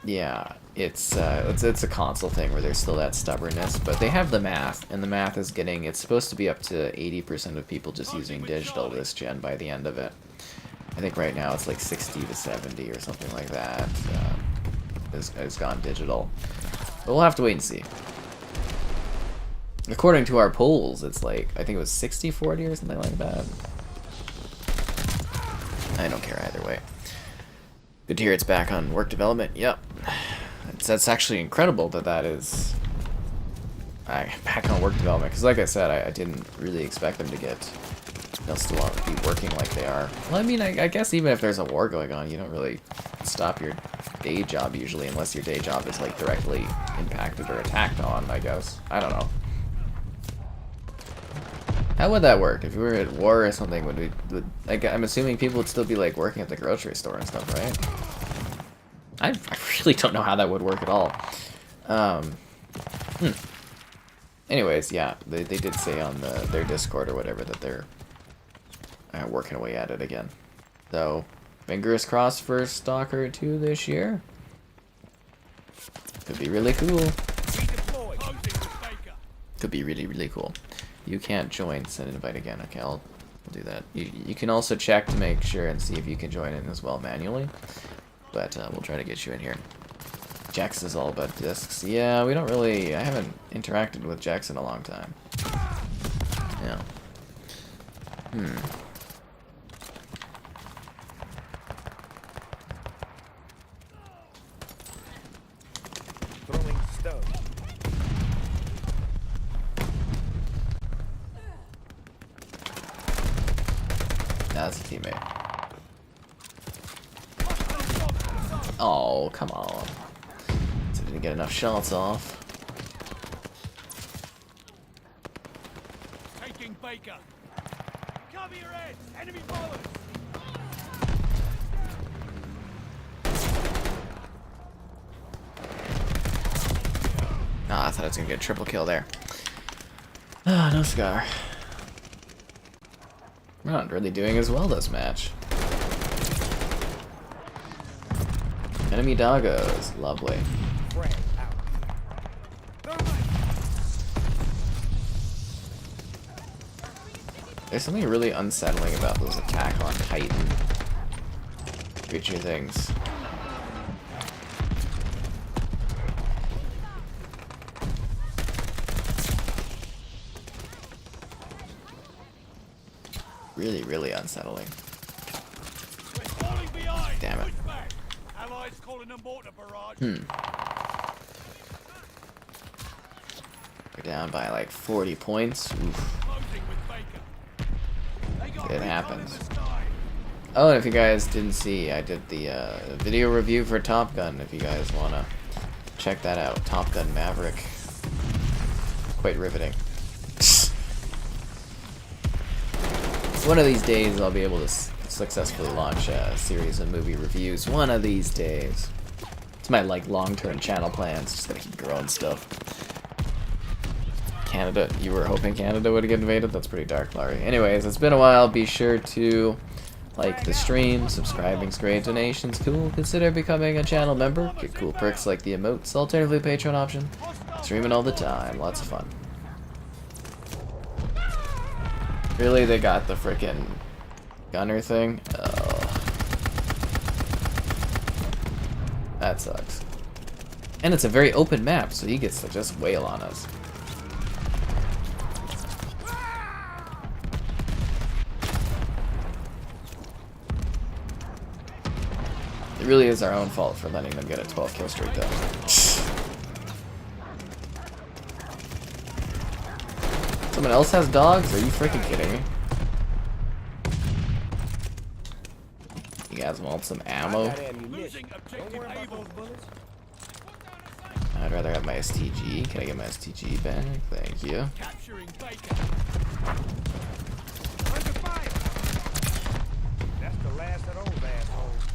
yeah, it's a console thing where there's still that stubbornness. But they have the math, and the math is getting... It's supposed to be up to 80% of people just using digital this gen by the end of it. I think right now it's like 60 to 70 or something like that. Has gone digital. But we'll have to wait and see. According to our polls, it's like, I think it was 60-40 or something like that. I don't care either way. Good to hear it's back on work development. Yep. That's actually incredible that is back on work development. Because like I said, I didn't really expect them to get... They'll still be working like they are. Well, I mean, I guess even if there's a war going on, you don't really stop your day job usually, unless your day job is like directly impacted or attacked on, I guess. I don't know. How would that work? If we were at war or something, like, I'm assuming people would still be like working at the grocery store and stuff, right? I really don't know how that would work at all. Anyways, yeah, they did say on their Discord or whatever that they're working away at it again. So, fingers crossed for Stalker 2 this year. Could be really cool. Could be really, really cool. You can't join, send an invite again. Okay, I'll do that. You can also check to make sure and see if you can join in as well manually. But we'll try to get you in here. Jax is all about discs. Yeah, we don't really... I haven't interacted with Jax in a long time. Yeah. That's a teammate. Oh, come on. So didn't get enough shots off. Taking Baker. Cover your heads. Enemy followers. Ah, I thought I was gonna get a triple kill there. Ah, no scar. We're not really doing as well this match. Enemy doggos, lovely. Frag out. There's something really unsettling about those attack on Titan creature things. Really, really unsettling. We're falling behind. Damn it. Push back. Allies calling a mortar barrage. We're down by like 40 points. Oof. Closing with Baker. They got It recon happens. in the sky. Oh, and if you guys didn't see, I did the video review for Top Gun. If you guys want to check that out. Top Gun Maverick. Quite riveting. One of these days I'll be able to successfully launch a series of movie reviews. One of these days. It's my like long-term channel plans. Just gotta keep growing stuff. Canada, you were hoping Canada would get invaded? That's pretty dark, Larry. Anyways, it's been a while. Be sure to like the stream. Subscribing's great. Donations cool. Consider becoming a channel member. Get cool perks like the emotes. Alternatively, Patreon option. Streaming all the time. Lots of fun. Really, they got the frickin' gunner thing? Oh. That sucks. And it's a very open map, so he gets to just wail on us. It really is our own fault for letting them get a 12 kill streak though. Someone else has dogs? Are you freaking kidding me? You guys want some ammo? I got ammunition. Losing Don't objective worry about able. those bullets. I'd rather have my STG. Can I get my STG back? Thank you. Capturing Baker. Under fire. That's the last of those assholes.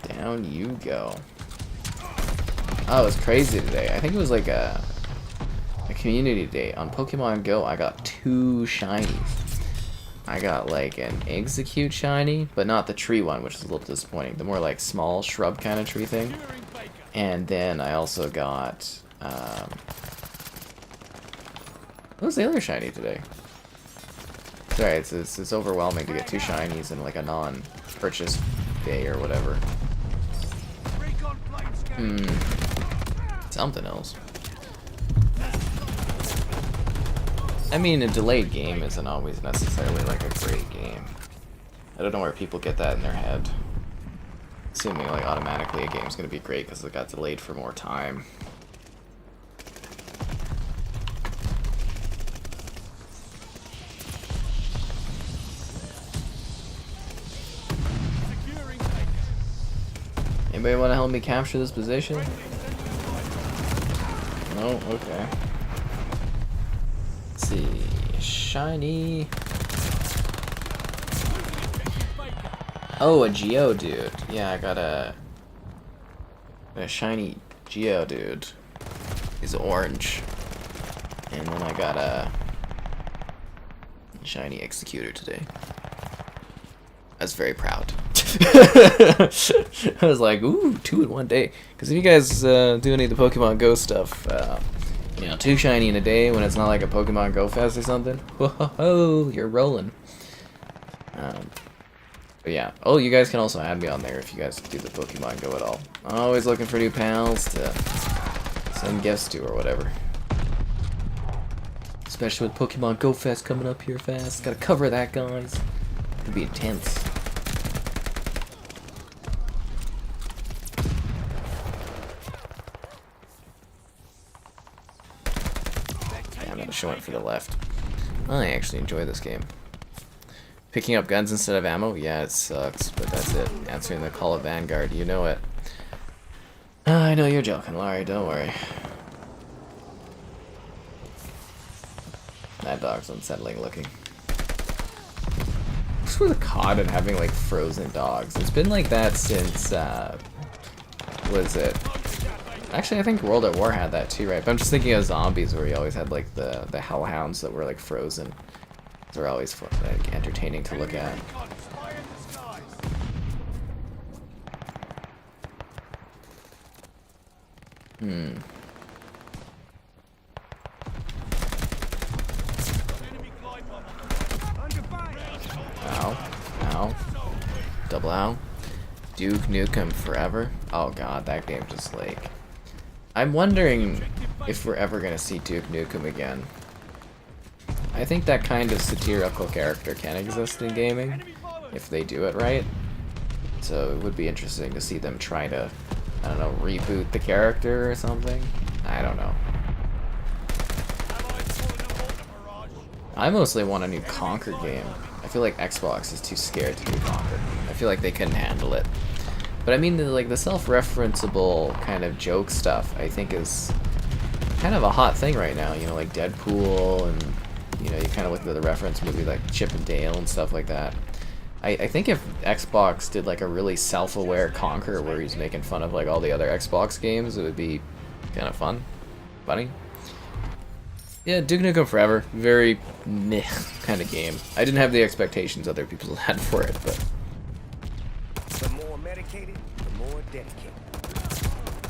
Down you go. Oh, it was crazy today. I think it was like a community day. On Pokemon Go, I got 2 shinies. I got like an Execute shiny, but not the tree one, which is a little disappointing. The more like small shrub kind of tree thing. Securing Baker. And then I also got, what was the other shiny today? Sorry, it's overwhelming to get 2 shinies in like a non-purchase day or whatever. Recon plane scanning. Something else. I mean, a delayed game isn't always necessarily like a great game. I don't know where people get that in their head. Assuming like automatically a game's gonna be great because it got delayed for more time. Securing Baker. Anybody want to help me capture this position? No? Okay. Let's see. Shiny. Oh, a Geodude. Yeah, I got a shiny Geodude. He's orange. And then I got a shiny Executor today. I was very proud. I was like, ooh, 2 in one day. Because if you guys do any of the Pokemon Go stuff, you know, 2 shiny in a day when it's not like a Pokemon Go Fest or something, whoa, you're rolling. But yeah, oh, you guys can also add me on there if you guys do the Pokemon Go at all. I'm always looking for new pals to send gifts to or whatever. Especially with Pokemon Go Fest coming up here fast. Gotta cover that, guys. Could be intense. Yeah, I'm gonna show it for the left. I actually enjoy this game. Picking up guns instead of ammo? Yeah, it sucks, but that's it. Answering the call of Vanguard, you know it. I know you're joking, Laurie, don't worry. That dog's unsettling looking. What's with the COD and having like frozen dogs? It's been like that since, what is it? Actually, I think World at War had that too, right? But I'm just thinking of zombies where you always had like the hellhounds that were like frozen. They're always fun, like entertaining to look at. Ow. Ow. Double ow. Duke Nukem Forever? Oh god, that game just like... I'm wondering if we're ever gonna see Duke Nukem again. I think that kind of satirical character can exist in gaming, if they do it right. So it would be interesting to see them try to, I don't know, reboot the character or something. I don't know. I mostly want a new Conquer game. I feel like Xbox is too scared to do Conquer. I feel like they couldn't handle it. But I mean, the self-referenceable kind of joke stuff, I think is kind of a hot thing right now. You know, like Deadpool, and you know, you kind of look at the reference movie like Chip and Dale and stuff like that. I think if Xbox did like a really self-aware Conquer where he's making fun of like all the other Xbox games, it would be kind of fun, funny. Yeah, Duke Nukem Forever, very meh kind of game. I didn't have the expectations other people had for it, but The more medicated, the more dedicated.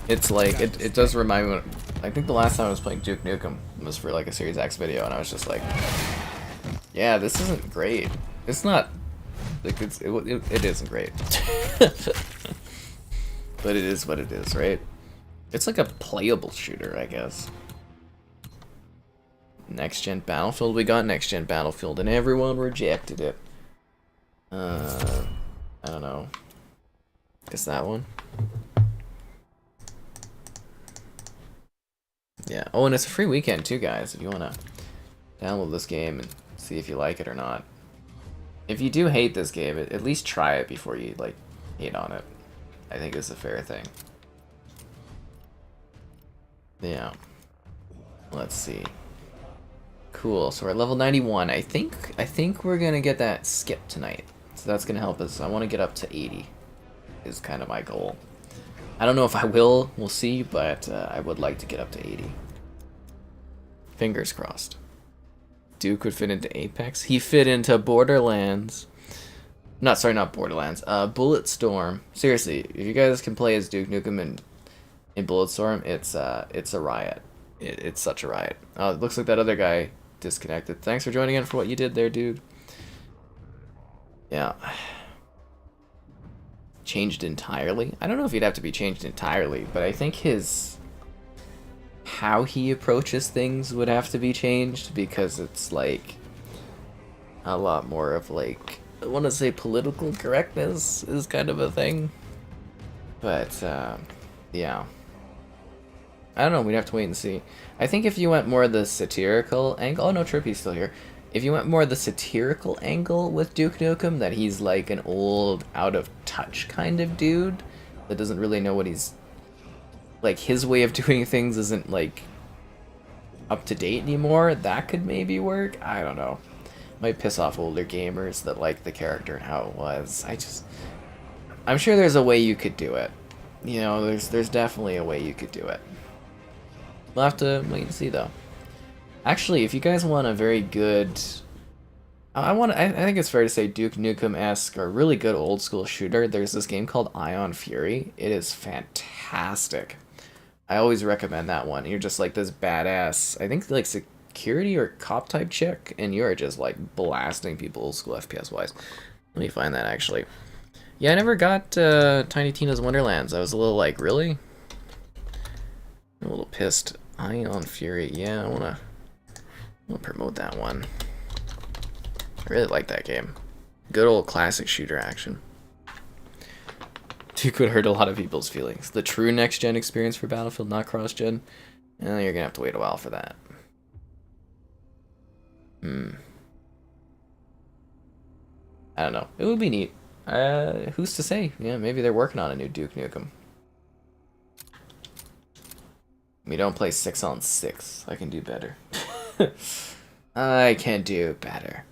it's like it does remind me. I think the last time I was playing Duke Nukem was for like a Series X video, and I was just like, yeah, this isn't great. It's not like it isn't great, but it is what it is, right? It's like a playable shooter, I guess. Next Gen Battlefield, we got Next Gen Battlefield, and everyone rejected it. I don't know. Guess that one. Yeah. Oh, and it's a free weekend too, guys. If you wanna download this game and see if you like it or not. If you do hate this game, at least try it before you like hate on it. I think it's a fair thing. Yeah. Let's see. Cool. So we're at level 91. I think we're gonna get that skip tonight. So that's gonna help us. I want to get up to 80. Is kind of my goal. I don't know if I will. We'll see. But I would like to get up to 80. Fingers crossed. Duke would fit into Apex. He fit into Borderlands. Not Borderlands. Bulletstorm. Seriously, if you guys can play as Duke Nukem in Bulletstorm, it's a riot. It's such a riot. It looks like that other guy disconnected. Thanks for joining in for what you did there, dude. Yeah. Changed entirely? I don't know if he'd have to be changed entirely, but I think how he approaches things would have to be changed, because it's like a lot more of like, I want to say political correctness is kind of a thing. But yeah. I don't know, we'd have to wait and see. I think if you went more the satirical angle... Oh no, Trippy's still here. If you went more the satirical angle with Duke Nukem, that he's like an old, out-of-touch kind of dude that doesn't really know what he's... Like, his way of doing things isn't, like, up-to-date anymore, that could maybe work? I don't know. Might piss off older gamers that like the character and how it was. I'm sure there's a way you could do it. You know, there's definitely a way you could do it. We'll have to wait and see, though. Actually, if you guys want a very good... I think it's fair to say Duke Nukem-esque or really good old school shooter, there's this game called Ion Fury. It is fantastic. I always recommend that one. You're just like this badass, I think like security or cop type chick, and you are just like blasting people old school FPS wise. Let me find that actually. Yeah, I never got Tiny Tina's Wonderlands. I was a little like, really? I'm a little pissed. Ion Fury, yeah, I wanna promote that one. I really like that game. Good old classic shooter action. Duke would hurt a lot of people's feelings. The true next-gen experience for Battlefield, not cross-gen. You're gonna have to wait a while for that. I don't know. It would be neat. Who's to say? Yeah, maybe they're working on a new Duke Nukem. We don't play 6-on-6. I can do better. I can do better.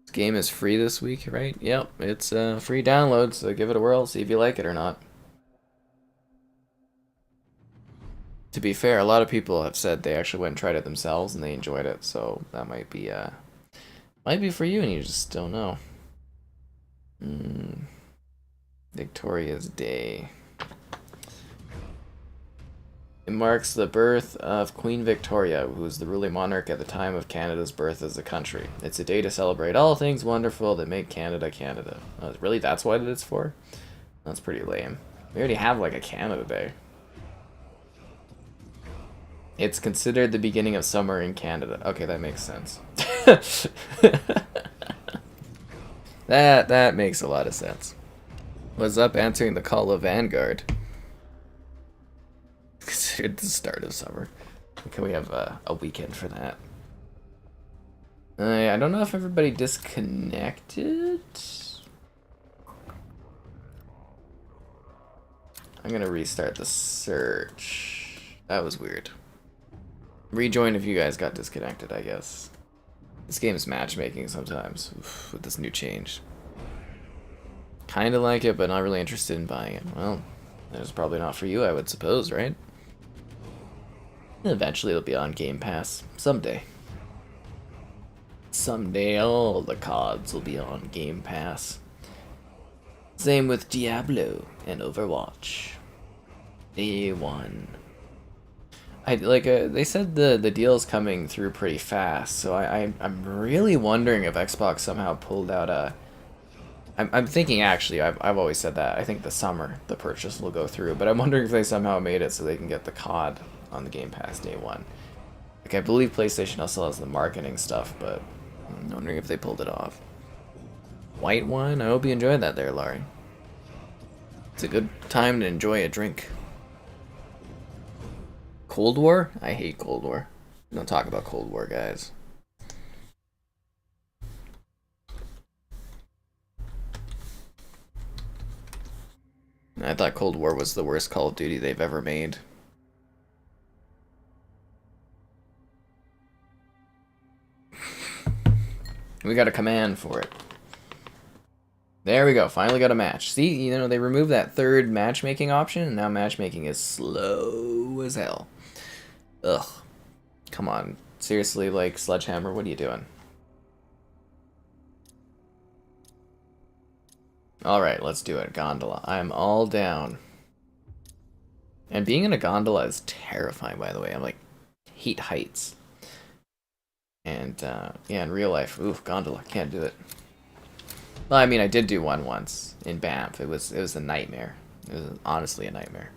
This game is free this week, right? Yep, it's a free download, so give it a whirl, see if you like it or not. To be fair, a lot of people have said they actually went and tried it themselves and they enjoyed it, so that might be for you and you just don't know. Victoria's Day. It marks the birth of Queen Victoria, who was the ruling monarch at the time of Canada's birth as a country. It's a day to celebrate all things wonderful that make Canada Canada. Really, that's what it's for? That's pretty lame. We already have like a Canada Day. It's considered the beginning of summer in Canada. Okay, that makes sense. That makes a lot of sense. What's up, answering the call of Vanguard? Considered the start of summer. Can we have a weekend for that? I don't know if everybody disconnected. I'm gonna restart the search. That was weird. Rejoin if you guys got disconnected, I guess. This game's matchmaking sometimes. Oof, with this new change. Kinda like it, but not really interested in buying it. Well, it's probably not for you, I would suppose, right? Eventually it'll be on Game Pass. Someday. Someday all the CODs will be on Game Pass. Same with Diablo and Overwatch. Day one. They said the deal's coming through pretty fast, so I'm really wondering if Xbox somehow pulled out a... I'm thinking, actually, I've always said that. I think the summer the purchase will go through, but I'm wondering if they somehow made it so they can get the COD on the Game Pass day one. Like, I believe PlayStation also has the marketing stuff, but I'm wondering if they pulled it off. White wine? I hope you enjoyed that there, Laurie. It's a good time to enjoy a drink. Cold War? I hate Cold War. Don't talk about Cold War, guys. I thought Cold War was the worst Call of Duty they've ever made. We got a command for it. There we go, finally got a match. See, you know, they removed that third matchmaking option, and now matchmaking is slow as hell. Ugh. Come on. Seriously, like, Sledgehammer, what are you doing? Alright, let's do it. Gondola. I'm all down. And being in a gondola is terrifying, by the way. I'm like, hate heights. And, yeah, in real life, oof, gondola, can't do it. Well, I mean, I did do one once in Banff. It was a nightmare. It was honestly a nightmare.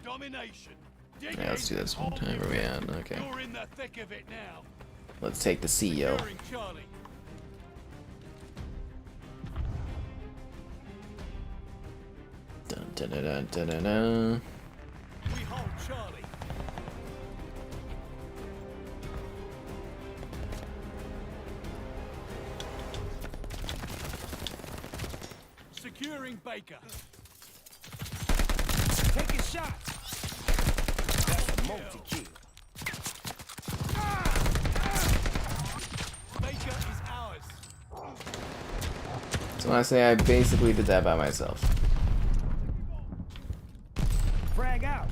Domination. Yeah, let's do this one time. Where we at? Okay. You're in the thick of it now. Let's take the CEO. Securing Charlie. Dun, dun, dun, dun, dun, dun, dun. We hold Charlie. Securing Baker. Taking shots. That's a multi-kill. Baker is ours. So when I say I basically did that by myself. Frag out.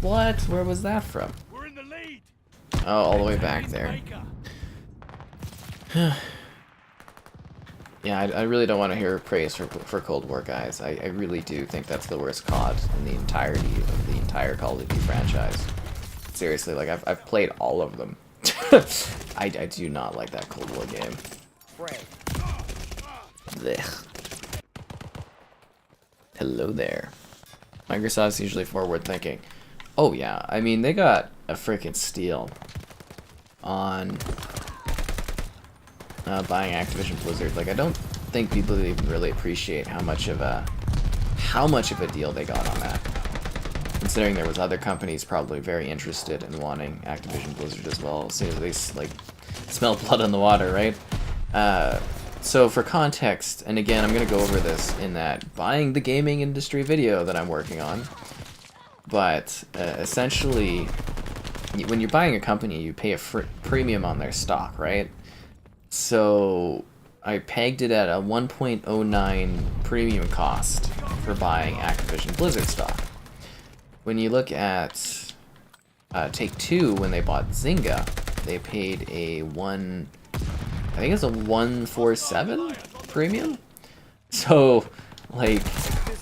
What? Where was that from? We're in the lead. Oh, all the way back there. Baker. Yeah, I really don't want to hear praise for Cold War, guys. I really do think that's the worst COD in the entirety of the entire Call of Duty franchise. Seriously, like, I've played all of them. I do not like that Cold War game. Frag. Blech. Hello there. Microsoft's usually forward thinking. Oh yeah, I mean, they got a freaking steal on buying Activision Blizzard. Like, I don't think people even really appreciate how much of a deal they got on that. considering there was other companies probably very interested in wanting Activision Blizzard as well, as soon as they like smell blood on the water, right? So for context, and again, I'm going to go over this in that buying the gaming industry video that I'm working on, but essentially, when you're buying a company, you pay a premium on their stock, right? So I pegged it at a 1.09 premium cost for buying Activision Blizzard stock. When you look at Take-Two, when they bought Zynga, they paid a I think it's a 147 premium. So, like,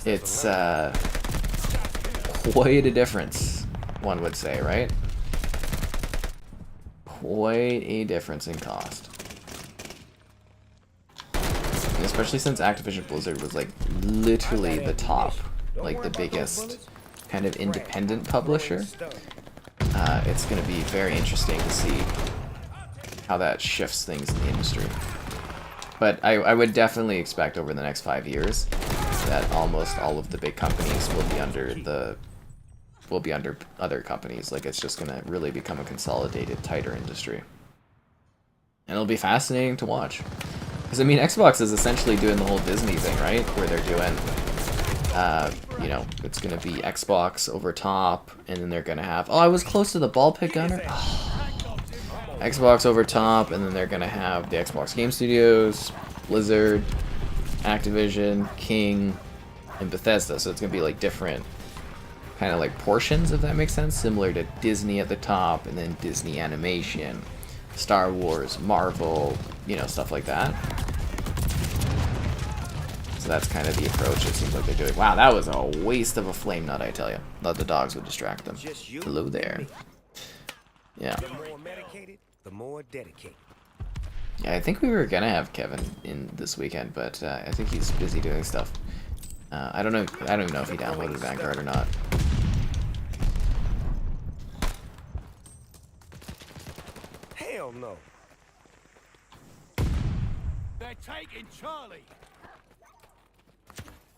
it's quite a difference, one would say, right? Quite a difference in cost. And especially since Activision Blizzard was like literally the top, like the biggest kind of independent publisher. It's going to be very interesting to see how that shifts things in the industry. But I would definitely expect over the next 5 years that almost all of the big companies will be under other companies. Like, it's just gonna really become a consolidated, tighter industry. And it'll be fascinating to watch. Because I mean, Xbox is essentially doing the whole Disney thing, right? Where they're doing you know, it's gonna be Xbox over top, and then they're gonna have I was close to the ball pit gunner. Xbox over top, and then they're gonna have the Xbox Game Studios, Blizzard, Activision, King, and Bethesda. So it's gonna be like different kind of like portions, if that makes sense, similar to Disney at the top, and then Disney Animation, Star Wars, Marvel, you know, stuff like that. So that's kind of the approach it seems like they're doing. Wow, that was a waste of a flame nut, I tell you. Thought the dogs would distract them. Hello there. Yeah. The more medicated, the more dedicated. Yeah, I think we were gonna have Kevin in this weekend, but I think he's busy doing stuff. I don't know. I don't even know if he downloaded Vanguard or not. Hell no. They're taking Charlie.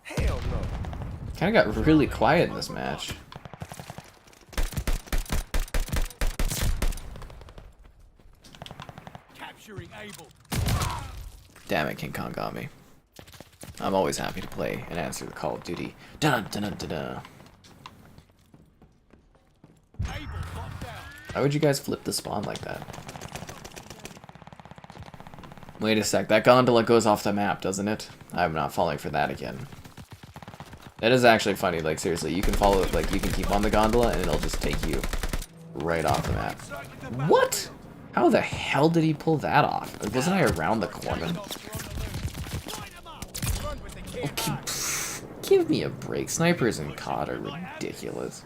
Hell no. Kind of got really quiet in this match. Capturing Able. Damn it, King Kong got me. I'm always happy to play and answer the Call of Duty. Dun dun dun dun dun. Able locked down. Why would you guys flip the spawn like that? Wait a sec, that gondola goes off the map, doesn't it? I'm not falling for that again. That is actually funny, like seriously, you can follow, like you can keep on the gondola and it'll just take you right off the map. What? How the hell did he pull that off? Wasn't I around the corner? Okay, give me a break. Snipers and COD are ridiculous.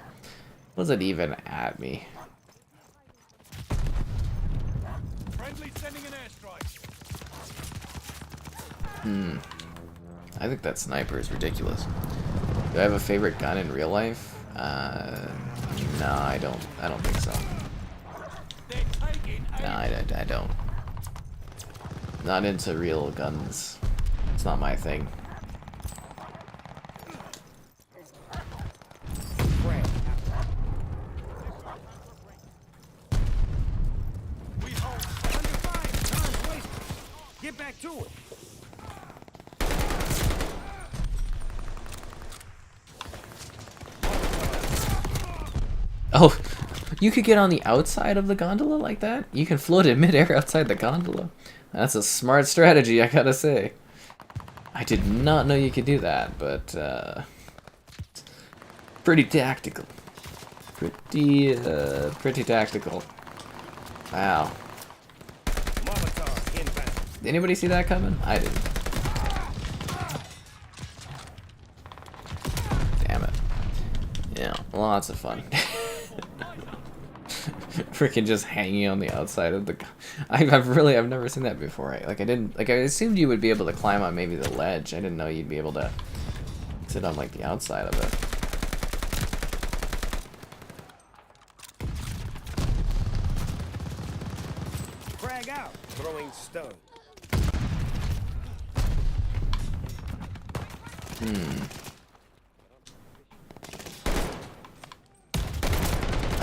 Was it even at me? Friendly sending an airstrike. I think that sniper is ridiculous. Do I have a favorite gun in real life? No, I don't think so. No, I don't. Not into real guns. It's not my thing. We hold. Under fire. Time's wasted. Get back to it. Oh, you could get on the outside of the gondola like that? You can float in midair outside the gondola. That's a smart strategy, I gotta say. I did not know you could do that, but pretty tactical. Pretty tactical. Wow. Molotov inbound. Did anybody see that coming? I didn't. Damn it. Yeah, lots of fun. Freaking just hanging on the outside of the. I've never seen that before. I assumed you would be able to climb on maybe the ledge. I didn't know you'd be able to sit on like the outside of it. Frag out. Throwing stun.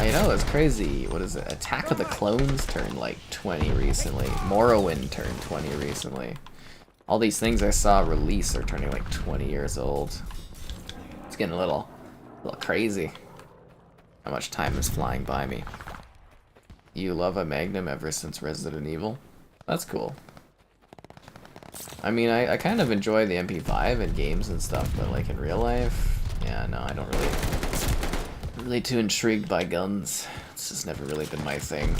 I know, it's crazy. What is it? Attack of the Clones turned like 20 recently. Morrowind turned 20 recently. All these things I saw release are turning like 20 years old. It's getting a little crazy. How much time is flying by me. You love a Magnum ever since Resident Evil? That's cool. I mean, I kind of enjoy the MP5 in games and stuff, but like in real life, yeah, no, I don't really too intrigued by guns. It's just never really been my thing.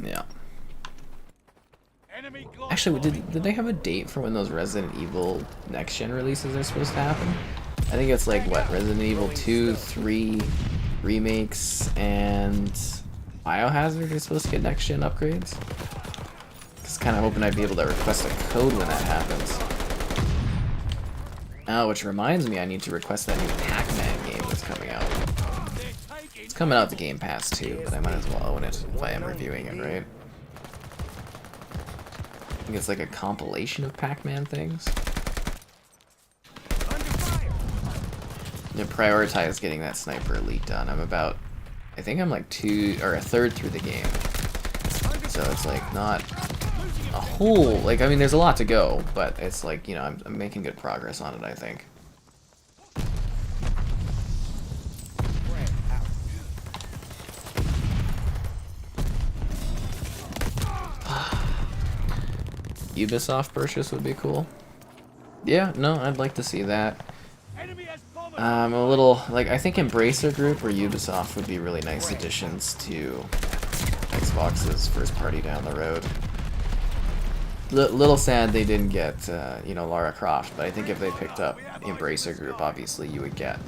Yeah. Actually, did they have a date for when those Resident Evil next gen releases are supposed to happen? I think it's like what, Resident Evil 2, 3 remakes, and Biohazard are supposed to get next gen upgrades. Just kind of hoping I'd be able to request a code when that happens. Oh, which reminds me, I need to request that new Pac-Man game that's coming out. It's coming out to Game Pass too, but I might as well own it if I am reviewing it, right? I think it's like a compilation of Pac-Man things. I'm gonna prioritize getting that Sniper Elite done. I think I'm like a third through the game. So it's like not a whole, like, I mean, there's a lot to go, but it's like, you know, I'm making good progress on it, I think. Ubisoft purchase would be cool. Yeah, no, I'd like to see that. A little, like, I think Embracer Group or Ubisoft would be really nice additions to Xbox's first party down the road. Little sad they didn't get, you know, Lara Croft, but I think if they picked up Embracer Group, obviously you would get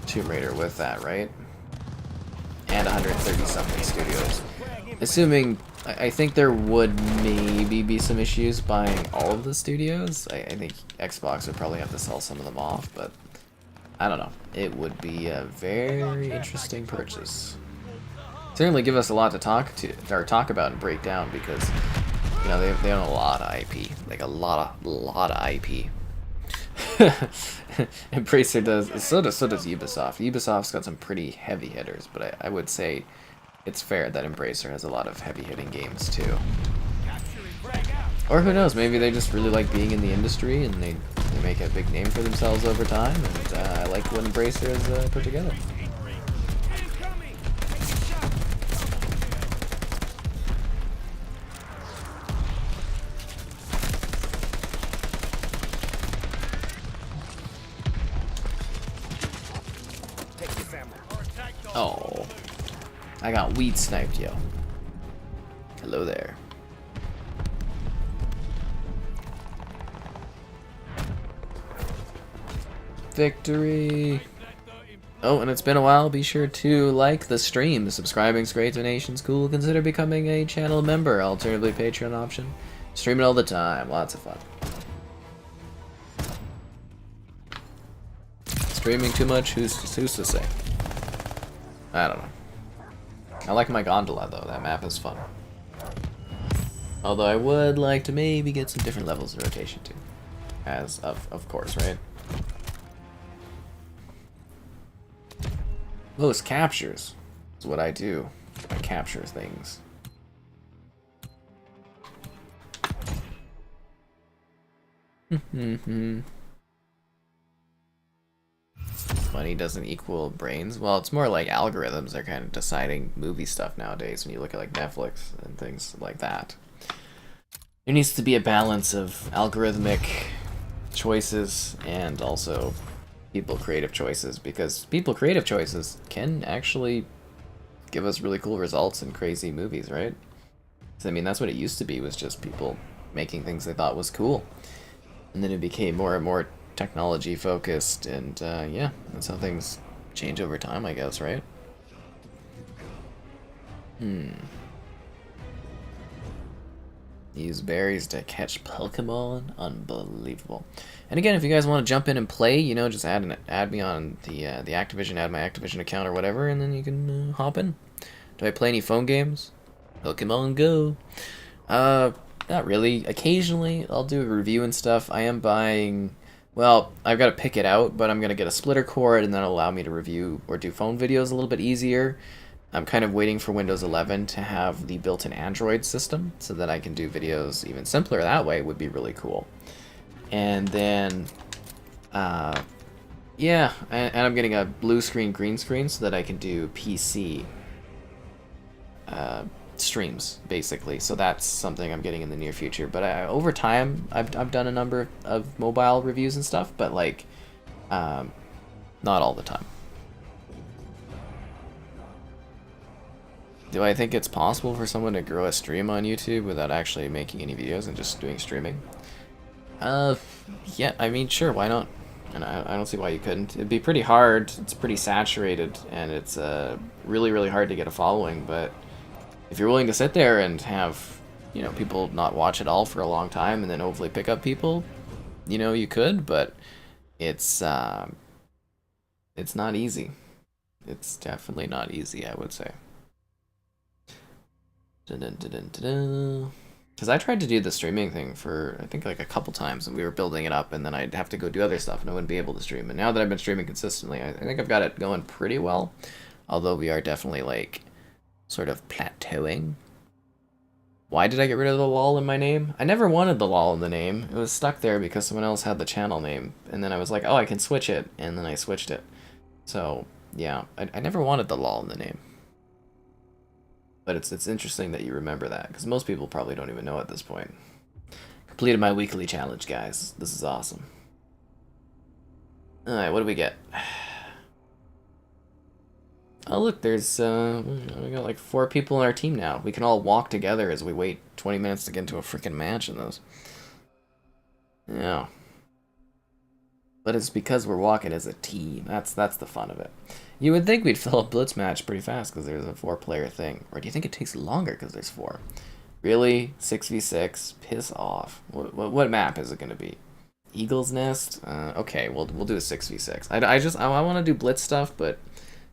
Tomb Raider with that, right? And 130-something studios. Assuming, I think there would maybe be some issues buying all of the studios. I think Xbox would probably have to sell some of them off, but I don't know. It would be a very interesting purchase. Certainly give us a lot to talk about and break down because, you know, they own a lot of IP, like a lot of IP. Embracer does, so does Ubisoft. Ubisoft's got some pretty heavy hitters, but I would say it's fair that Embracer has a lot of heavy hitting games too. Or who knows, maybe they just really like being in the industry and they make a big name for themselves over time, and I like what Embracer has put together. Oh, I got weed sniped, yo. Hello there. Victory. Oh, and it's been a while. Be sure to like the stream. Subscribing's great, donation's cool. Consider becoming a channel member. Alternatively, Patreon option. Stream it all the time. Lots of fun. Streaming too much? Who's to say? I don't know. I like my gondola though. That map is fun. Although I would like to maybe get some different levels of rotation too. As of course, right? Most captures is what I do. I capture things. Money doesn't equal brains. Well, it's more like algorithms are kind of deciding movie stuff nowadays when you look at like Netflix and things like that. There needs to be a balance of algorithmic choices and also people creative choices, because people creative choices can actually give us really cool results in crazy movies, right? So, I mean, that's what it used to be, was just people making things they thought was cool. And then it became more and more technology focused, and yeah, that's how things change over time, I guess, right? Use berries to catch Pokemon. Unbelievable. And again, if you guys want to jump in and play, you know, just add me on the Activision, add my Activision account or whatever, and then you can hop in. Do I play any phone games? Pokemon Go. Not really. Occasionally, I'll do a review and stuff. I am buying Well, I've got to pick it out, but I'm going to get a splitter cord, and that'll allow me to review or do phone videos a little bit easier. I'm kind of waiting for Windows 11 to have the built-in Android system, so that I can do videos even simpler that way. Would be really cool. And then, yeah, and I'm getting a blue screen, green screen, so that I can do PC streams, basically. So that's something I'm getting in the near future. But over time, I've done a number of mobile reviews and stuff, but like, not all the time. Do I think it's possible for someone to grow a stream on YouTube without actually making any videos and just doing streaming? Yeah, I mean, sure, why not? And I don't see why you couldn't. It'd be pretty hard. It's pretty saturated, and it's really, really hard to get a following, but if you're willing to sit there and have, you know, people not watch at all for a long time and then hopefully pick up people, you know, you could, but it's not easy. It's definitely not easy, I would say. Because I tried to do the streaming thing for, I think, like a couple times, and we were building it up, and then I'd have to go do other stuff, and I wouldn't be able to stream. And now that I've been streaming consistently, I think I've got it going pretty well, although we are definitely, like, sort of plateauing. Why did I get rid of the lol in my name? I never wanted the lol in the name. It was stuck there because someone else had the channel name, and then I was like, oh, I can switch it, and then I switched it. So, yeah, I never wanted the lol in the name. But it's interesting that you remember that, because most people probably don't even know at this point. Completed my weekly challenge, guys. This is awesome. Alright, what do we get? Oh, look, there's, we got like 4 people in our team now. We can all walk together as we wait 20 minutes to get into a freaking match in those. Yeah. But it's because we're walking as a team. That's the fun of it. You would think we'd fill a blitz match pretty fast because there's a 4-player thing. Or do you think it takes longer because there's 4? Really? 6v6? Piss off. What map is it going to be? Eagle's Nest? Okay, we'll do a 6v6. I want to do blitz stuff, but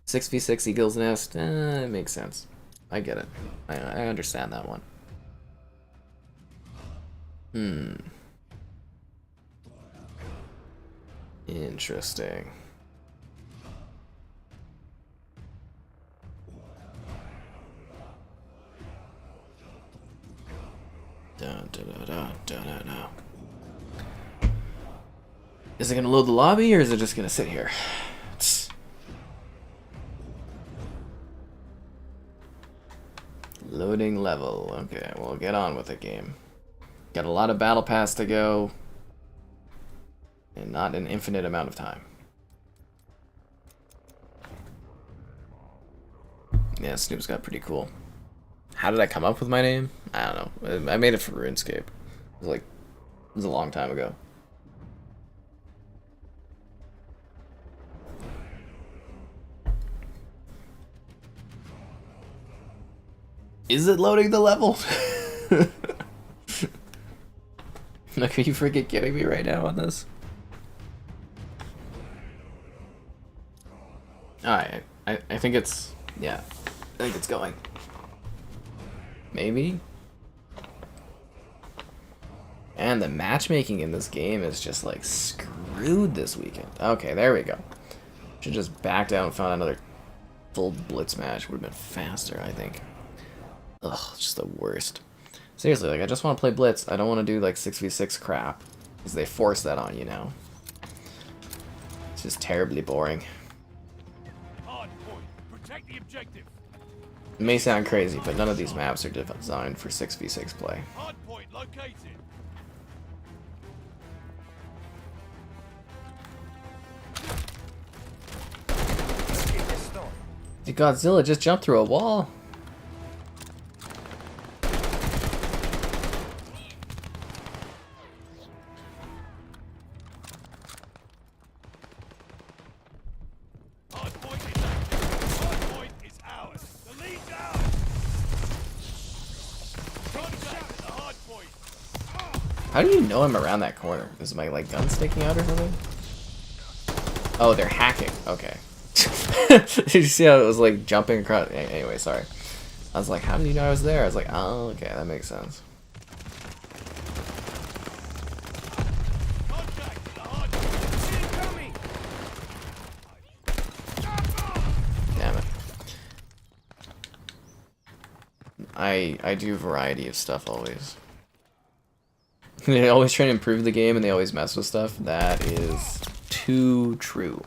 6v6 Eagle's Nest, it makes sense. I get it. I understand that one. Interesting. Is it gonna load the lobby, or is it just gonna sit here? Loading level. Okay, we'll get on with the game. Got a lot of battle pass to go, and not an infinite amount of time. Yeah, Snoop's got pretty cool. How did I come up with my name? I don't know. I made it for RuneScape. It was a long time ago. Is it loading the level? Like, are you freaking kidding me right now on this? Alright, I think it's, yeah, I think it's going. Maybe? And the matchmaking in this game is just like screwed this weekend. Okay, there we go. Should just back down and found another full blitz match. Would have been faster, I think. Ugh, it's just the worst. Seriously, like, I just want to play blitz. I don't want to do like 6v6 crap, because they force that on you now. It's just terribly boring. Hard point. Protect the objective. It may sound crazy, but none of these maps are designed for 6v6 play. Hard point located. Did Godzilla just jump through a wall? Hard point is active. Hard point is ours. The lead's ours. Contact at the hard point. How do you know I'm around that corner? Is my like gun sticking out or something? Oh, they're hacking. Okay. Did you see how it was like jumping across? Anyway, sorry. I was like, how did you know I was there? I was like, oh, okay, that makes sense. Contact at the hard point. I do a variety of stuff always. They always try to improve the game and they always mess with stuff. That is too true.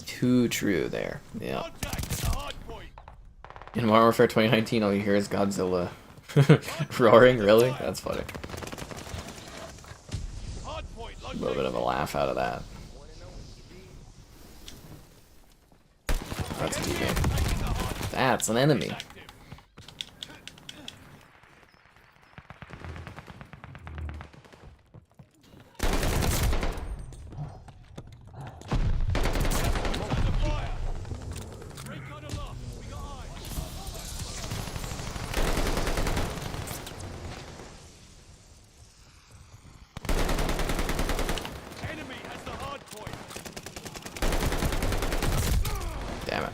Too true there. Yeah. In Modern Warfare 2019, all you hear is Godzilla roaring. Really? That's funny. A little bit of a laugh out of that. That's a new game. That's an enemy. Damn it.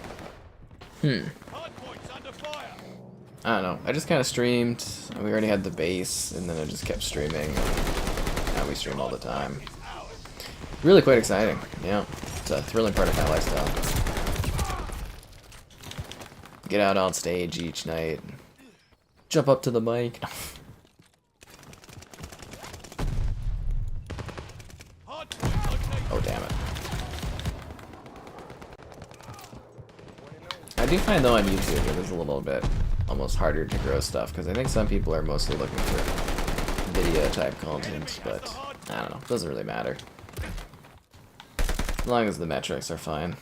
I don't know. I just kind of streamed. We already had the base, and then I just kept streaming. Now we stream all the time. Really quite exciting. Yeah, it's a thrilling part of my lifestyle. Get out on stage each night. Jump up to the mic. Oh, damn it. I do find though on YouTube it is a little bit almost harder to grow stuff because I think some people are mostly looking for video type content, but I don't know, it doesn't really matter. As long as the metrics are fine.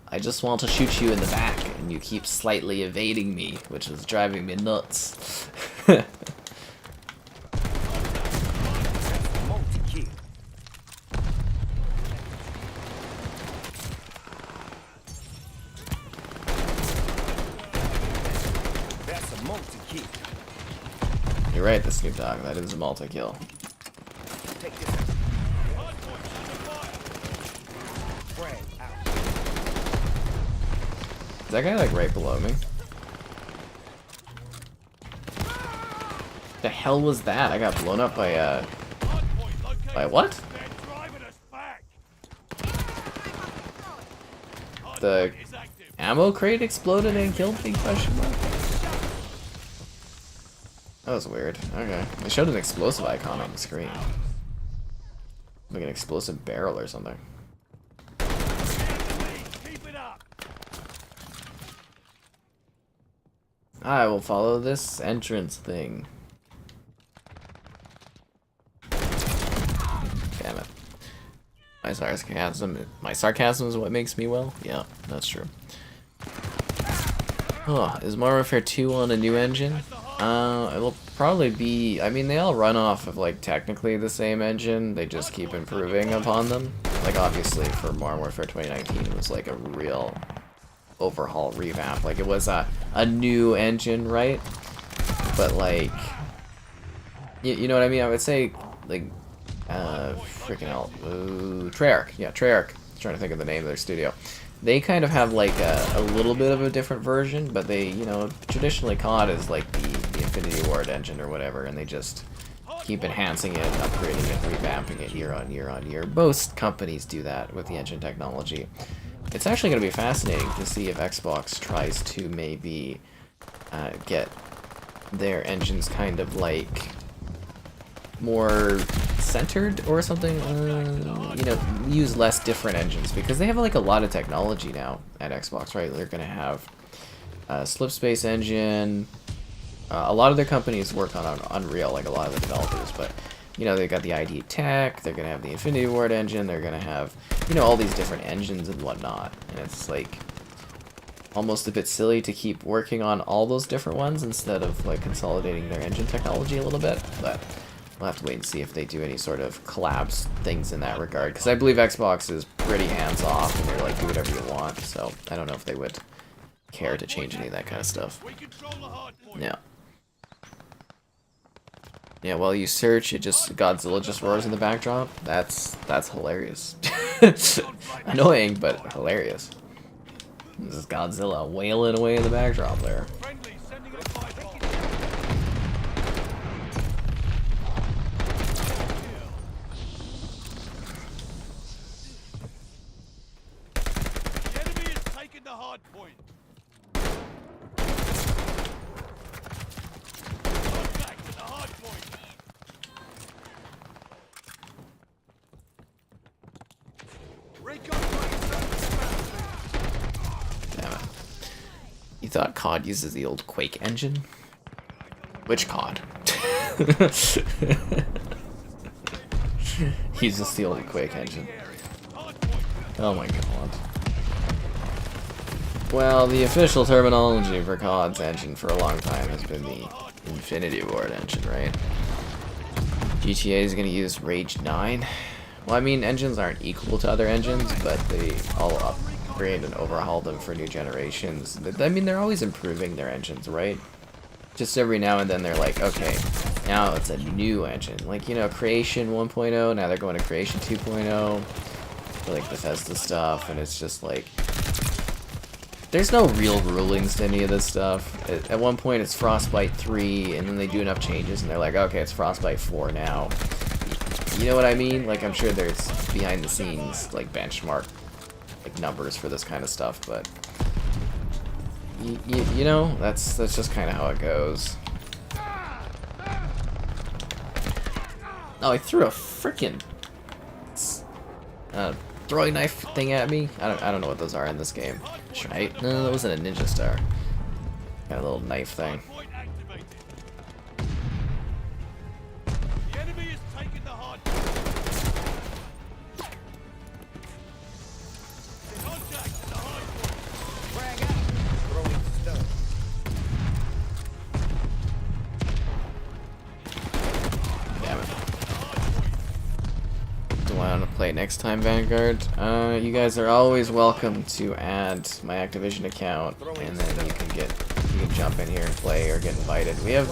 I just want to shoot you in the back and you keep slightly evading me, which is driving me nuts. You're right, the Snoop Dogg. That is a multi-kill. Is that guy like right below me? The hell was that? I got blown up by what? The ammo crate exploded and killed me? Question mark. That was weird. Okay. They showed an explosive icon on the screen. Like an explosive barrel or something. I will follow this entrance thing. Damn it. My sarcasm is what makes me well? Yeah, that's true. Oh, is Modern Warfare 2 on a new engine? It will probably be, I mean, they all run off of, like, technically the same engine. They just keep improving upon them. Like, obviously, for Modern Warfare 2019, it was, like, a real overhaul, revamp. Like, it was a new engine, right? But, like, you know what I mean? I would say, like, freaking hell. Treyarch. Yeah, Treyarch. I'm trying to think of the name of their studio. They kind of have like a little bit of a different version, but they, you know, traditionally COD is like the Infinity Ward engine or whatever, and they just keep enhancing it, upgrading it, revamping it year on year on year. Most companies do that with the engine technology. It's actually going to be fascinating to see if Xbox tries to maybe get their engines kind of like more centered or something, you know, use less different engines, because they have like a lot of technology now at Xbox, right? They're gonna have a slip space engine. A lot of their companies work on Unreal, like a lot of the developers, but you know, they've got the ID Tech, they're gonna have the Infinity Ward engine, they're gonna have, you know, all these different engines and whatnot, and it's like almost a bit silly to keep working on all those different ones instead of like consolidating their engine technology a little bit, but we'll have to wait and see if they do any sort of collabs things in that regard, because I believe Xbox is pretty hands-off and they're like, do whatever you want, so I don't know if they would care to change any of that kind of stuff. Yeah. Yeah, while you search, Godzilla just roars in the backdrop. That's hilarious. Annoying, but hilarious. This is Godzilla wailing away in the backdrop there. Damn it. You thought COD uses the old Quake engine? Which COD? Uses the old Quake engine. Oh my god. Well, the official terminology for COD's engine for a long time has been the Infinity Ward engine, right? GTA is going to use Rage 9. Well, I mean, engines aren't equal to other engines, but they all upgrade and overhaul them for new generations. I mean, they're always improving their engines, right? Just every now and then they're like, okay, now it's a new engine. Like, you know, Creation 1.0, now they're going to Creation 2.0 for like Bethesda stuff, and it's just like, there's no real rulings to any of this stuff. At one point it's Frostbite 3, and then they do enough changes and they're like, okay, it's Frostbite 4 now. You know what I mean? Like, I'm sure there's behind the scenes, like, benchmark, like, numbers for this kind of stuff, but you know, that's just kind of how it goes. Oh, he threw a freaking throwing knife thing at me. I don't know what those are in this game. Right? No, that wasn't a ninja star. Got a little knife thing. The enemy is taking the hard. Contact at the high point. Frag out. Throwing stuff. Damn it. Do I want to play next time, Vanguard? You guys are always welcome to add my Activision account, and then you can jump in here and play or get invited. We have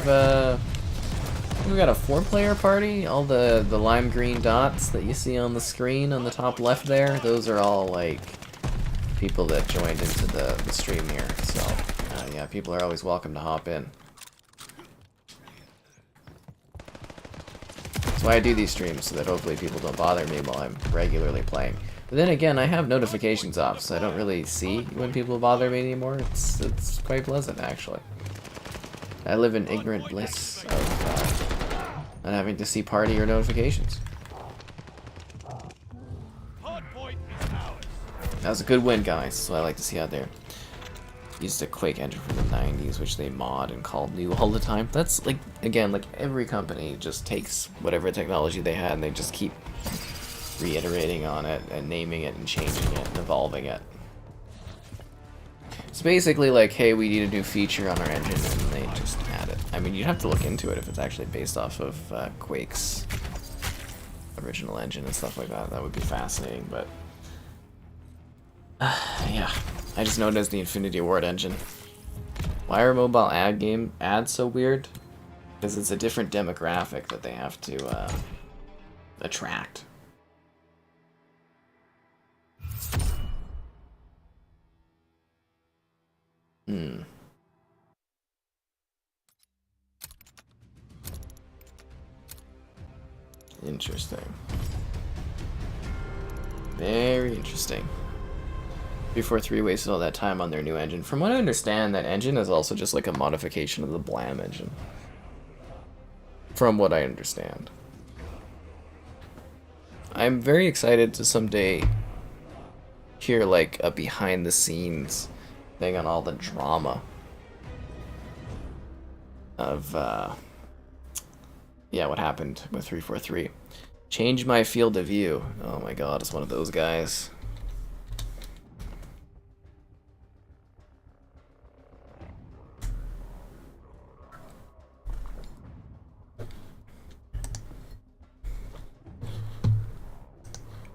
we got a 4-player party. All the lime green dots that you see on the screen on the top left there, those are all like people that joined into the stream here. So yeah, people are always welcome to hop in. That's why I do these streams, so that hopefully people don't bother me while I'm regularly playing. But then again, I have notifications off, so I don't really see when people bother me anymore. It's quite pleasant, actually. I live in ignorant bliss of not having to see party or notifications. That was a good win, guys. That's what I like to see out there. Used a Quake engine from the 90s, which they mod and call new all the time. That's like, again, like every company just takes whatever technology they had and they just keep reiterating on it and naming it and changing it and evolving it. It's basically like, hey, we need a new feature on our engine, and they just add it. I mean, you'd have to look into it if it's actually based off of Quake's original engine and stuff like that. That would be fascinating, but yeah, I just know it as the Infinity Ward engine. Why are mobile ads so weird? Because it's a different demographic that they have to attract. Interesting. Very interesting. 343 wasted all that time on their new engine. From what I understand, that engine is also just like a modification of the Blam engine. From what I understand. I'm very excited to someday hear like a behind the scenes thing on all the drama of yeah, what happened with 343. Change my field of view. Oh my god, it's one of those guys.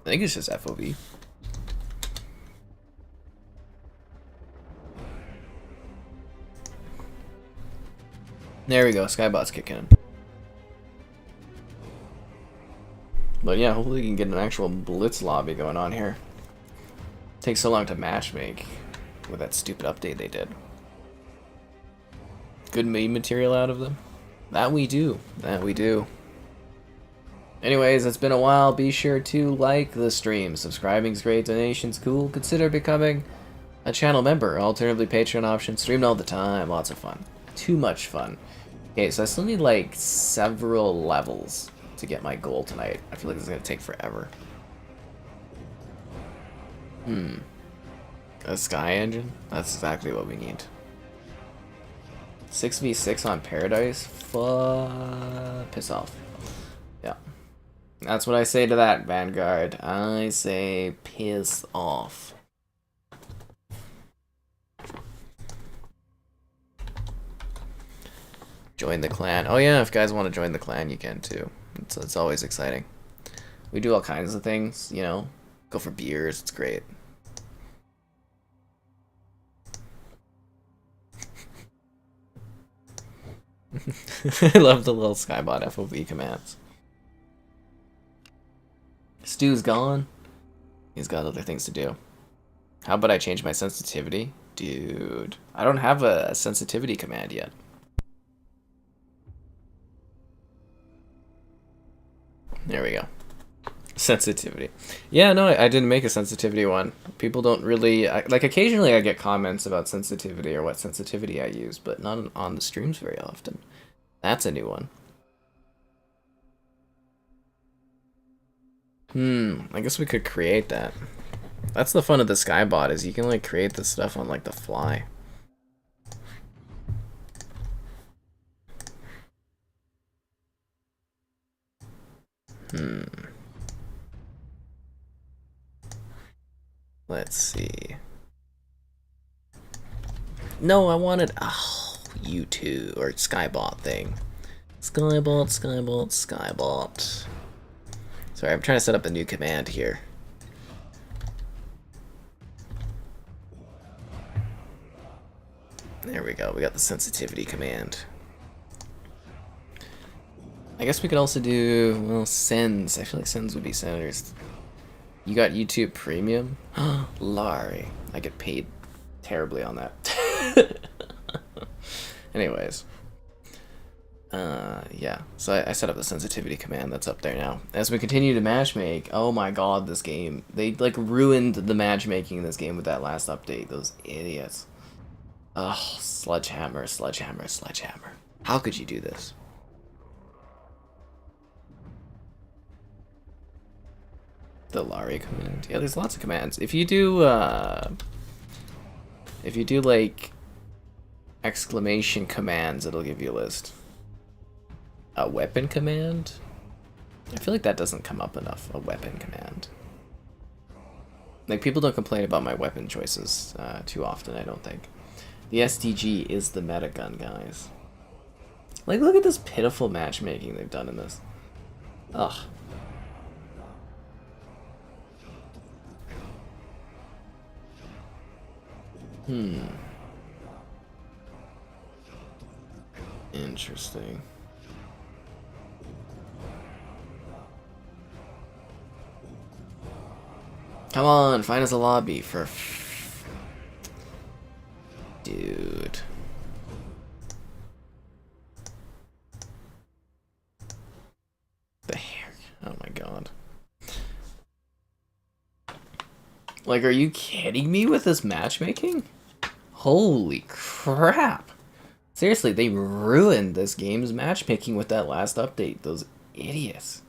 I think it's just FOV. There we go, Skybot's kicking in. But yeah, hopefully we can get an actual Blitz lobby going on here. It takes so long to matchmake with that stupid update they did. Good meme material out of them. That we do. That we do. Anyways, it's been a while. Be sure to like the stream. Subscribing's great, donations cool. Consider becoming a channel member. Alternatively, Patreon option. Streamed all the time. Lots of fun. Too much fun. Okay, so I still need like several levels to get my goal tonight. I feel like it's gonna take forever. A sky engine? That's exactly what we need. 6v6 on Paradise? Piss off. Yeah. That's what I say to that, Vanguard. I say piss off. Join the clan. Oh yeah, if you guys want to join the clan, you can too. It's always exciting. We do all kinds of things, you know. Go for beers, it's great. I love the little Skybot FOV commands. Stu's gone. He's got other things to do. How about I change my sensitivity? Dude, I don't have a sensitivity command yet. There we go. Sensitivity. Yeah, no, I didn't make a sensitivity one. People don't really... like, occasionally I get comments about sensitivity or what sensitivity I use, but not on the streams very often. That's a new one. I guess we could create that. That's the fun of the Skybot, is you can, like, create this stuff on, like, the fly. Let's see. No, I wanted... Oh, U2 or Skybot thing. Skybot, Skybot, Skybot. Sorry, I'm trying to set up a new command here. There we go, we got the sensitivity command. I guess we could also do, well, sends. I feel like sends would be senators. You got YouTube Premium? Larry. I get paid terribly on that. Anyways. Yeah. So I set up the sensitivity command that's up there now. As we continue to matchmake, oh my god, this game. They, like, ruined the matchmaking in this game with that last update. Those idiots. Ugh, sledgehammer, sledgehammer, sledgehammer. How could you do this? The Lari command. Yeah, there's lots of commands. If you do like exclamation commands, it'll give you a list. A weapon command? I feel like that doesn't come up enough. A weapon command. Like, people don't complain about my weapon choices too often, I don't think. The SDG is the meta gun, guys. Like, look at this pitiful matchmaking they've done in this. Ugh. Interesting. Come on, find us a lobby for... Dude. The hair. Oh my god. Like, are you kidding me with this matchmaking? Holy crap. Seriously, they ruined this game's matchmaking with that last update. Those idiots.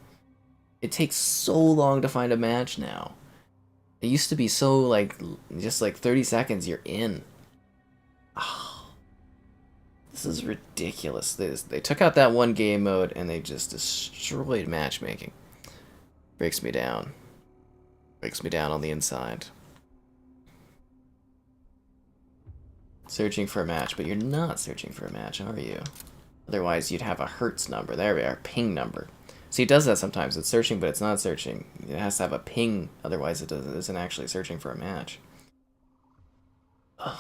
It takes so long to find a match now. It used to be so, like, just like 30 seconds, you're in. Oh, this is ridiculous. They took out that one game mode and they just destroyed matchmaking. Breaks me down. Breaks me down on the inside. Searching for a match, but you're not searching for a match, are you? Otherwise, you'd have a Hertz number. There we are, ping number. See, it does that sometimes. It's searching, but it's not searching. It has to have a ping, otherwise it isn't actually searching for a match. Ugh.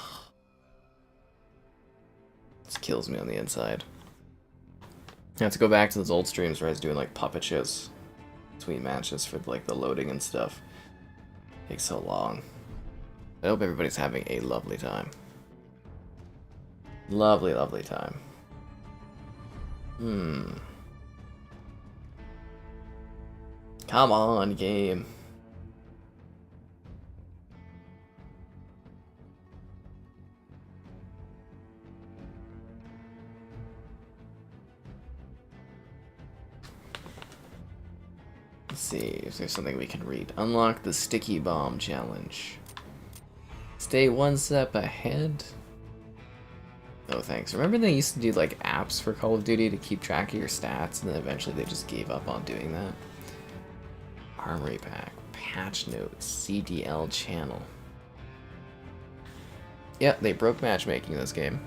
This kills me on the inside. I have to go back to those old streams where I was doing, like, puppet shows between matches for, like, the loading and stuff. It takes so long. I hope everybody's having a lovely time. Lovely, lovely time. Come on, game. Let's see if there's something we can read. Unlock the sticky bomb challenge. Stay one step ahead. No thanks. Remember they used to do like apps for Call of Duty to keep track of your stats, and then eventually they just gave up on doing that? Armory pack, patch notes, CDL channel. Yeah, they broke matchmaking in this game.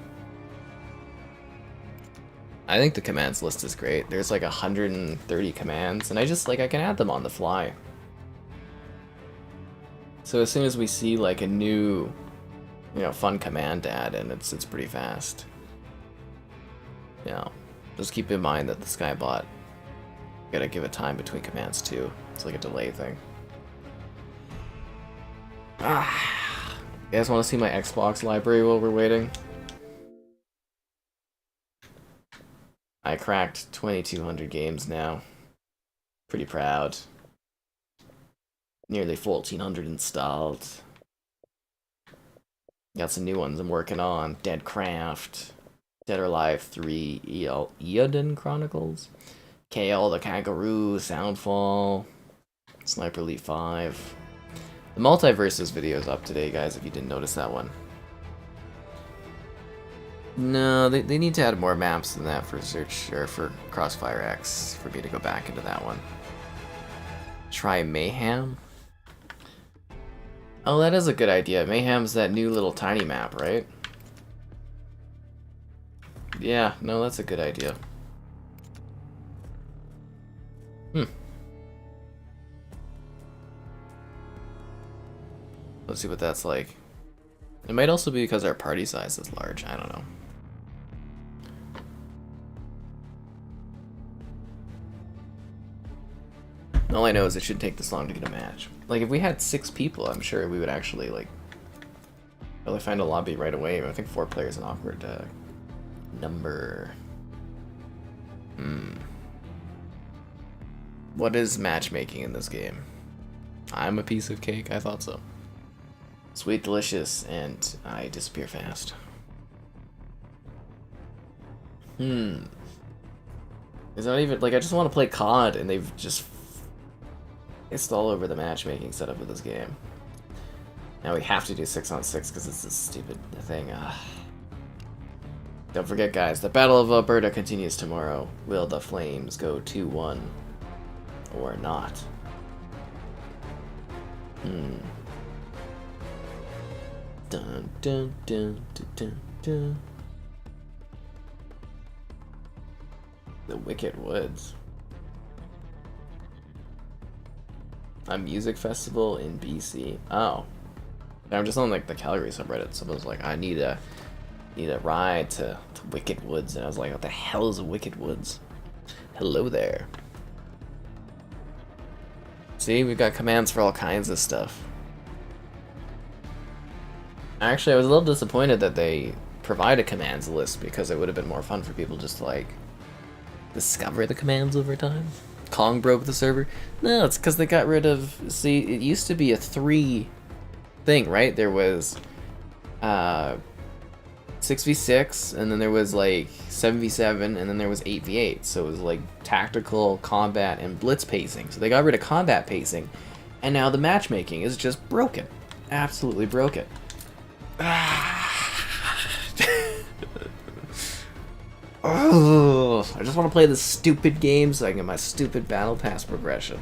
I think the commands list is great. There's like 130 commands, and I can add them on the fly. So as soon as we see like a new, fun command to add in, it's pretty fast. Just keep in mind that the Skybot, gotta give it time between commands too. It's like a delay thing. You guys want to see my Xbox library while we're waiting? I cracked 2,200 games now. Pretty proud. Nearly 1,400 installed. Got some new ones I'm working on. Deadcraft, Dead or Alive 3, Eoden Chronicles, KL the Kangaroo, Soundfall, Sniper Elite 5. The Multiverses video is up today, guys, if you didn't notice that one. No, they need to add more maps than that for Search, or for Crossfire X, for me to go back into that one. Try Mayhem? Oh, that is a good idea. Mayhem's that new little tiny map, right? Yeah, no, that's a good idea. Let's see what that's like. It might also be because our party size is large. I don't know. All I know is it shouldn't take this long to get a match. Like, if we had 6 people, I'm sure we would actually, like, really find a lobby right away. I think 4 players is an awkward number. What is matchmaking in this game? I'm a piece of cake? I thought so. Sweet, delicious, and I disappear fast. It's not even, like, I just want to play COD, and they've just... It's all over the matchmaking setup of this game. Now we have to do 6-on-6 because it's this stupid thing. Don't forget, guys, the Battle of Alberta continues tomorrow. Will the Flames go 2-1 or not? Dun, dun, dun, dun, dun, dun. The Wicked Woods. A music festival in BC. Oh. I'm just on like the Calgary subreddit. Someone's like, I need a ride to Wicked Woods, and I was like, what the hell is Wicked Woods? Hello there. See, we've got commands for all kinds of stuff. Actually, I was a little disappointed that they provide a commands list, because it would have been more fun for people just to like discover the commands over time. Kong broke the server. No, it's because they got rid of... See, it used to be a 3 thing, right? There was 6v6, and then there was like 7v7, and then there was 8v8. So it was like tactical, combat, and blitz pacing. So they got rid of combat pacing, and now the matchmaking is just broken. Absolutely broken. Oh, I just want to play this stupid game so I can get my stupid battle pass progression.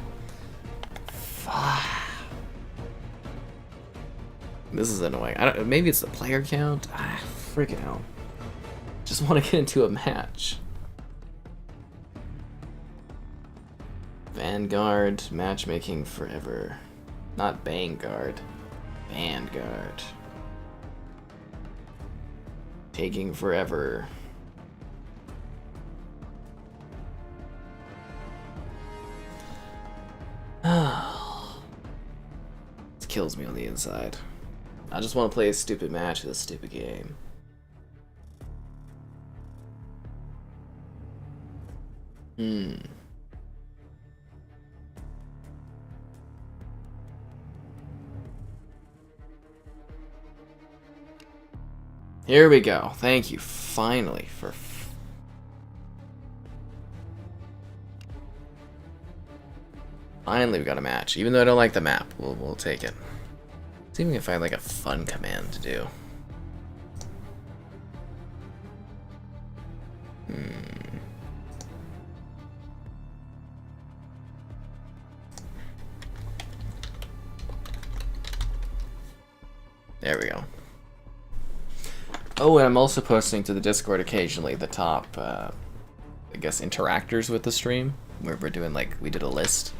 This is annoying. Maybe it's the player count. Freaking hell. Just want to get into a match. Vanguard, matchmaking forever. Not Vanguard. Vanguard. Taking forever. This kills me on the inside. I just want to play a stupid match of this stupid game. Here we go. Thank you, finally, for... Finally, we got a match. Even though I don't like the map, we'll take it. See if we can find like a fun command to do. There we go. Oh, and I'm also posting to the Discord occasionally the top, I guess, interactors with the stream, where we're doing like, we did a list.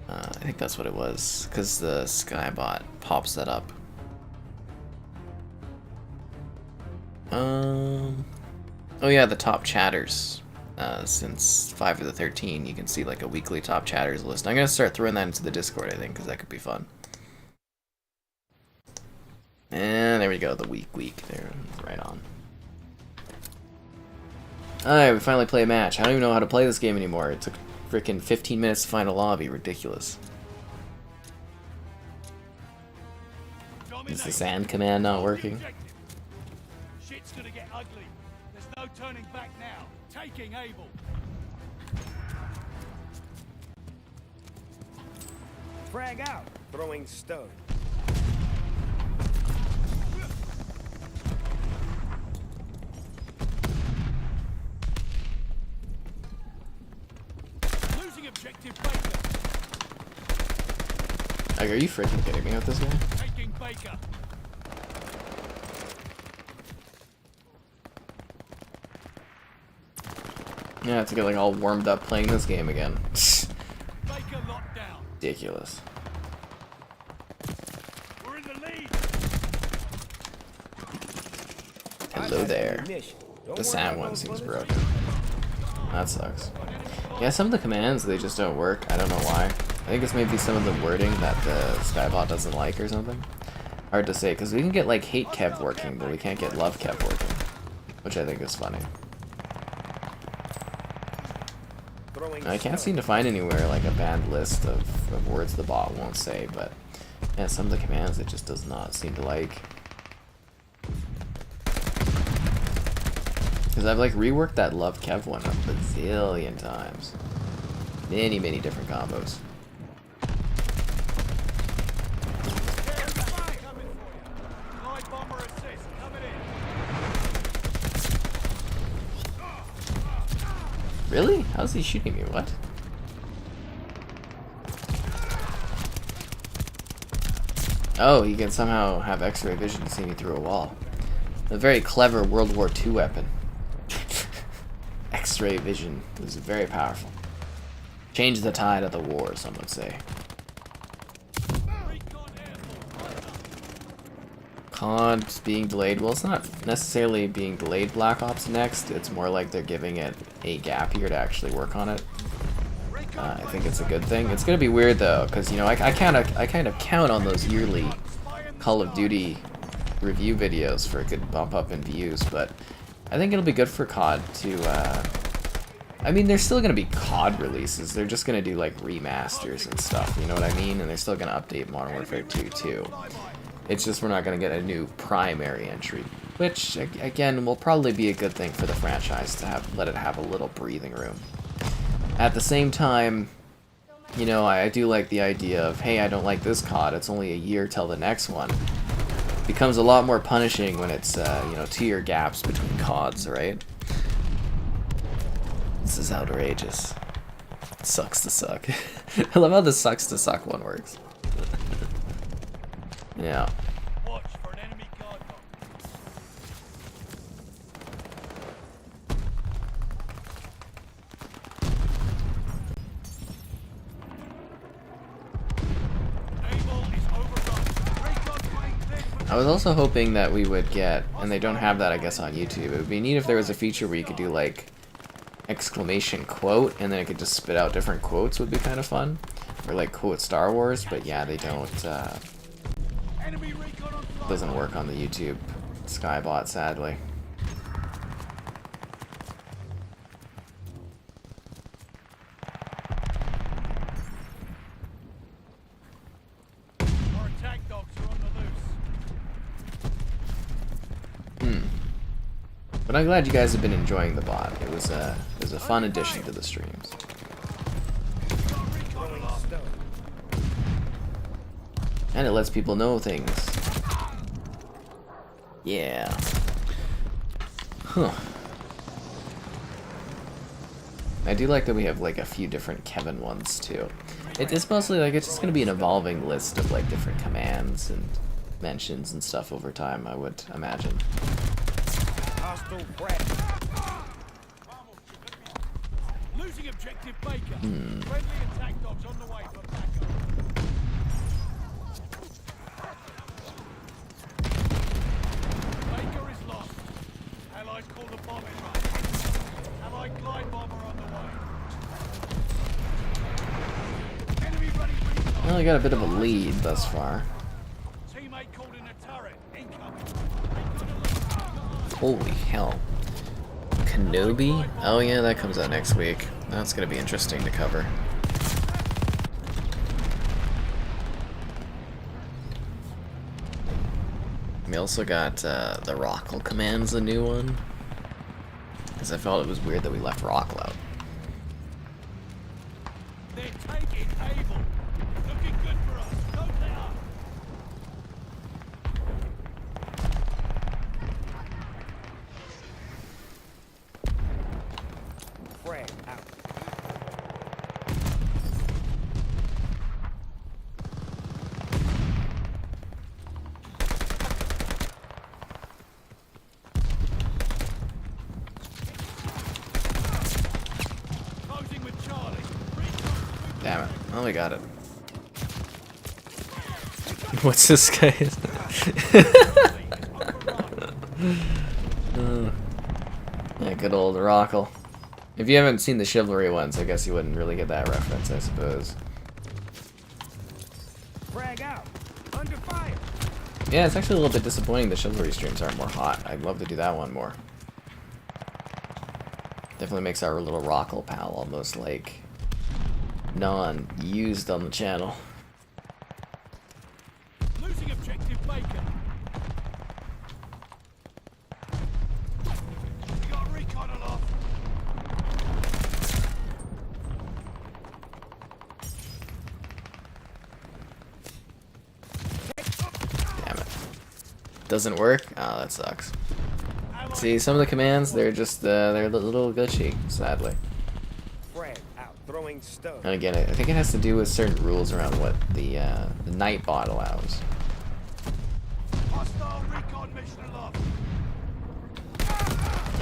I think that's what it was, because the Skybot pops that up. Oh yeah, the top chatters. Since 5 of the 13, you can see like a weekly top chatters list. I'm gonna start throwing that into the Discord, I think, because that could be fun. And there we go, the week there, right on. Alright, we finally play a match. I don't even know how to play this game anymore. It took freaking 15 minutes to find a lobby. Ridiculous. Is the sand command not working? Shit's gonna get ugly. There's no turning back now. Taking Able. Frag out. Throwing stone. Losing objective Baker. Like, are you freaking kidding me with this guy? Taking Baker. Yeah, I have to get like all warmed up playing this game again. Baker locked down. Ridiculous. We're in the lead. Hello there. The sand one seems broken. That sucks. Yeah, some of the commands, they just don't work. I don't know why. I think it's maybe some of the wording that the Skybot doesn't like or something. Hard to say, because we can get like hate Kev working, but we can't get love Kev working. Which I think is funny. I can't seem to find anywhere like a banned list of words the bot won't say, but yeah, some of the commands it just does not seem to like. Because I've like reworked that love Kev one a bazillion times. Many different combos. Live bomber assist coming in. Really? How's he shooting me? What? Oh, he can somehow have X-ray vision to see me through a wall. A very clever World War II weapon. X-ray vision was very powerful. Changed the tide of the war, some would say. COD's being delayed. Well, it's not necessarily being delayed, Black Ops Next. It's more like they're giving it a gap year to actually work on it. I think it's a good thing. It's gonna be weird though, because you know I kind of count on those yearly Call of Duty review videos for a good bump up in views, but I think it'll be good for COD to. I mean, there's still gonna be COD releases. They're just gonna do like remasters and stuff. You know what I mean? And they're still gonna update Modern Warfare 2 too. It's just we're not going to get a new primary entry, which, again, will probably be a good thing for the franchise to let it have a little breathing room. At the same time, you know, I do like the idea of, hey, I don't like this COD, it's only a year till the next one. It becomes a lot more punishing when it's, you know, 2-year gaps between CODs, right? This is outrageous. It sucks to suck. I love how the sucks to suck one works. Yeah. Watch for an enemy guard dog. Able is overrun. Recon plane cleared for I was also hoping that we would get, and they don't have that I guess on YouTube, it would be neat if there was a feature where you could do like exclamation quote and then it could just spit out different quotes. Would be kind of fun. Or like quote Star Wars, but yeah, they don't, enemy recon on flight. doesn't work on the YouTube Skybot, sadly. Our attack dogs are on the loose. But I'm glad you guys have been enjoying the bot. It was a fun addition to the streams. And it lets people know things. Yeah. Huh. I do like that we have like a few different Kevin ones too. It's mostly like it's just gonna be an evolving list of like different commands and mentions and stuff over time, I would imagine. Hostile frag. Losing objective Baker. Friendly attack dogs on the way for backup. Baker is lost. Allies call the bombing run. Allied glide bomber on the way. Enemy running recon. Well, we got a bit of a lead thus far. Teammate called in a turret. Incoming. Holy hell. Kenobi? Oh yeah, that comes out next week. That's gonna be interesting to cover. We also got the Rockle command's a new one. Because I felt it was weird that we left Rockle out. They're taking Able. Looking good for us. Don't let up. Frag out. Closing with Charlie. Damn it. Oh, we got it. What's this guy's? Yeah, good old Rockle. If you haven't seen the Chivalry ones, I guess you wouldn't really get that reference, I suppose. Frag out. Under fire. Yeah, it's actually a little bit disappointing the Chivalry streams aren't more hot. I'd love to do that one more. Definitely makes our little Rockle pal almost like non-used on the channel. Losing objective Baker. We got a recon aloft. Damn it. Doesn't work? Oh, that sucks. See, some of the commands, they're just, they're a little glitchy, sadly. Frag out. Throwing stuff. And again, I think it has to do with certain rules around what the Nightbot allows. Hostile recon mission aloft.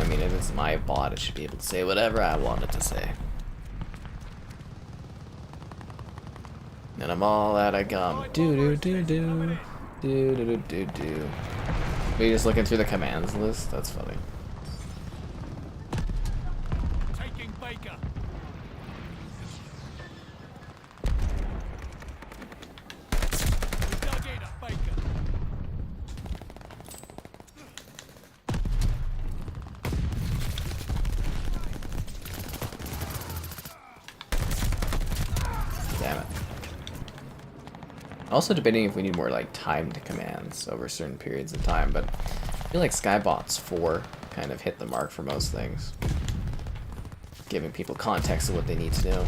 I mean, if it's my bot, it should be able to say whatever I want it to say. And I'm all out of gum. Do-do-do-do. Do-do-do-do-do. Are you just looking through the commands list? That's funny. Taking Baker. We dug in at Baker. Damn it. Also debating if we need more like timed commands over certain periods of time, but I feel like Skybots 4 kind of hit the mark for most things. Giving people context of what they need to know.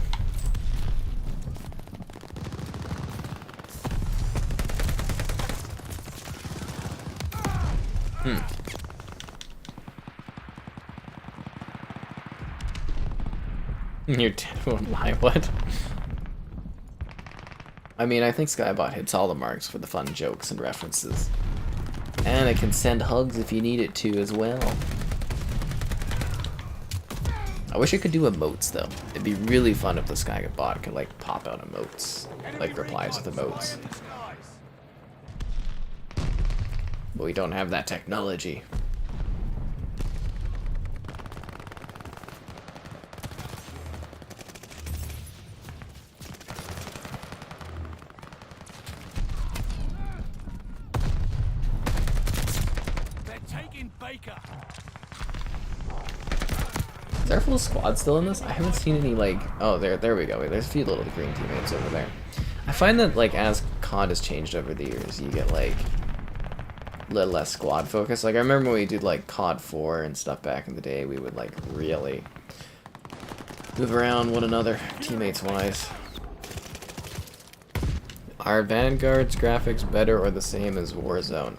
You're dead won't lie, what? I mean, I think Skybot hits all the marks for the fun jokes and references. And it can send hugs if you need it to as well. I wish it could do emotes though. It'd be really fun if the Skybot could like pop out emotes. Like replies with emotes. But we don't have that technology. Is our full squad still in this? I haven't seen any like... Oh, there we go. There's a few little green teammates over there. I find that like as COD has changed over the years, you get like a little less squad focus. Like I remember when we did like COD 4 and stuff back in the day, we would like really move around one another, teammates wise. Are Vanguard's graphics better or the same as Warzone?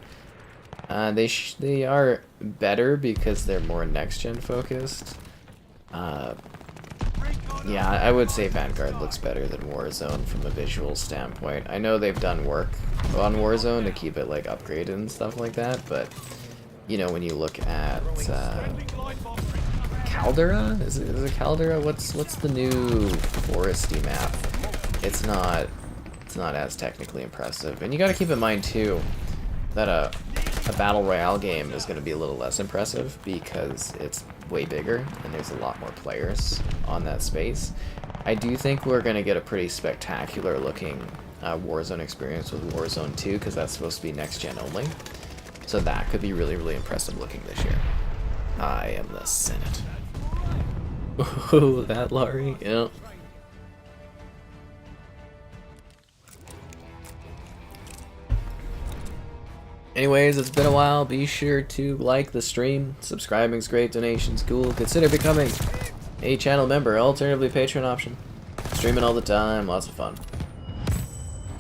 They are better because they're more next-gen focused. Yeah, I would say Vanguard looks better than Warzone from a visual standpoint. I know they've done work on Warzone to keep it like upgraded and stuff like that, but you know, when you look at Caldera, is it Caldera? What's the new foresty map? It's not as technically impressive, and you got to keep in mind too that a battle royale game is going to be a little less impressive because it's way bigger and there's a lot more players on that space. I do think we're going to get a pretty spectacular looking Warzone experience with Warzone 2 because that's supposed to be next gen only. So that could be really, really impressive looking this year. I am the Senate. Oh, that Laurie? Yeah. Anyways, it's been a while. Be sure to like the stream. Subscribing's great. Donations cool. Consider becoming a channel member. Alternatively, Patreon option. Streaming all the time. Lots of fun.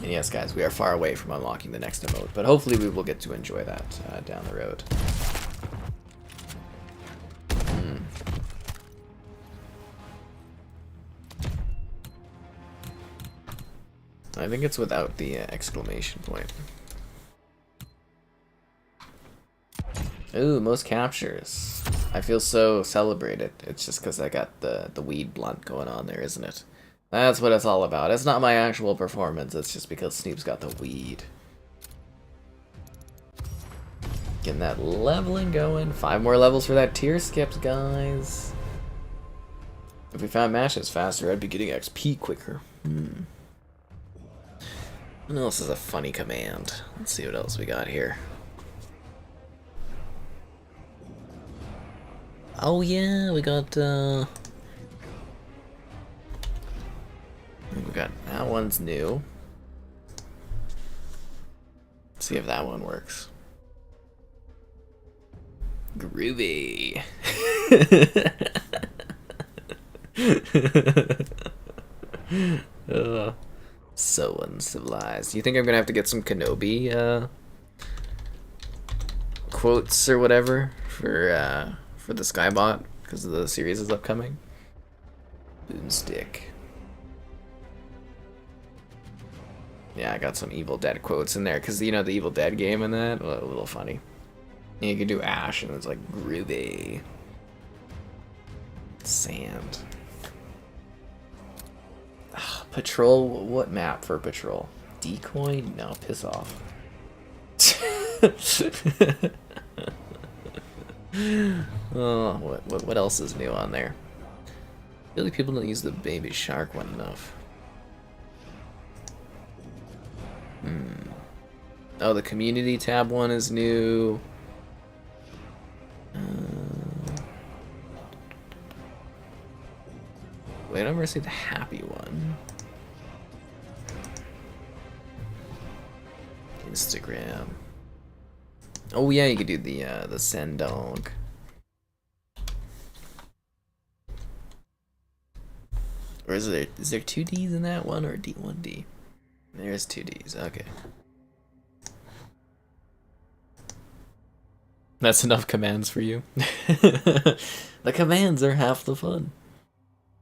And yes, guys, we are far away from unlocking the next emote, but hopefully we will get to enjoy that down the road. I think it's without the exclamation point. Ooh, most captures. I feel so celebrated. It's just because I got the weed blunt going on there, isn't it? That's what it's all about. It's not my actual performance. It's just because Snoop's got the weed. Getting that leveling going. 5 more levels for that tier skips, guys. If we found matches faster, I'd be getting XP quicker. What else is a funny command? Let's see what else we got here. Oh yeah, we got that one's new. Let's see if that one works. Groovy. So uncivilized. You think I'm gonna have to get some Kenobi quotes or whatever for the Skybot because the series is upcoming? Boomstick. Yeah, I got some Evil Dead quotes in there because you know the Evil Dead game and that, a little funny. You could do Ash and it's like groovy. Sand. Ugh, patrol. What map for patrol? Decoy? No, piss off. Oh, what else is new on there? I feel like people don't use the baby shark one enough. Oh, the community tab one is new. Wait, I never see the happy one. Instagram. Oh yeah, you could do the send dog. Or is there 2 Ds in that one or one D? There's 2 Ds. Okay. That's enough commands for you. The commands are half the fun.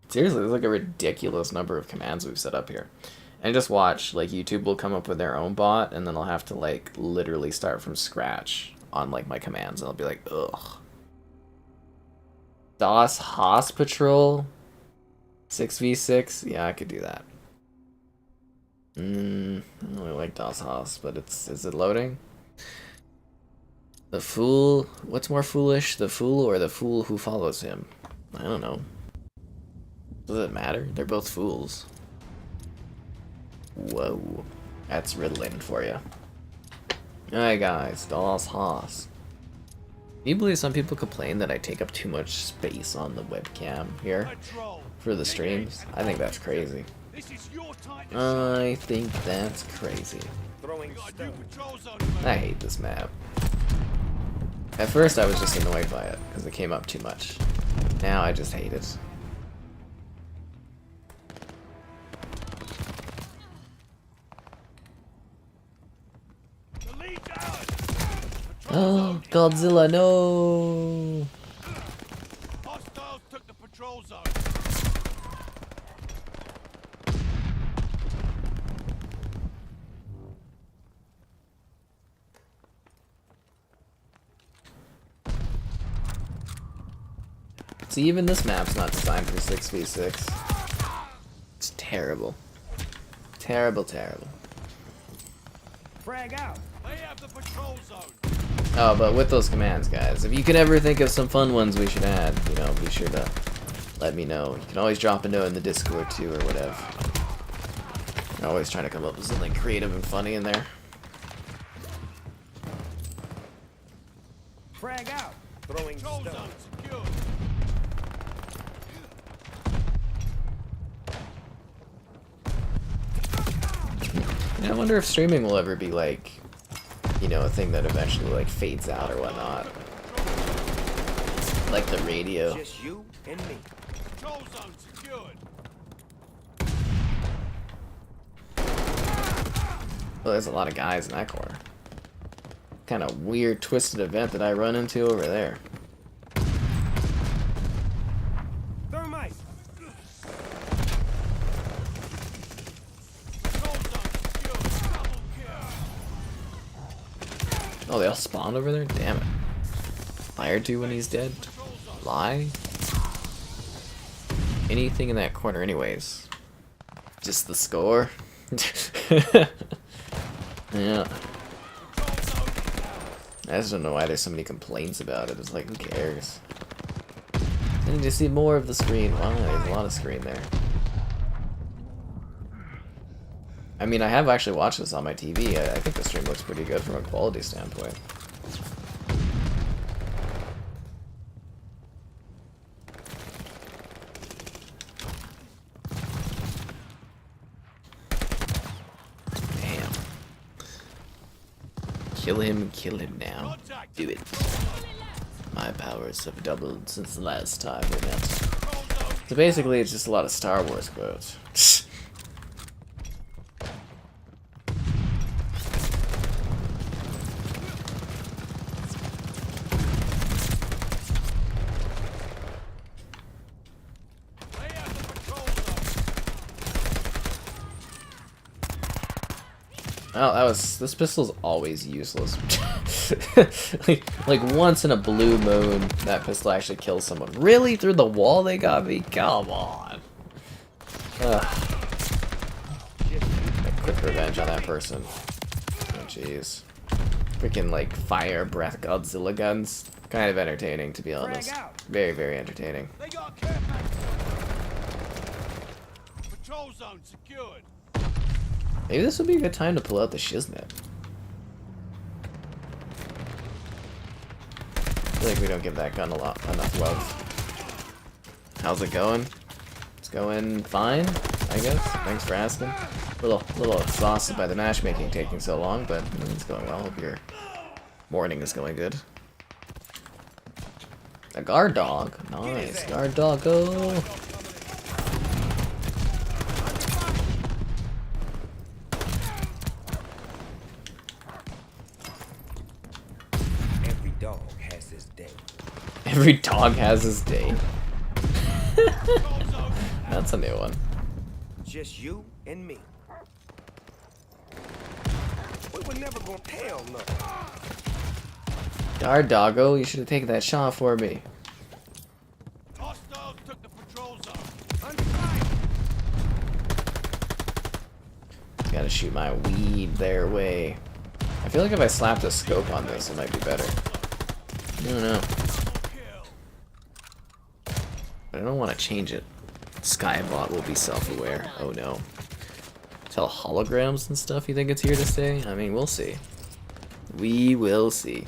Seriously, there's like a ridiculous number of commands we've set up here. And just watch, like YouTube will come up with their own bot, and then I'll have to like literally start from scratch on like my commands, and I'll be like, ugh. DOS Haas Patrol 6v6, yeah, I could do that. I don't really like DOS Haas, but is it loading? The fool, what's more foolish, the fool or the fool who follows him? I don't know. Does it matter? They're both fools. Whoa. That's riddling for you. Alright guys, DOS Haas. Can you believe some people complain that I take up too much space on the webcam here for the streams? I think that's crazy. I think that's crazy. I hate this map. At first I was just annoyed by it because it came up too much. Now I just hate it. Lead down! Oh, Godzilla, no! Hostiles took the patrol zone. See, even this map's not designed for 6v6. It's terrible. Terrible, terrible. Frag out. They have the patrol zone. Oh, but with those commands, guys, if you can ever think of some fun ones we should add, you know, be sure to let me know. You can always drop a note in the Discord too, or whatever. I'm always trying to come up with something creative and funny in there. Frag out. Throwing Patrol stone. zone secured. Yeah, I wonder if streaming will ever be like, you know, a thing that eventually like fades out or whatnot. Like the radio. Just you and me. Patrol zone secured. Well, there's a lot of guys in that corner. Kind of weird, twisted event that I run into over there. Thermite. Patrol zone secured. Double kill. Oh, they all spawned over there? Damn it. Fired to when he's dead? Lie? Anything in that corner anyways. Just the score? Yeah. I just don't know why there's so many complaints about it. It's like, who cares? I need to see more of the screen. Wow, there's a lot of screen there. I mean, I have actually watched this on my TV. I think the stream looks pretty good from a quality standpoint. Damn. Kill him now. Do it. My powers have doubled since the last time we met. So basically, it's just a lot of Star Wars quotes. They have the patrol zone. Oh, this pistol's always useless. like once in a blue moon, that pistol actually kills someone. Really? Through the wall they got me? Come on. Ugh. Quick revenge on that person. Oh, jeez. Freaking like fire breath Godzilla guns. Kind of entertaining, to be honest. Very, very entertaining. They got care package. Patrol zone secured. Maybe this would be a good time to pull out the shiznit. I feel like we don't give that gun enough love. How's it going? It's going fine, I guess. Thanks for asking. A little exhausted by the matchmaking taking so long, but it's going well. Hope your morning is going good. A guard dog. Nice. Guard doggo. Every dog has his day. Every dog has his day. That's a new one. Just you and me. We were never gonna tell nothing. Guard doggo, you should have taken that shot for me. Hostiles took the patrol zone. Under fire. Gotta shoot my weed their way. I feel like if I slapped a scope on this, it might be better. I don't know. But I don't want to change it. Skybot will be self-aware. Oh no. Tell holograms and stuff you think it's here to stay? I mean, we'll see. We will see.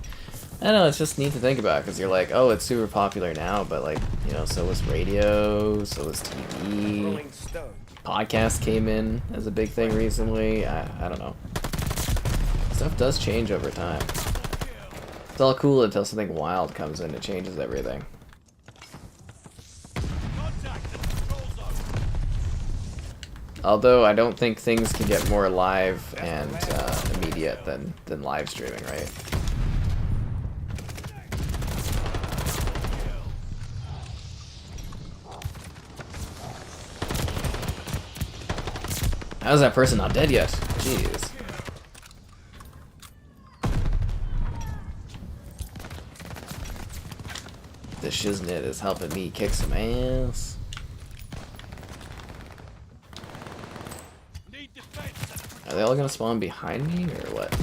I don't know, it's just neat to think about, because you're like, oh, it's super popular now, but like, you know, so was radio, so was TV. Throwing stone. Podcast came in as a big thing recently. I don't know. Stuff does change over time. It's all cool until something wild comes in and changes everything. Contact the patrol zone. Although I don't think things can get more live and immediate immediate than live streaming, right? How is that person not dead yet? Jeez. This shiznit is helping me kick some ass. Are they all gonna spawn behind me or what?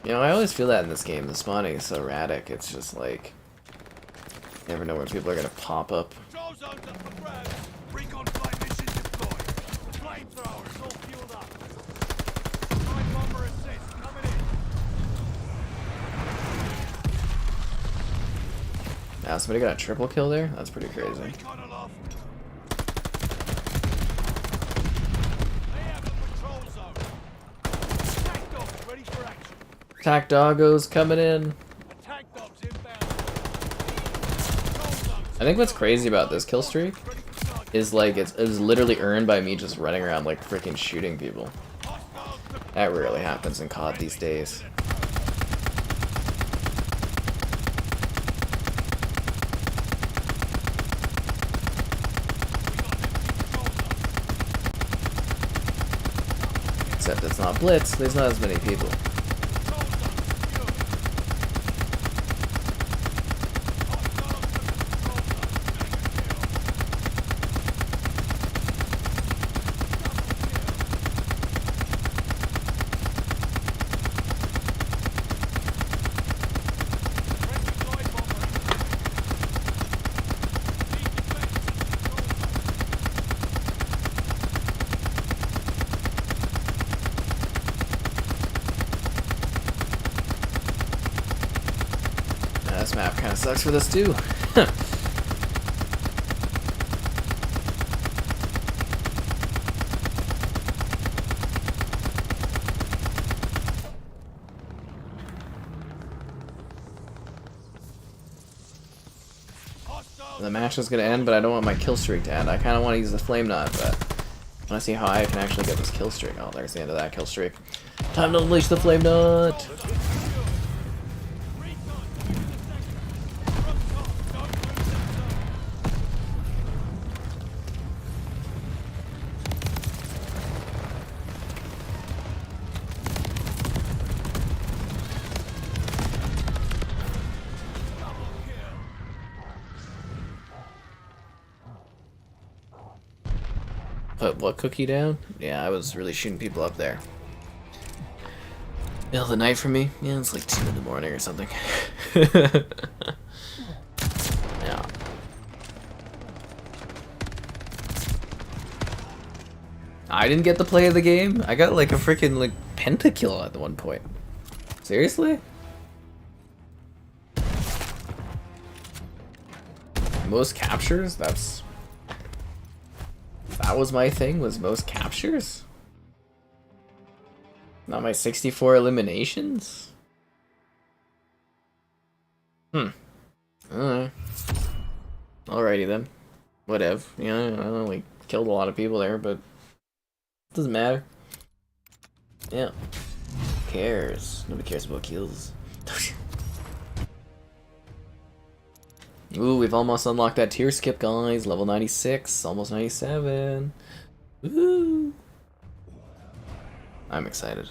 You know, I always feel that in this game. The spawning is so erratic. It's just like you never know where people are gonna pop up. Control zones up for grabs. Recon flight mission deployed. The flamethrower is all fueled up. Flight bomber assist coming in. Now, somebody got a triple kill there? That's pretty crazy. Recon aloft. They have the patrol zone. Attack dogs ready for action. Attack doggos coming in. Attack dogs inbound. Control zones. I think what's crazy about this kill streak Ready for target. is like it was literally earned by me just running around like freaking shooting people. Hostiles to That rarely happens in COD these days. Except it's not Blitz, there's not as many people. This map kind of sucks for this too. The match is gonna end, but I don't want my kill streak to end. I kind of want to use the flame knot, but I want to see how I can actually get this kill streak. Oh, there's the end of that kill streak. Time to unleash the flame knot. Put what cookie down? Yeah, I was really shooting people up there. Middle of the night for me? Yeah, it's like 2 in the morning or something. Yeah. I didn't get the play of the game. I got like a freaking like pentakill at the one point. Seriously? Most captures? That was my thing, was most captures? Not my 64 eliminations? Alright. Alrighty then. Whatever. Yeah, I only killed a lot of people there, but it doesn't matter. Yeah. Who cares? Nobody cares about kills. Ooh, we've almost unlocked that tier skip, guys. Level 96, almost 97. Woo! I'm excited.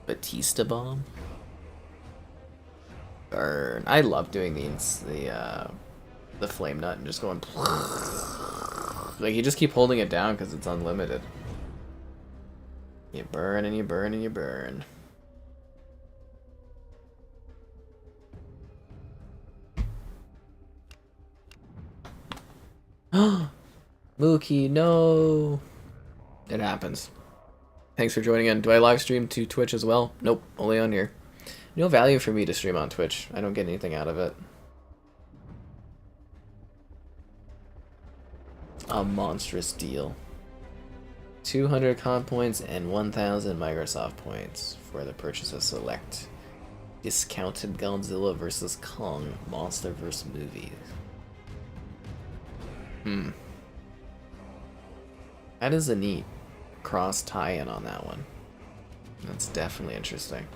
Batista bomb. Burn. I love doing the flame nut and just going like you just keep holding it down because it's unlimited. You burn and you burn and you burn. Mookie, no. It happens. Thanks for joining in. Do I live stream to Twitch as well? Nope, only on here. No value for me to stream on Twitch. I don't get anything out of it. A monstrous deal. 200 con points and 1,000 Microsoft points for the purchase of select discounted Godzilla vs. Kong Monster vs. Movies. That is a neat cross tie-in on that one. That's definitely interesting.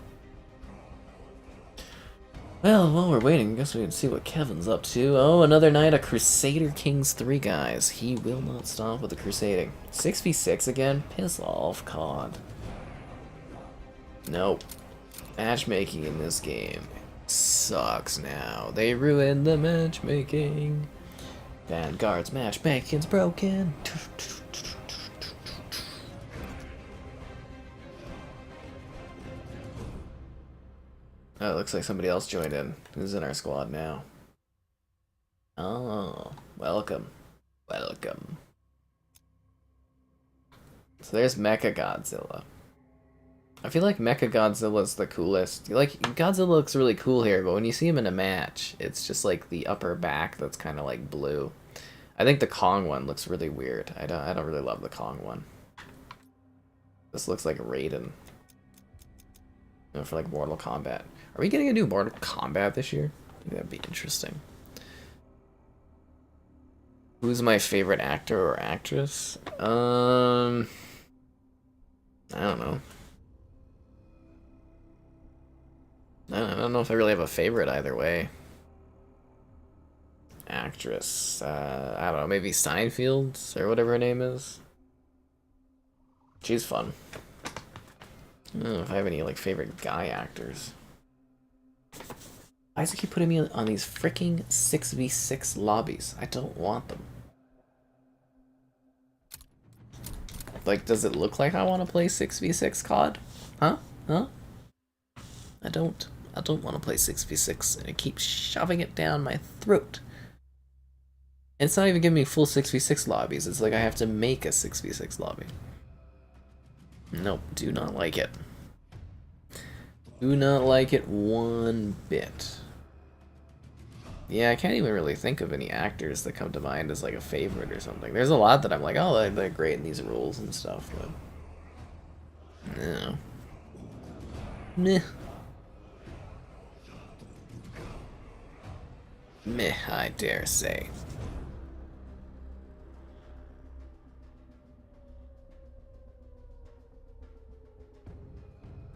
Well, while we're waiting, I guess we can see what Kevin's up to. Oh, another night of Crusader Kings 3, guys. He will not stop with the crusading. 6v6 again? Piss off, COD. Nope. Matchmaking in this game sucks now. They ruined the matchmaking. Vanguard's matchmaking's broken. Oh, it looks like somebody else joined in. Who's in our squad now? Oh, welcome. Welcome. So there's Mecha Godzilla. I feel like Mecha Godzilla's the coolest. Like, Godzilla looks really cool here, but when you see him in a match, it's just like the upper back that's kind of like blue. I think the Kong one looks really weird. I don't really love the Kong one. This looks like Raiden. You know, for like Mortal Kombat. Are we getting a new Mortal Kombat this year? I think that'd be interesting. Who's my favorite actor or actress? I don't know. I don't know if I really have a favorite either way. Actress. I don't know, maybe Steinfeld or whatever her name is. She's fun. I don't know if I have any like favorite guy actors. Why does it keep putting me on these freaking 6v6 lobbies? I don't want them. Like, does it look like I want to play 6v6 COD? Huh? Huh? I don't want to play 6v6, and it keeps shoving it down my throat. And it's not even giving me full 6v6 lobbies. It's like I have to make a 6v6 lobby. Nope, do not like it. Do not like it one bit. Yeah, I can't even really think of any actors that come to mind as like a favorite or something. There's a lot that I'm like, oh, they're great in these roles and stuff, but no. Meh. Meh, I dare say.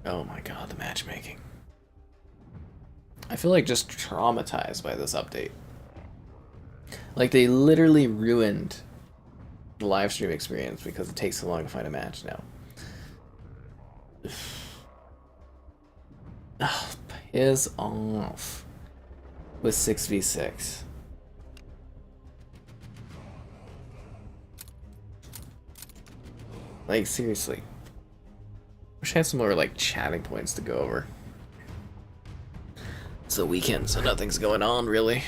Oh my god, the matchmaking. I feel like just traumatized by this update. Like, they literally ruined the live stream experience because it takes so long to find a match now. Oh, piss off with 6v6. Like, seriously. Wish I had some more, like, chatting points to go over. It's the weekend, so nothing's going on, really.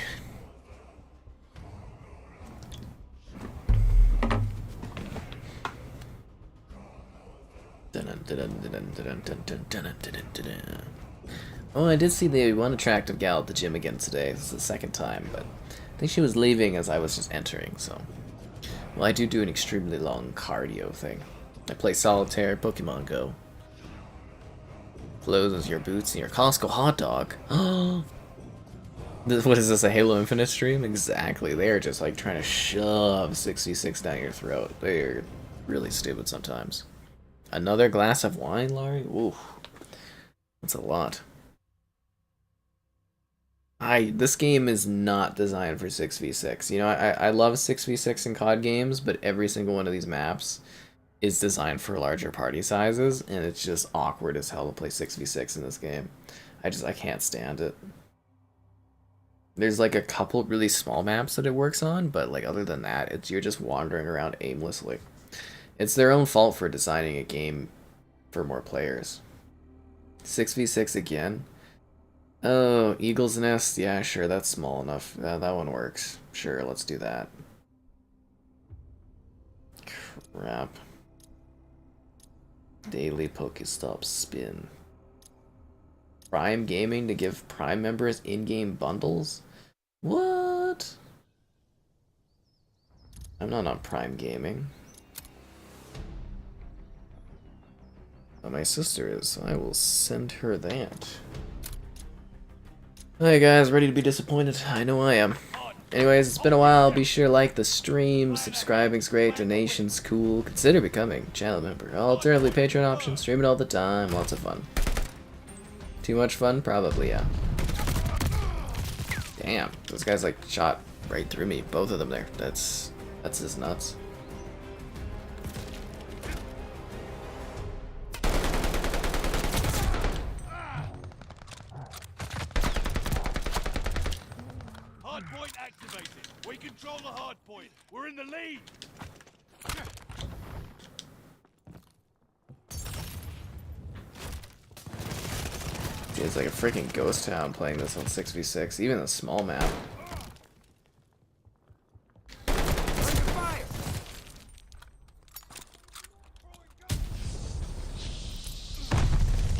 Oh, I did see the one attractive gal at the gym again today. This is the second time, but I think she was leaving as I was just entering, so... Well, I do an extremely long cardio thing. I play solitaire, Pokemon Go. Clothes as your boots and your Costco hot dog. Oh, what is this, a Halo Infinite stream? Exactly. They're just like trying to shove 6v6 down your throat. They're really stupid sometimes. Another glass of wine, Laurie? Ooh, that's a lot. This game is not designed for 6v6. You know, I love 6v6 in COD games, but every single one of these maps is designed for larger party sizes, and it's just awkward as hell to play 6v6 in this game. I can't stand it. There's like a couple really small maps that it works on, but like other than that, you're just wandering around aimlessly. It's their own fault for designing a game for more players. 6v6 again? Oh, Eagle's Nest? Yeah, sure, that's small enough. That one works. Sure, let's do that. Crap. Daily Pokestop spin. Prime Gaming to give Prime members in-game bundles? What? I'm not on Prime Gaming. But my sister is, so I will send her that. Hey guys, ready to be disappointed? I know I am. Anyways, it's been a while. Be sure to like the stream. Subscribing's great. Donations cool. Consider becoming a channel member. Alternatively, Patreon option. Streaming all the time. Lots of fun. Too much fun? Probably, yeah. Damn, those guys like shot right through me. Both of them there. That's just nuts. Hardpoint activated. We control the hardpoint. We're in the lead. It's like a freaking ghost town playing this on 6v6, even a small map.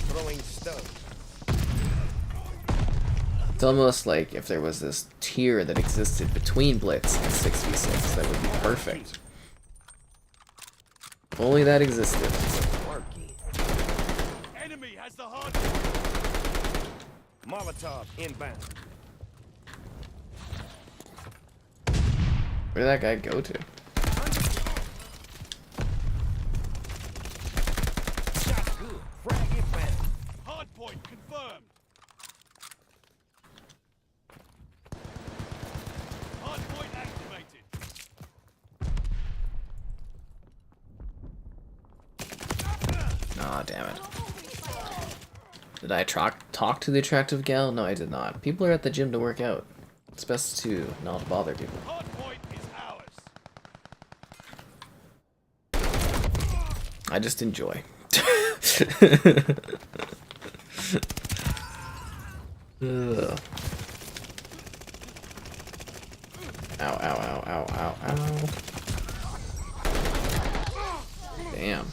Throwing stuff. It's almost like if there was this tier that existed between Blitz and 6v6, that would be perfect. If only that existed. Enemy has the hardpoint. Molotov inbound. Where did that guy go to? Shot good. Frag inbound. Hardpoint confirmed. Hardpoint activated. Aw, damn it. Did I talk to the attractive gal? No, I did not. People are at the gym to work out. It's best to not bother people. Hardpoint is ours. I just enjoy. Ugh. Ow, ow, ow, ow, ow, ow. Damn.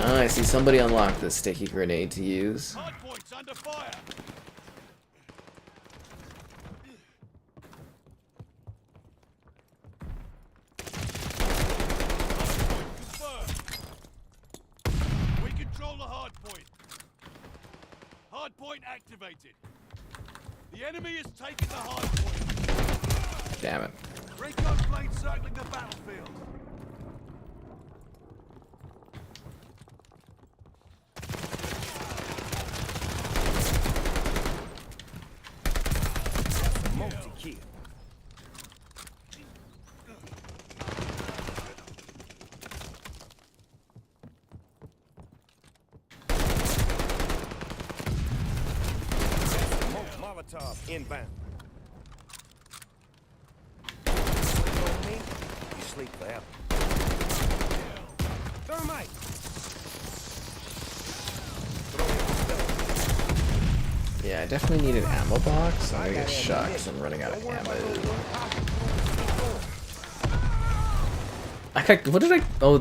Oh, I see somebody unlocked this sticky grenade to use. Hardpoint's under fire. Hardpoint confirmed. We control the hardpoint. Hardpoint activated. The enemy has taken the hardpoint. Damn it. Recon plane circling the battlefield. Multi-kill. Molotov inbound. You sleep forever. Thermite. Yeah, I definitely need an ammo box. I'm gonna get shot because I'm running out of ammo. What did I... Oh,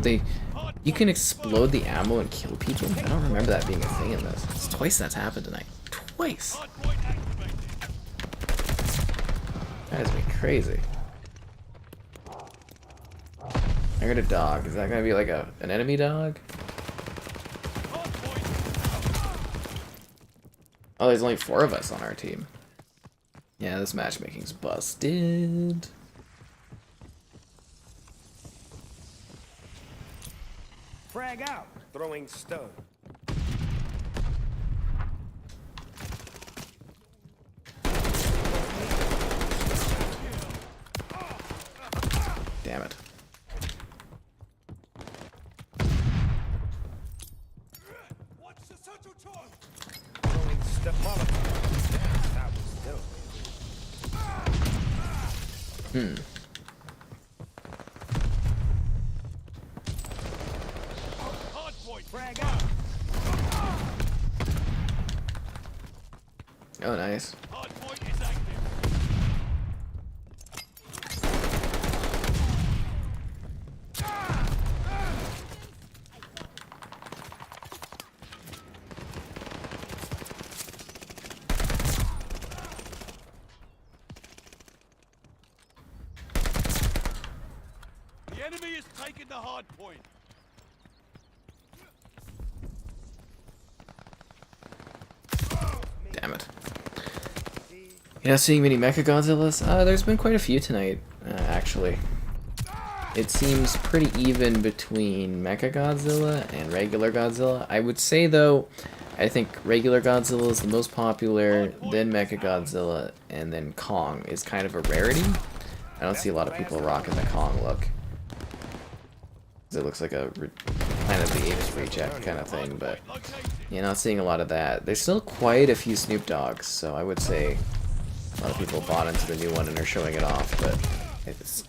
you can explode the ammo and kill people? I don't remember that being a thing in this. It's twice that's happened tonight. Twice! Hardpoint activated. That has been crazy. I heard a dog. Is that gonna be like an enemy dog? Oh, there's only 4 of us on our team. Yeah, this matchmaking's busted. Frag out. Throwing stun. Damn it. Watch the central charge. Throwing stuff. Molotov. That was dope. Hardpoint. Frag out. Oh, nice. Hardpoint is active. The enemy has taken the hard point. You're not seeing many Mecha Godzillas? There's been quite a few tonight, actually. It seems pretty even between Mecha Godzilla and regular Godzilla. I would say, though, I think regular Godzilla is the most popular, then Mecha Godzilla, and then Kong is kind of a rarity. I don't see a lot of people rocking the Kong look. It looks like a Planet of the Apes reject kind of thing, but you're not seeing a lot of that. There's still quite a few Snoop Dogs, so I would say a lot of people bought into the new one and are showing it off, but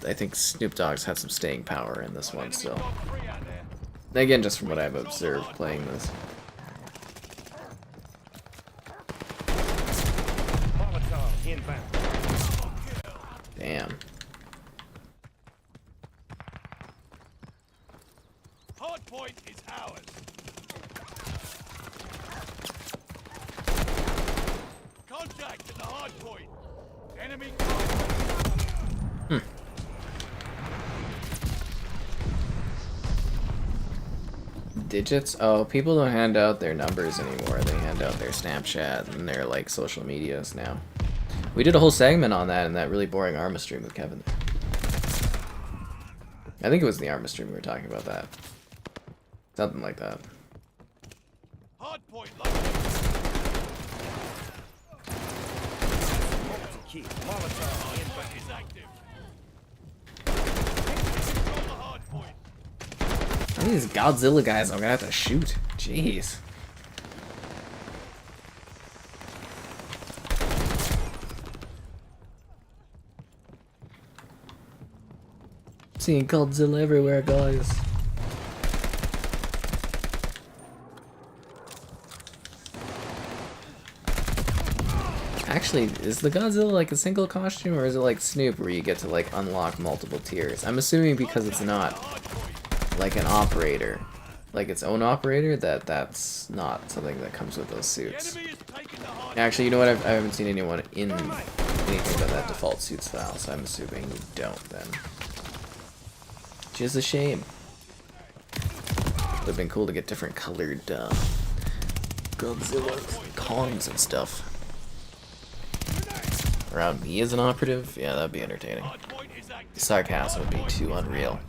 I think Snoop Dogg's had some staying power in this one still. Again, just from what I've observed playing this. Damn. Hard point is ours. Contact at the hard point. Enemy. Digits? Oh, people don't hand out their numbers anymore. They hand out their Snapchat and their like social medias now. We did a whole segment on that in that really boring Arma stream with Kevin. I think it was the Arma stream we were talking about that. Something like that. Hard point is active. Hard point. How many of these Godzilla guys I'm gonna have to shoot? Jeez. Seeing Godzilla everywhere, guys. Actually, is the Godzilla like a single costume, or is it like Snoop where you get to like unlock multiple tiers? I'm assuming because it's not like an operator, like its own operator, that's not something that comes with those suits. Actually, you know what? I haven't seen anyone in anything but that default suit style, so I'm assuming you don't then. Which is a shame. Would have been cool to get different colored Godzilla Kongs and stuff. Around me as an operative? Yeah, that'd be entertaining. Sarcasm would be too unreal.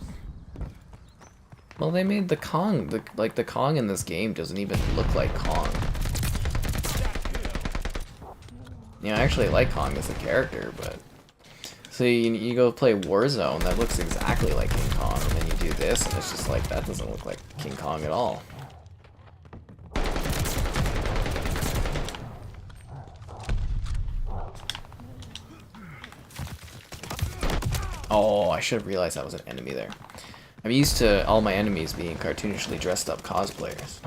Well, they made the Kong, the Kong in this game doesn't even look like Kong. You know, I actually like Kong as a character, but... So you go play Warzone, that looks exactly like King Kong, and then you do this, and it's just like, that doesn't look like King Kong at all. Oh, I should have realized that was an enemy there. I'm used to all my enemies being cartoonishly dressed up cosplayers.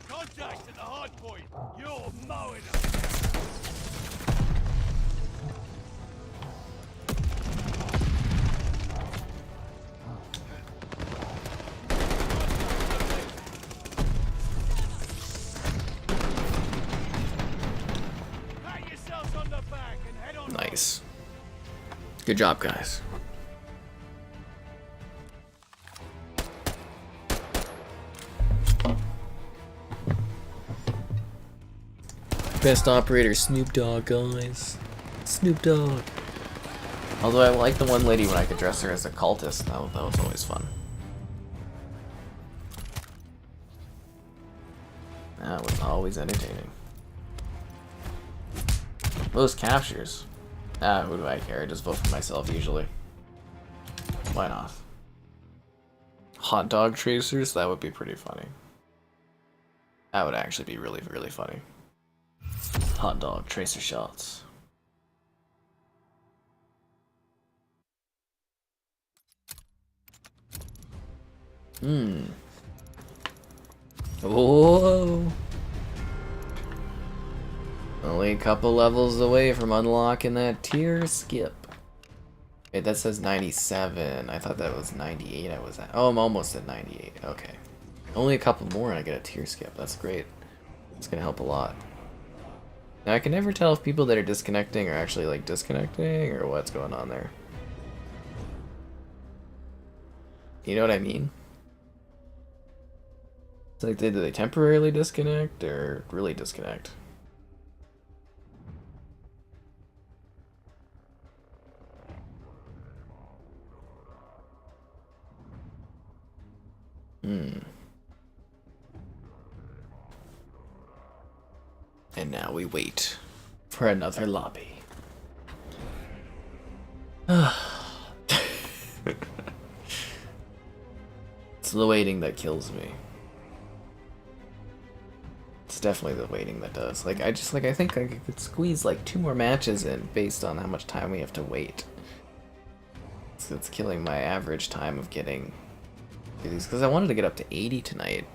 Contact at the hard point. You're mowing Nice. Good job, guys. Best operator, Snoop Dogg, guys. Snoop Dogg. Although I like the one lady when I could dress her as a cultist. That was always fun. That was always entertaining. Most captures. Who do I care? I just vote for myself usually. Why not? Hot dog tracers? That would be pretty funny. That would actually be really, really funny. Hot dog tracer shots. Whoa! Only a couple levels away from unlocking that tier skip. Wait, that says 97. I thought that was 98 I was at. Oh, I'm almost at 98. Okay. Only a couple more and I get a tier skip. That's great. It's gonna help a lot. Now, I can never tell if people that are disconnecting are actually, like, disconnecting or what's going on there. You know what I mean? It's like, did they temporarily disconnect or really disconnect? And now we wait for another lobby. It's the waiting that kills me. It's definitely the waiting that does. Like, I think I could squeeze like 2 more matches in based on how much time we have to wait. So it's killing my average time of getting these, because I wanted to get up to 80 tonight.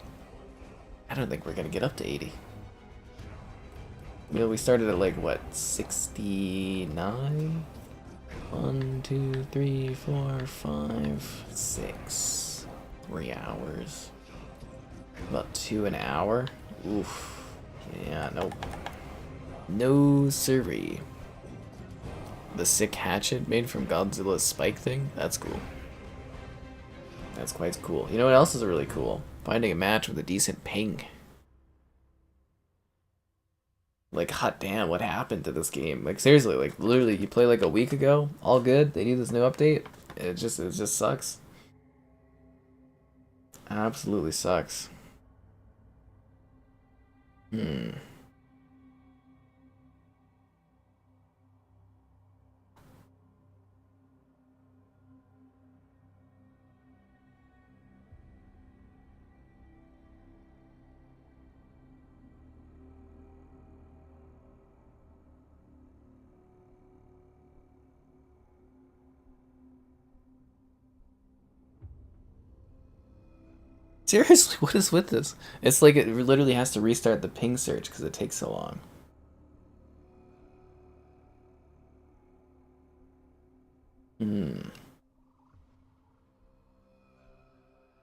I don't think we're gonna get up to 80. You know, we started at like what, 69? 1, 2, 3, 4, 5, 6. 3 hours. About 2 an hour. Oof. Yeah, nope. No siree. The sick hatchet made from Godzilla's spike thing? That's cool. That's quite cool. You know what else is really cool? Finding a match with a decent ping. Like, hot damn, what happened to this game? Like, seriously, like, literally, you play like a week ago, all good, they do this new update, it just sucks. Absolutely sucks. Seriously, what is with this? It's like it literally has to restart the ping search because it takes so long. And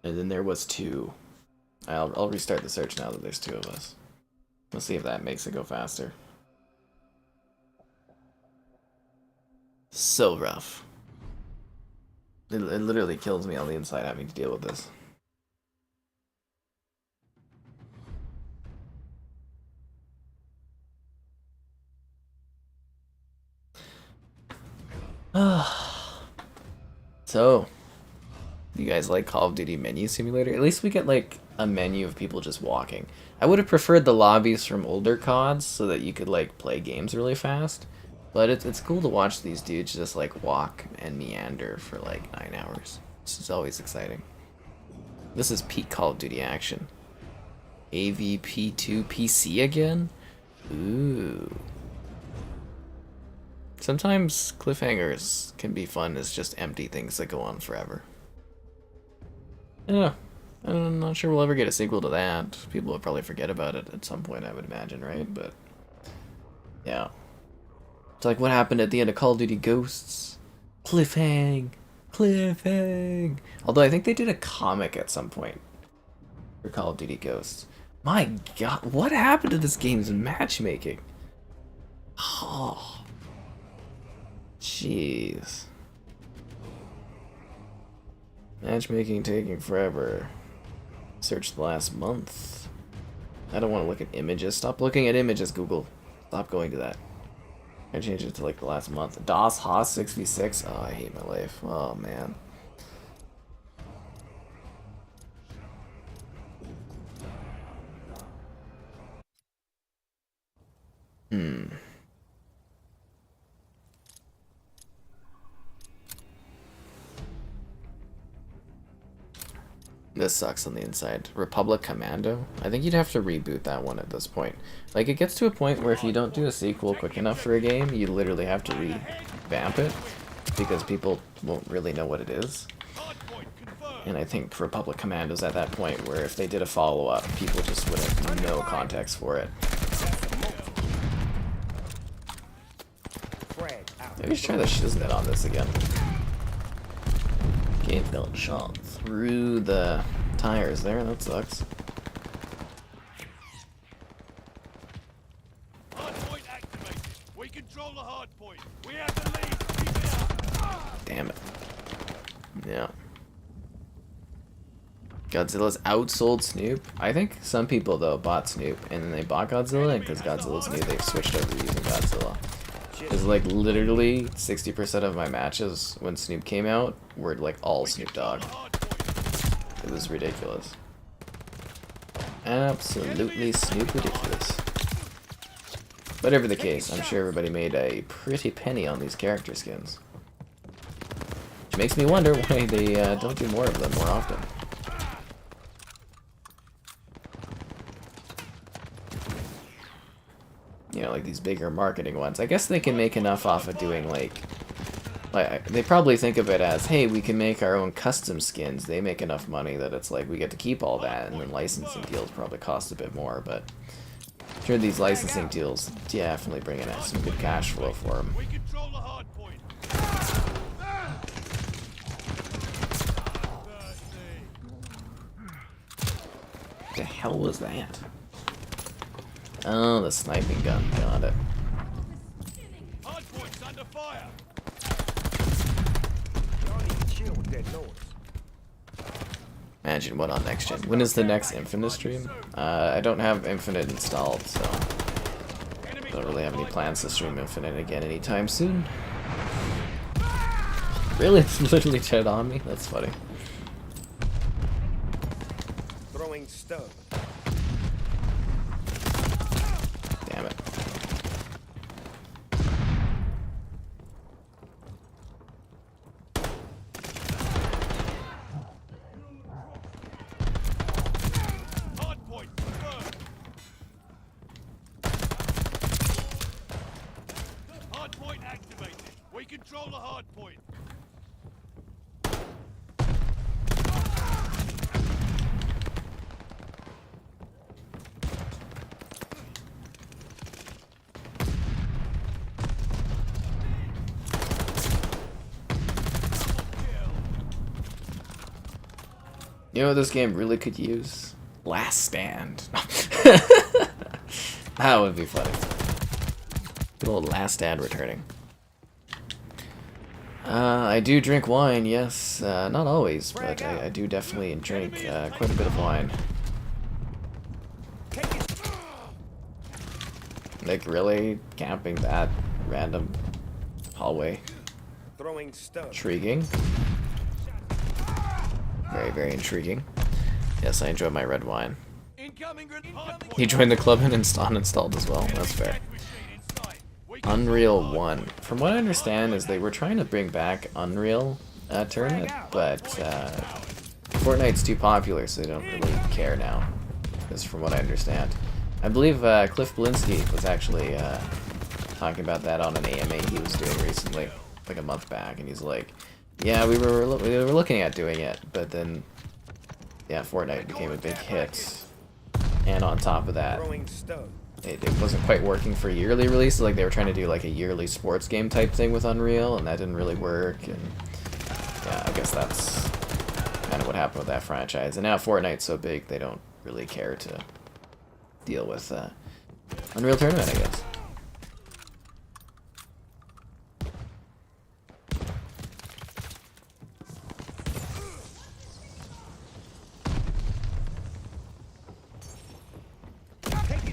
then there was 2. I'll restart the search now that there's 2 of us. Let's see if that makes it go faster. So rough. It literally kills me on the inside having to deal with this. So, you guys like Call of Duty Menu Simulator? At least we get like a menu of people just walking. I would have preferred the lobbies from older CODs so that you could like play games really fast. But it's cool to watch these dudes just like walk and meander for like 9 hours. This is always exciting. This is peak Call of Duty action. AVP2 PC again? Ooh. Sometimes cliffhangers can be fun as just empty things that go on forever. Yeah, I'm not sure we'll ever get a sequel to that. People will probably forget about it at some point, I would imagine, right? But, yeah. It's like what happened at the end of Call of Duty Ghosts. Cliffhang! Cliffhang! Although I think they did a comic at some point for Call of Duty Ghosts. My god, what happened to this game's matchmaking? Oh. Jeez. Matchmaking taking forever. Search the last month. I don't want to look at images. Stop looking at images, Google. Stop going to that. I changed it to like the last month. DOS Haas 6v6. Oh, I hate my life. Oh, man. This sucks on the inside. Republic Commando? I think you'd have to reboot that one at this point. Like, it gets to a point where if you don't do a sequel quick enough for a game, you literally have to revamp it, because people won't really know what it is. And I think Republic Commando's at that point where if they did a follow-up, people just would have no context for it. Maybe try the shiznit on this again. Game belt shot through the tires there, that sucks. Hardpoint activated. We control the hardpoint. We have the lead. Keep it up. Damn it. Yeah. Godzilla's outsold Snoop. I think some people though bought Snoop and then they bought Godzilla, and because Godzilla's new, they've switched over to using Godzilla. Because like literally 60% of my matches when Snoop came out were like all Snoop Dogg. It was ridiculous. Absolutely Snoop ridiculous. Whatever the case, I'm sure everybody made a pretty penny on these character skins. Which makes me wonder why they don't do more of them more often. You know, like these bigger marketing ones. I guess they can make enough off of doing like they probably think of it as, hey, we can make our own custom skins. They make enough money that it's like we get to keep all that, and then licensing deals probably cost a bit more, but I'm sure these licensing deals definitely bring in some good cash flow for them. We control the hard point. What the hell was that? Oh, the sniping gun. Got it. Hard point's under fire. Y'all need to chill with that noise. Imagine what on next gen. When is the next Infinite stream? I don't have Infinite installed, so don't really have any plans to stream Infinite again anytime soon. Really? It's literally dead on me? That's funny. Throwing stuff. Damn it. Hard point confirmed. Hard point activated. We control the hard point. You know what this game really could use? Last Stand. That would be funny. Good old Last Stand returning. I do drink wine, yes. Not always, but I do definitely drink quite a bit of wine. Like, really? Camping that random hallway? Throwing stuff. Intriguing. Very, very intriguing. Yes, I enjoy my red wine. Incoming hard point. He joined the club and uninstalled as well. That's fair. Unreal 1. From what I understand is they were trying to bring back Unreal tournament, but Fortnite's too popular, so they don't really care now. Is from what I understand. I believe Cliff Blinsky was actually talking about that on an AMA he was doing recently, like a month back, and he's like, yeah, we were looking at doing it, but then, yeah, Fortnite became a big hit, and on top of that, Throwing stuff. it wasn't quite working for yearly releases. Like they were trying to do like a yearly sports game type thing with Unreal, and that didn't really work. And yeah, I guess that's kind of what happened with that franchise. And now Fortnite's so big, they don't really care to deal with Unreal Tournament, I guess.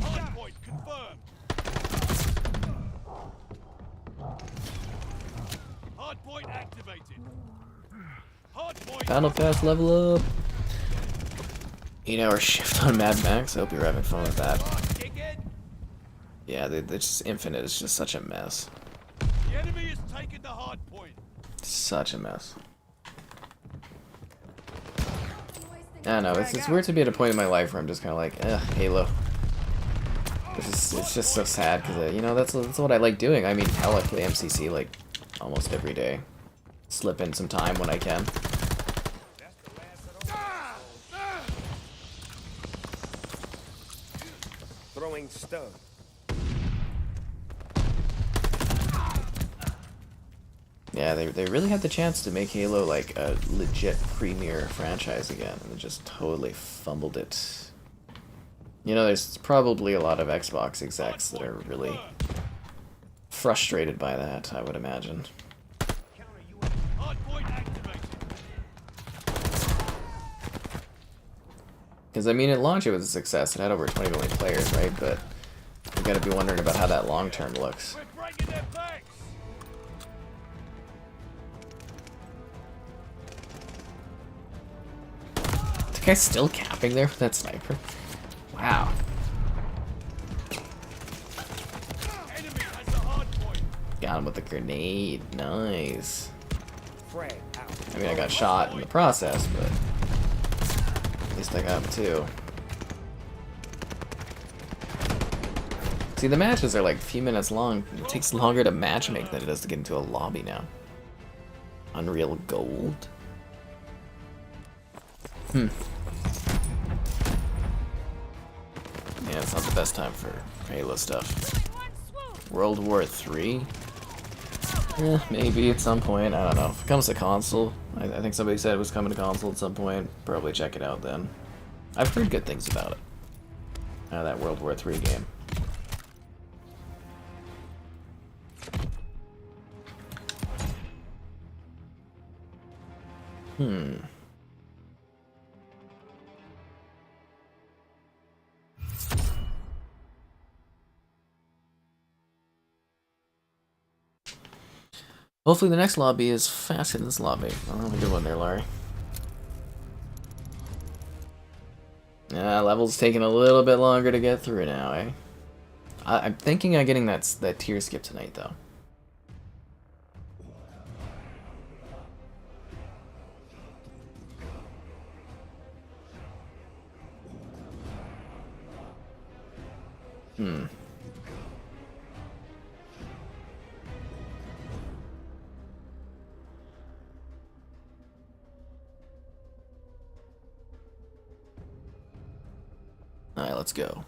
Hard point confirmed. Hard point activated. Hard point. Battle Pass level up. 8-hour shift on Mad Max. I hope you're having fun with that. Kick it. Yeah, it's just Infinite. It's just such a mess. The enemy has taken the hard point. Such a mess. I don't know. It's weird to be at a point in my life where I'm just kind of like, ugh, Halo. It's just so sad because you know that's what I like doing. I mean, hell, I play MCC like almost every day. Slip in some time when I can. Throwing stuff. Yeah, they really had the chance to make Halo like a legit premier franchise again, and they just totally fumbled it. You know, there's probably a lot of Xbox execs that are really frustrated by that, I would imagine. Hard point activated. Because, I mean, at launch it was a success. It had over 20 million players, right? But you gotta be wondering about how that long term looks. We're breaking their backs. The guy's still capping there with that sniper. Wow. Enemy has the hard point. Got him with a grenade. Nice. Frag out. I mean, I got shot in the process, but at least I got him too. See, the matches are like a few minutes long. It takes longer to matchmake than it does to get into a lobby now. Unreal Gold. Yeah, it's not the best time for Halo stuff. World War III? Maybe at some point. I don't know. If it comes to console, I think somebody said it was coming to console at some point. Probably check it out then. I've heard good things about it. That World War III game. Hopefully the next lobby is faster than this lobby. I'll have a good one there, Larry. Yeah, level's taking a little bit longer to get through now, eh? I'm thinking of getting that tier skip tonight, though. Alright, let's go.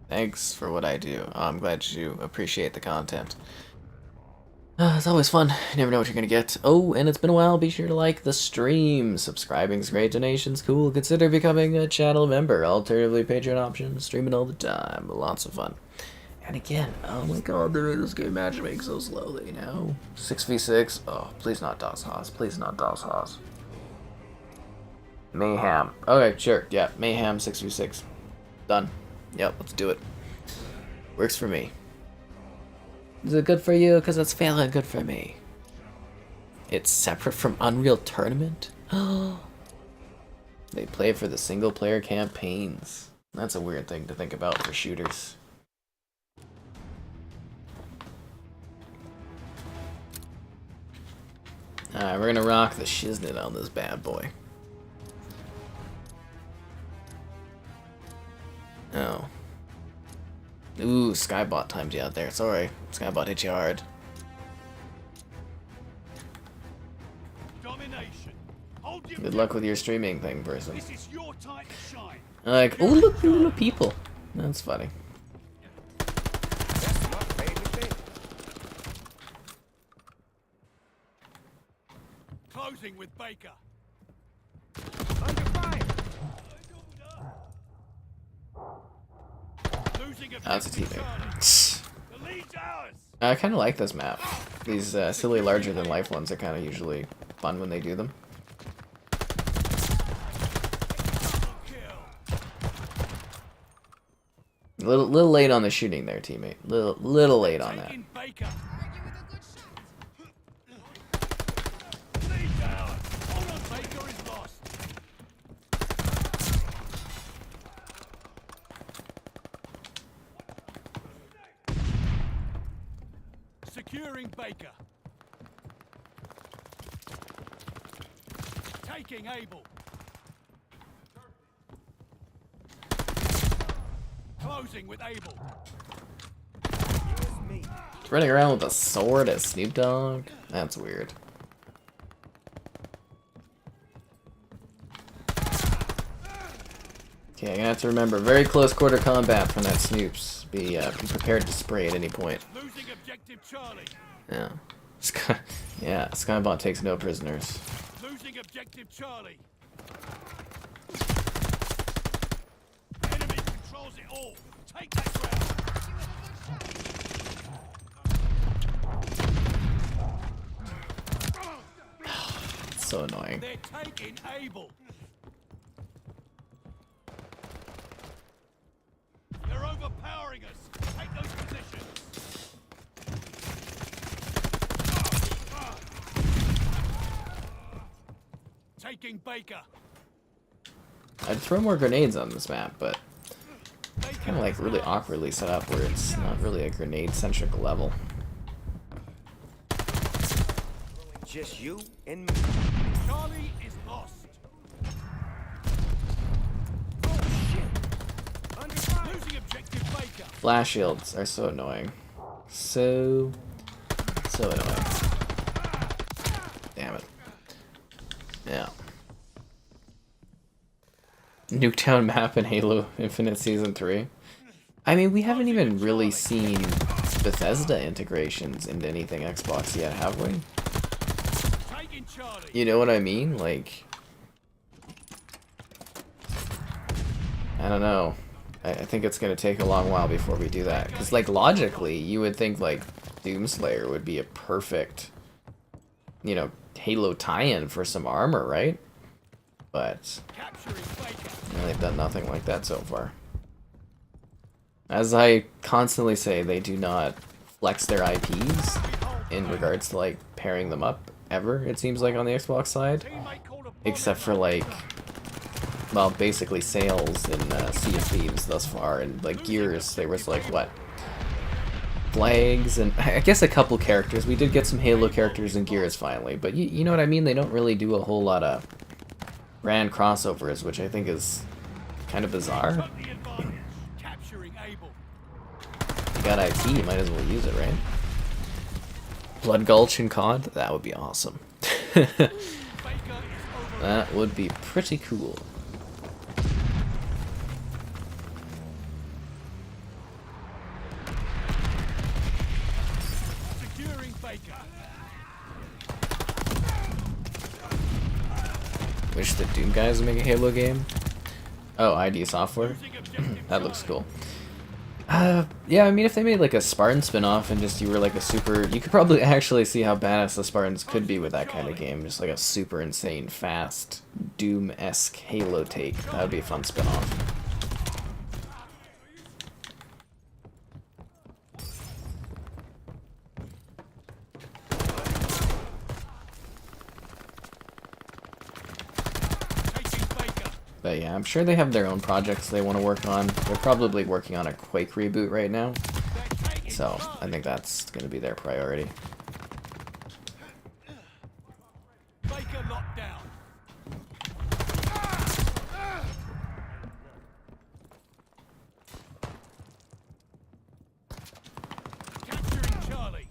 Thanks for what I do. I'm glad you appreciate the content. It's always fun. You never know what you're gonna get. Oh, and it's been a while. Be sure to like the stream. Subscribing's great. Donations cool. Consider becoming a channel member. Alternatively, Patreon option. Streaming all the time. Lots of fun. And again, oh my god, this game matchmaking so slowly now. 6v6. Oh, please not DOS Haas. Please not DOS Haas. Mayhem. Okay, sure. Yeah, Mayhem 6v6. Done. Yep, let's do it. Works for me. Is it good for you? Because it's feeling good for me. It's separate from Unreal Tournament? They play for the single player campaigns. That's a weird thing to think about for shooters. Alright, we're gonna rock the shiznit on this bad boy. Oh. Ooh, Skybot timed you out there. Sorry. Skybot hit you hard. Domination. Hold your Good luck with your streaming thing, person. This is your time to shine. Like, oh look, little people. That's funny. That's my favorite thing. Closing with Baker. Under fire. Losing That's a objective teammate. Charlie. The lead's ours. I kind of like this map. These silly larger-than-life ones are kind of usually fun when they do them. Little late on the shooting there, teammate. Little late on that. Taking Baker. Lead's ours. Hold on, Baker is lost. Securing Baker. Taking Able. Closing with Able. It's me. Running around with a sword as Snoop Dogg? That's weird. Okay, I'm gonna have to remember very close quarter combat from that Snoops. Be prepared to spray at any point. Losing objective Charlie. Yeah. Yeah, Skybot takes no prisoners. Losing objective Charlie. Enemy controls it all. Take that ground. It's so annoying. They're taking Able. Taking Baker. I'd throw more grenades on this map, but Baker. kind of like really awkwardly set up where it's not really a grenade-centric level. Just you and me. Charlie is lost. Losing objective Baker. Flash shields are so annoying. So annoying. Damn it. Yeah. Nuketown map in Halo Infinite Season 3. I mean, we haven't even really seen Bethesda integrations into anything Xbox yet, have we? Taking Charlie. You know what I mean? Like, I don't know. I think it's gonna take a long while before we do that. Because, like, logically, you would think, like, Doomslayer would be a perfect, you know, Halo tie-in for some armor, right? But, Capturing Baker. you know, they've done nothing like that so far. As I constantly say, they do not flex their IPs in regards to, like, pairing them up, ever, it seems like, on the Xbox side. Teammate called a bomb. Except for, like, well, basically sales in Sea of Thieves thus far, and like Gears, there was like what, flags, and I guess a couple characters. We did get some Halo characters in Gears finally, but you know what I mean. They don't really do a whole lot of brand crossovers, which I think is kind of bizarre. Got the advantage. Capturing Able. You got IP, you might as well use it, right? Blood Gulch and COD, that would be awesome. Baker is over. That would be pretty cool. Securing Baker. Wish the Doom guys would make a Halo game. Oh, ID Software. Losing objective That looks Charlie. cool. Yeah, I mean, if they made like a Spartan spin-off and just you were like a super, you could probably actually see how badass the Spartans could be with that kind of game. Just like a super insane, fast, Doom-esque Halo take. That would be a fun spin-off. Taking Baker. But yeah, I'm sure they have their own projects they want to work on. They're probably working on a Quake reboot right now. They're taking So, I Charlie. think that's going to be their priority. Baker locked down. Capturing Charlie.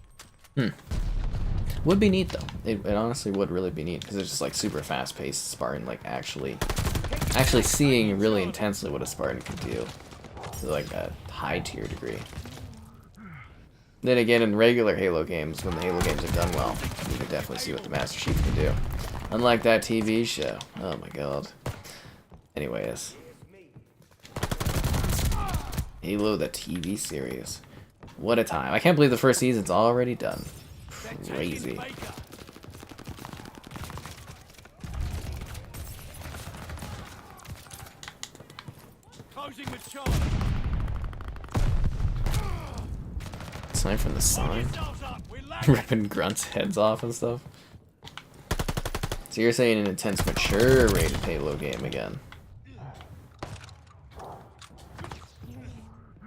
Would be neat though. It honestly would really be neat because it's just like super fast-paced Spartan, like actually seeing really intensely what a Spartan could do to like a high-tier degree. Then again, in regular Halo games, when the Halo games are done well, you can definitely see what the Master Chief can do. Unlike that TV show. Oh my god. Anyways. Halo the TV series. What a time. I can't believe the first season's already done. They're Crazy. taking Baker. Closing with Charlie. Sign from the sign. Yourselves up. We're lagging. Ripping grunts' heads off and stuff. So you're saying an intense, mature rated Halo game again?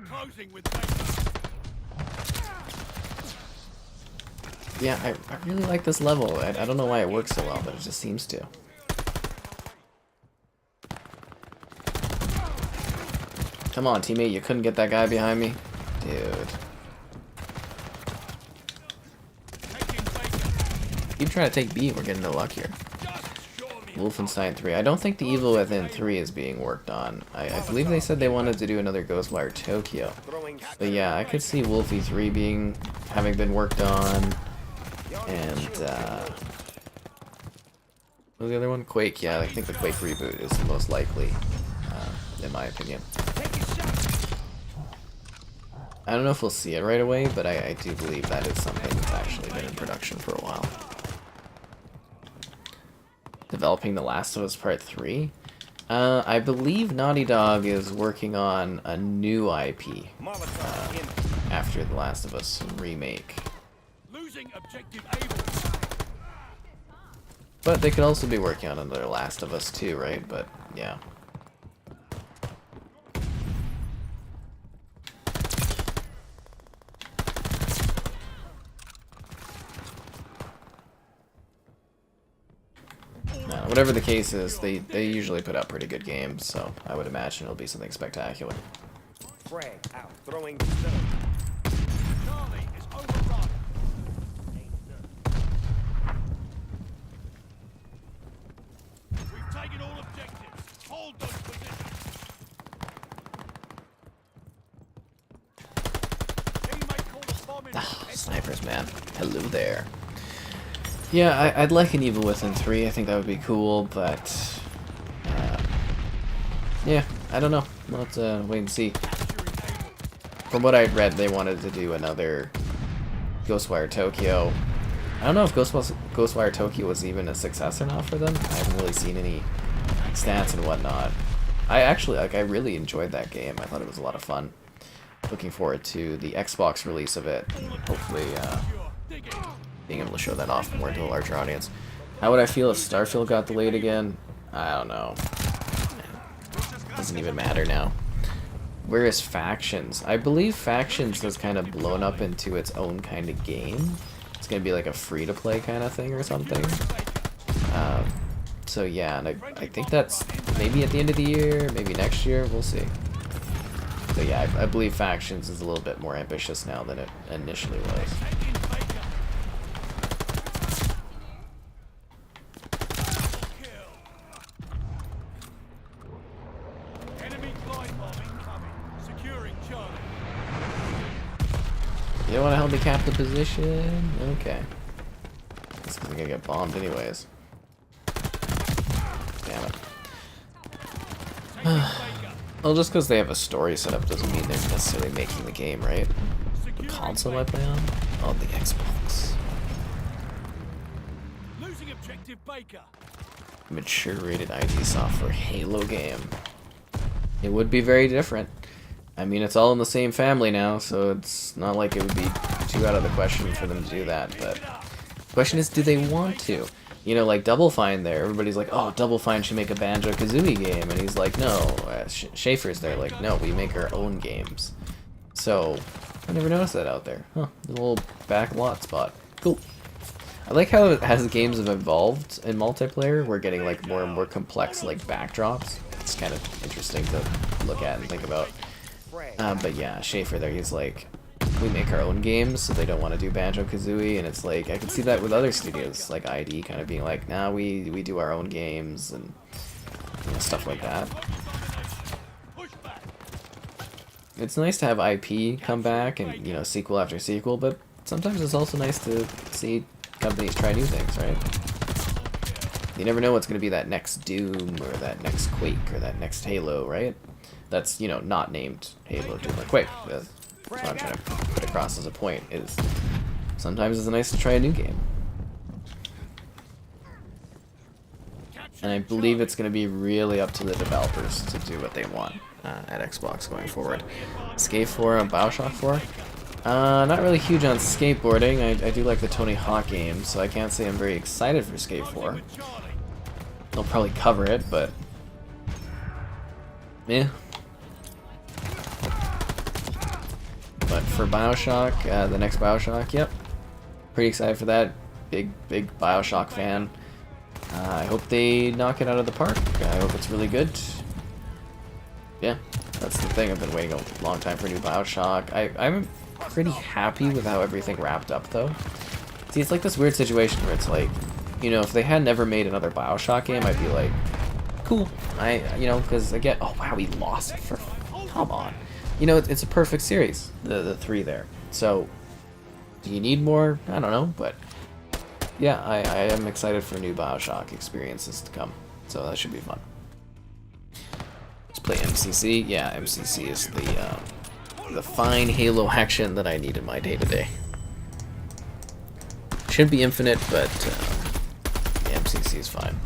Closing with Baker. Yeah, I really like this level. I don't know why it works so well, but it just seems to. Come on, teammate, you couldn't get that guy behind me? Dude. Taking Baker. Keep trying to take B, we're getting no luck here. Just show me. Wolfenstein 3. I don't think the Evil Within 3 is being worked on. I believe they said they wanted to do another Ghostwire Tokyo. Throwing But yeah, I could see Wolfie 3 having been worked on. And, what was the other one? Quake, yeah, I think the Quake reboot is the most likely, in my opinion. I don't know if we'll see it right away, but I do believe that is something that's actually been in production for a while. Developing The Last of Us Part 3? I believe Naughty Dog is working on a new IP Molotov in. after The Last of Us remake. Losing objective Able. But they could also be working on another Last of Us too, right? But yeah. Whatever the case is, they usually put out pretty good games, so I would imagine it'll be something spectacular. Frag out, throwing the stone. Charlie is overrun. We've taken all objectives. Hold those positions. Teammate called a bomb in. Snipers, man. Hello there. Yeah, I'd like an Evil Within 3. I think that would be cool, but yeah, I don't know. We'll have to wait and see. From what I'd read, they wanted to do another Ghostwire Tokyo. I don't know if Ghostwire Tokyo was even a success or not for them. I haven't really seen any stats and whatnot. I actually, I really enjoyed that game. I thought it was a lot of fun. Looking forward to the Xbox release of it, and hopefully being able to show that off more to a larger audience. How would I feel if Starfield got delayed again? I don't know. Doesn't even matter now. Where is Factions? I believe Factions has kind of blown up into its own kind of game. It's gonna be like a free-to-play kind of thing or something. So yeah, and I think that's maybe at the end of the year, maybe next year, we'll see. But yeah, I believe Factions is a little bit more ambitious now than it initially was. You don't want to help me cap the position? Okay. That's because I'm gonna get bombed anyways. Damn it. Well, just because they have a story set up doesn't mean they're necessarily making the game, right? What console do I play on? On the Xbox. Losing objective Baker. Mature rated IT software Halo game. It would be very different. I mean, it's all in the same family now, so it's not like it would be too out of the question for them to do that, but the question is, do they want to? You know, like Double Fine there, everybody's like, oh, Double Fine should make a Banjo-Kazooie game, and he's like, no, Schaefer's there, like, no, we make our own games. So, I never noticed that out there. Huh, the little back lot spot. Cool. I like how as games have evolved in multiplayer, we're getting like more and more complex like backdrops. It's kind of interesting to look at and think about. But yeah, Schaefer there, he's like, we make our own games, so they don't want to do Banjo-Kazooie, and it's like, I can see that with other studios, like ID kind of being like, nah, we do our own games, and you know, stuff like that. It's nice to have IP come back, and, you know, sequel after sequel, but sometimes it's also nice to see companies try new things, right? You never know what's going to be that next Doom, or that next Quake, or that next Halo, right? That's, you know, not named Halo, Doom, or Quake. That's what I'm trying to put across as a point, is sometimes it's nice to try a new game. And I believe it's going to be really up to the developers to do what they want at Xbox going forward. Skate 4 and Bioshock 4? Not really huge on skateboarding. I do like the Tony Hawk games, so I can't say I'm very excited for Skate 4. They'll probably cover it, but yeah. But for Bioshock, the next Bioshock, yep. Pretty excited for that. Big Bioshock fan. I hope they knock it out of the park. I hope it's really good. Yeah, that's the thing. I've been waiting a long time for a new Bioshock. I'm pretty happy with how everything wrapped up, though. See, it's like this weird situation where it's like, you know, if they had never made another Bioshock game, I'd be like, cool. You know, because I get, oh wow, we lost it for, come on. You know, it's a perfect series, the three there. So, do you need more? I don't know, but yeah, I am excited for new Bioshock experiences to come. So that should be fun. Let's play MCC. Yeah, MCC is the fine Halo action that I need in my day-to-day. Shouldn't be infinite, but yeah, MCC is fine.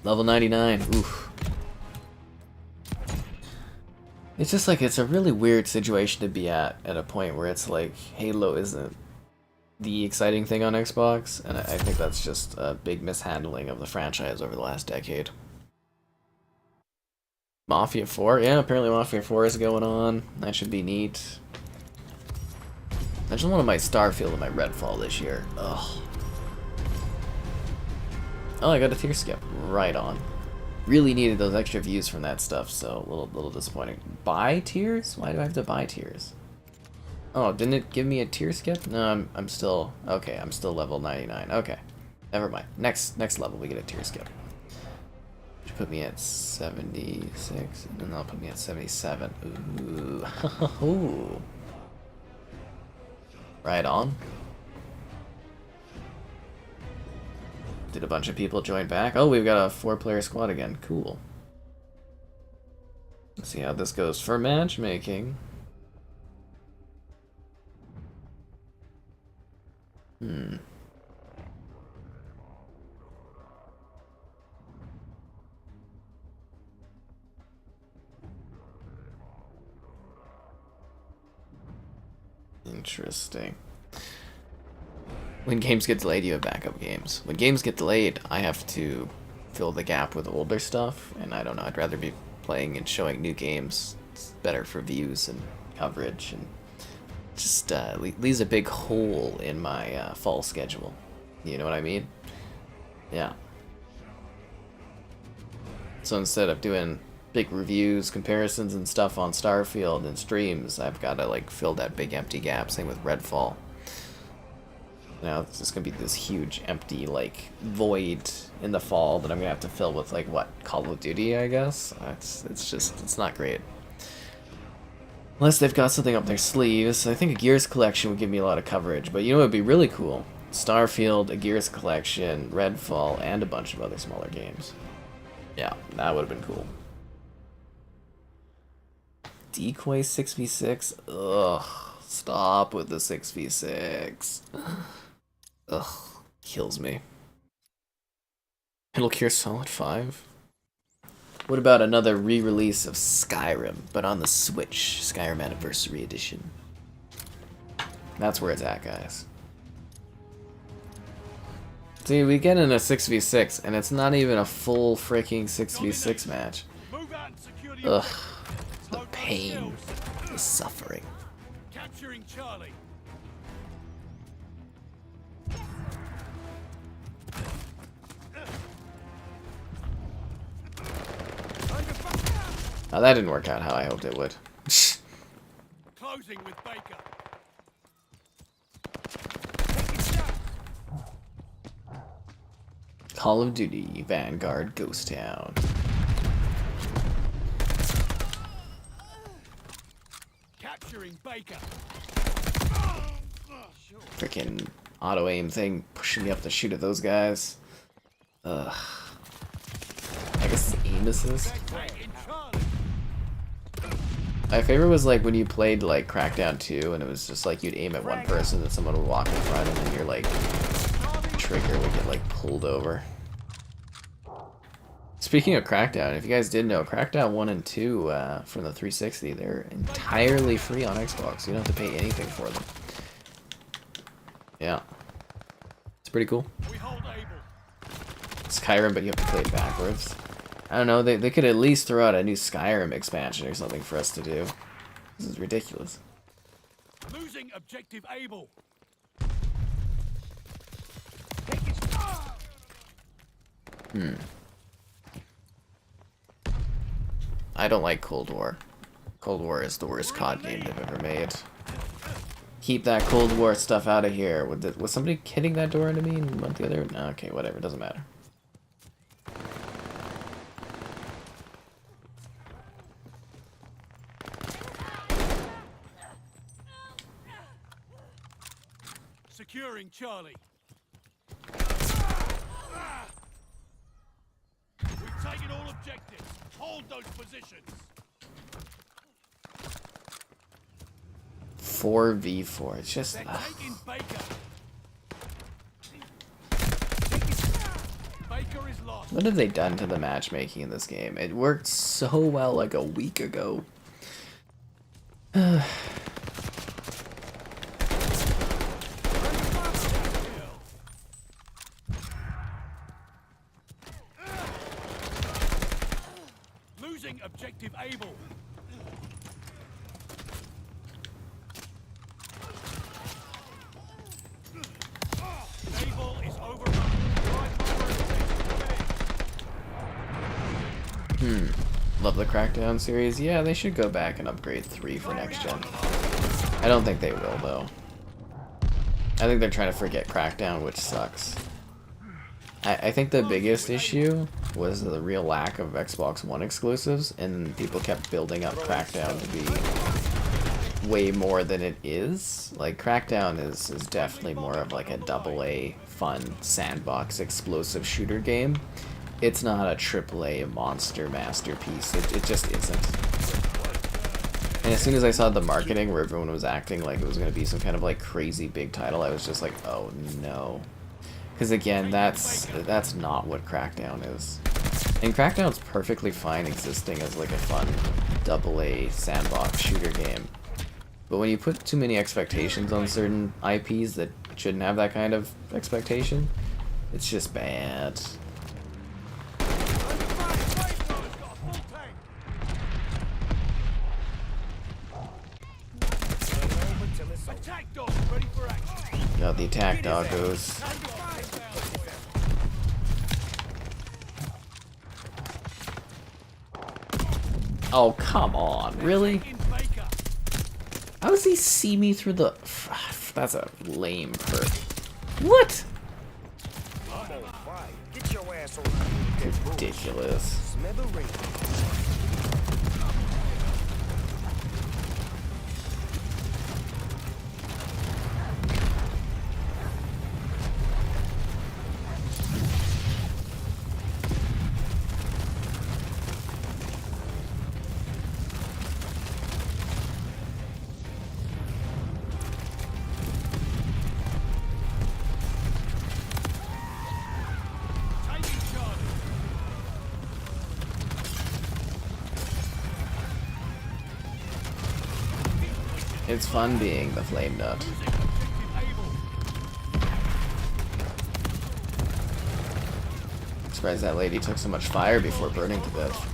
Level 99, oof. It's just like, it's a really weird situation to be at a point where it's like, Halo isn't the exciting thing on Xbox, and I think that's just a big mishandling of the franchise over the last decade. Mafia 4? Yeah, apparently Mafia 4 is going on. That should be neat. I just wanted my Starfield and my Redfall this year. Ugh. Oh, I got a tier skip. Right on. Really needed those extra views from that stuff, so a little disappointing. Buy tiers? Why do I have to buy tiers? Oh, didn't it give me a tier skip? No, I'm still... Okay, I'm still level 99. Okay. Never mind. Next level, we get a tier skip. Which put me at 76, and then that'll put me at 77. Ooh. Ooh. Right on. Did a bunch of people join back? Oh, we've got a 4-player squad again. Cool. Let's see how this goes for matchmaking. Interesting. When games get delayed, you have backup games. When games get delayed, I have to fill the gap with older stuff, and I don't know, I'd rather be playing and showing new games. It's better for views and coverage, and just leaves a big hole in my fall schedule. You know what I mean? Yeah. So instead of doing big reviews, comparisons, and stuff on Starfield and streams, I've got to like fill that big empty gap. Same with Redfall. Now it's just gonna be this huge empty like void in the fall that I'm gonna have to fill with like what, Call of Duty, I guess. It's not great. Unless they've got something up their sleeves. I think a Gears collection would give me a lot of coverage, but you know what would be really cool? Starfield, a Gears collection, Redfall, and a bunch of other smaller games. Yeah, that would have been cool. Decoy 6v6? Ugh. Stop with the 6v6. Ugh. Kills me. Metal Gear Solid 5? What about another re-release of Skyrim, but on the Switch? Skyrim Anniversary Edition. That's where it's at, guys. See, we get in a 6v6, and it's not even a full freaking 6v6 match. Ugh. The pain. The suffering. Capturing Charlie. Oh, that didn't work out how I hoped it would. Closing with Baker. Call of Duty, Vanguard, Ghost Town. Capturing Baker. Freaking auto aim thing pushing me up to shoot at those guys. Ugh. I guess it's aim assist. My favorite was like when you played like Crackdown 2 and it was just like you'd aim at one person and someone would walk in front and then your like trigger would get like pulled over. Speaking of Crackdown, if you guys didn't know, Crackdown 1 and 2 from the 360, they're entirely free on Xbox. You don't have to pay anything for them. Yeah. It's pretty cool. Skyrim, but you have to play it backwards. I don't know, they could at least throw out a new Skyrim expansion or something for us to do. This is ridiculous. Losing objective Able. I don't like Cold War. Cold War is the worst COD game they've ever made. Keep that Cold War stuff out of here. Was somebody hitting that door into me and went the other? No, okay, whatever, doesn't matter. Securing Charlie. We've taken all objectives. Hold those positions. 4v4. It's just. They're taking Baker. Baker is lost. What have they done to the matchmaking in this game? It worked so well like a week ago. Losing objective able. Able is overrun. Love the Crackdown series. Yeah, they should go back and upgrade 3 for next gen. I don't think they will, though. I think they're trying to forget Crackdown, which sucks. I think the biggest issue was the real lack of Xbox One exclusives, and people kept building up Crackdown to be way more than it is. Like, Crackdown is definitely more of like a AA fun sandbox explosive shooter game. It's not a AAA monster masterpiece. It just isn't. And as soon as I saw the marketing where everyone was acting like it was going to be some kind of like crazy big title, I was just like, oh no. Because again, that's not what Crackdown is. And Crackdown's perfectly fine existing as like a fun AA sandbox shooter game. But when you put too many expectations on certain IPs that shouldn't have that kind of expectation, it's just bad. Attack dog ready for action. Got the attack doggos. Oh, come on. Really? How does he see me through the... That's a lame perk. What? Ridiculous. It's fun being the flame nut. I'm surprised that lady took so much fire before burning to death.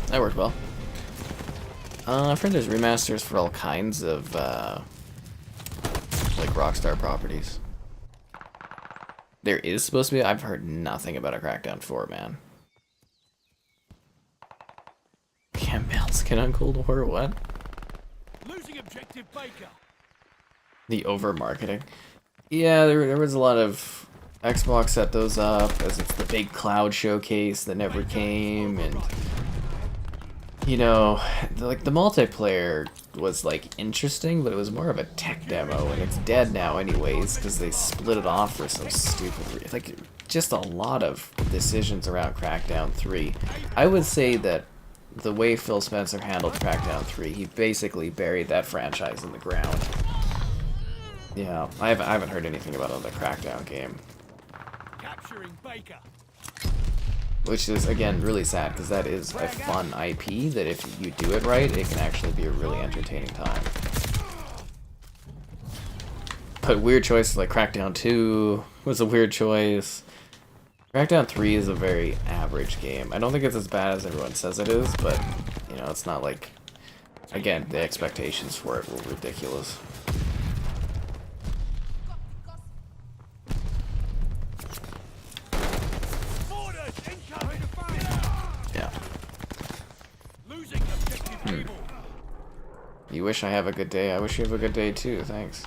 That worked well. I've heard there's remasters for all kinds of, like, Rockstar properties. There is supposed to be? I've heard nothing about a Crackdown 4, man. Campbell skin on Cold War, what? Losing objective Baker. The over-marketing. Yeah, there was a lot of... Xbox set those up as it's the big cloud showcase that never came, and... You know, like, the multiplayer was, like, interesting, but it was more of a tech demo, and it's dead now anyways, because they split it off for some stupid like, just a lot of decisions around Crackdown 3. I would say that the way Phil Spencer handled Crackdown 3, he basically buried that franchise in the ground. Yeah, I haven't heard anything about another Crackdown game. Capturing Baker. Which is, again, really sad, because that is a fun IP that if you do it right, it can actually be a really entertaining time. But weird choices like Crackdown 2 was a weird choice. Crackdown 3 is a very average game. I don't think it's as bad as everyone says it is, but, you know, it's not like... Again, the expectations for it were ridiculous. You wish I have a good day. I wish you have a good day too. Thanks.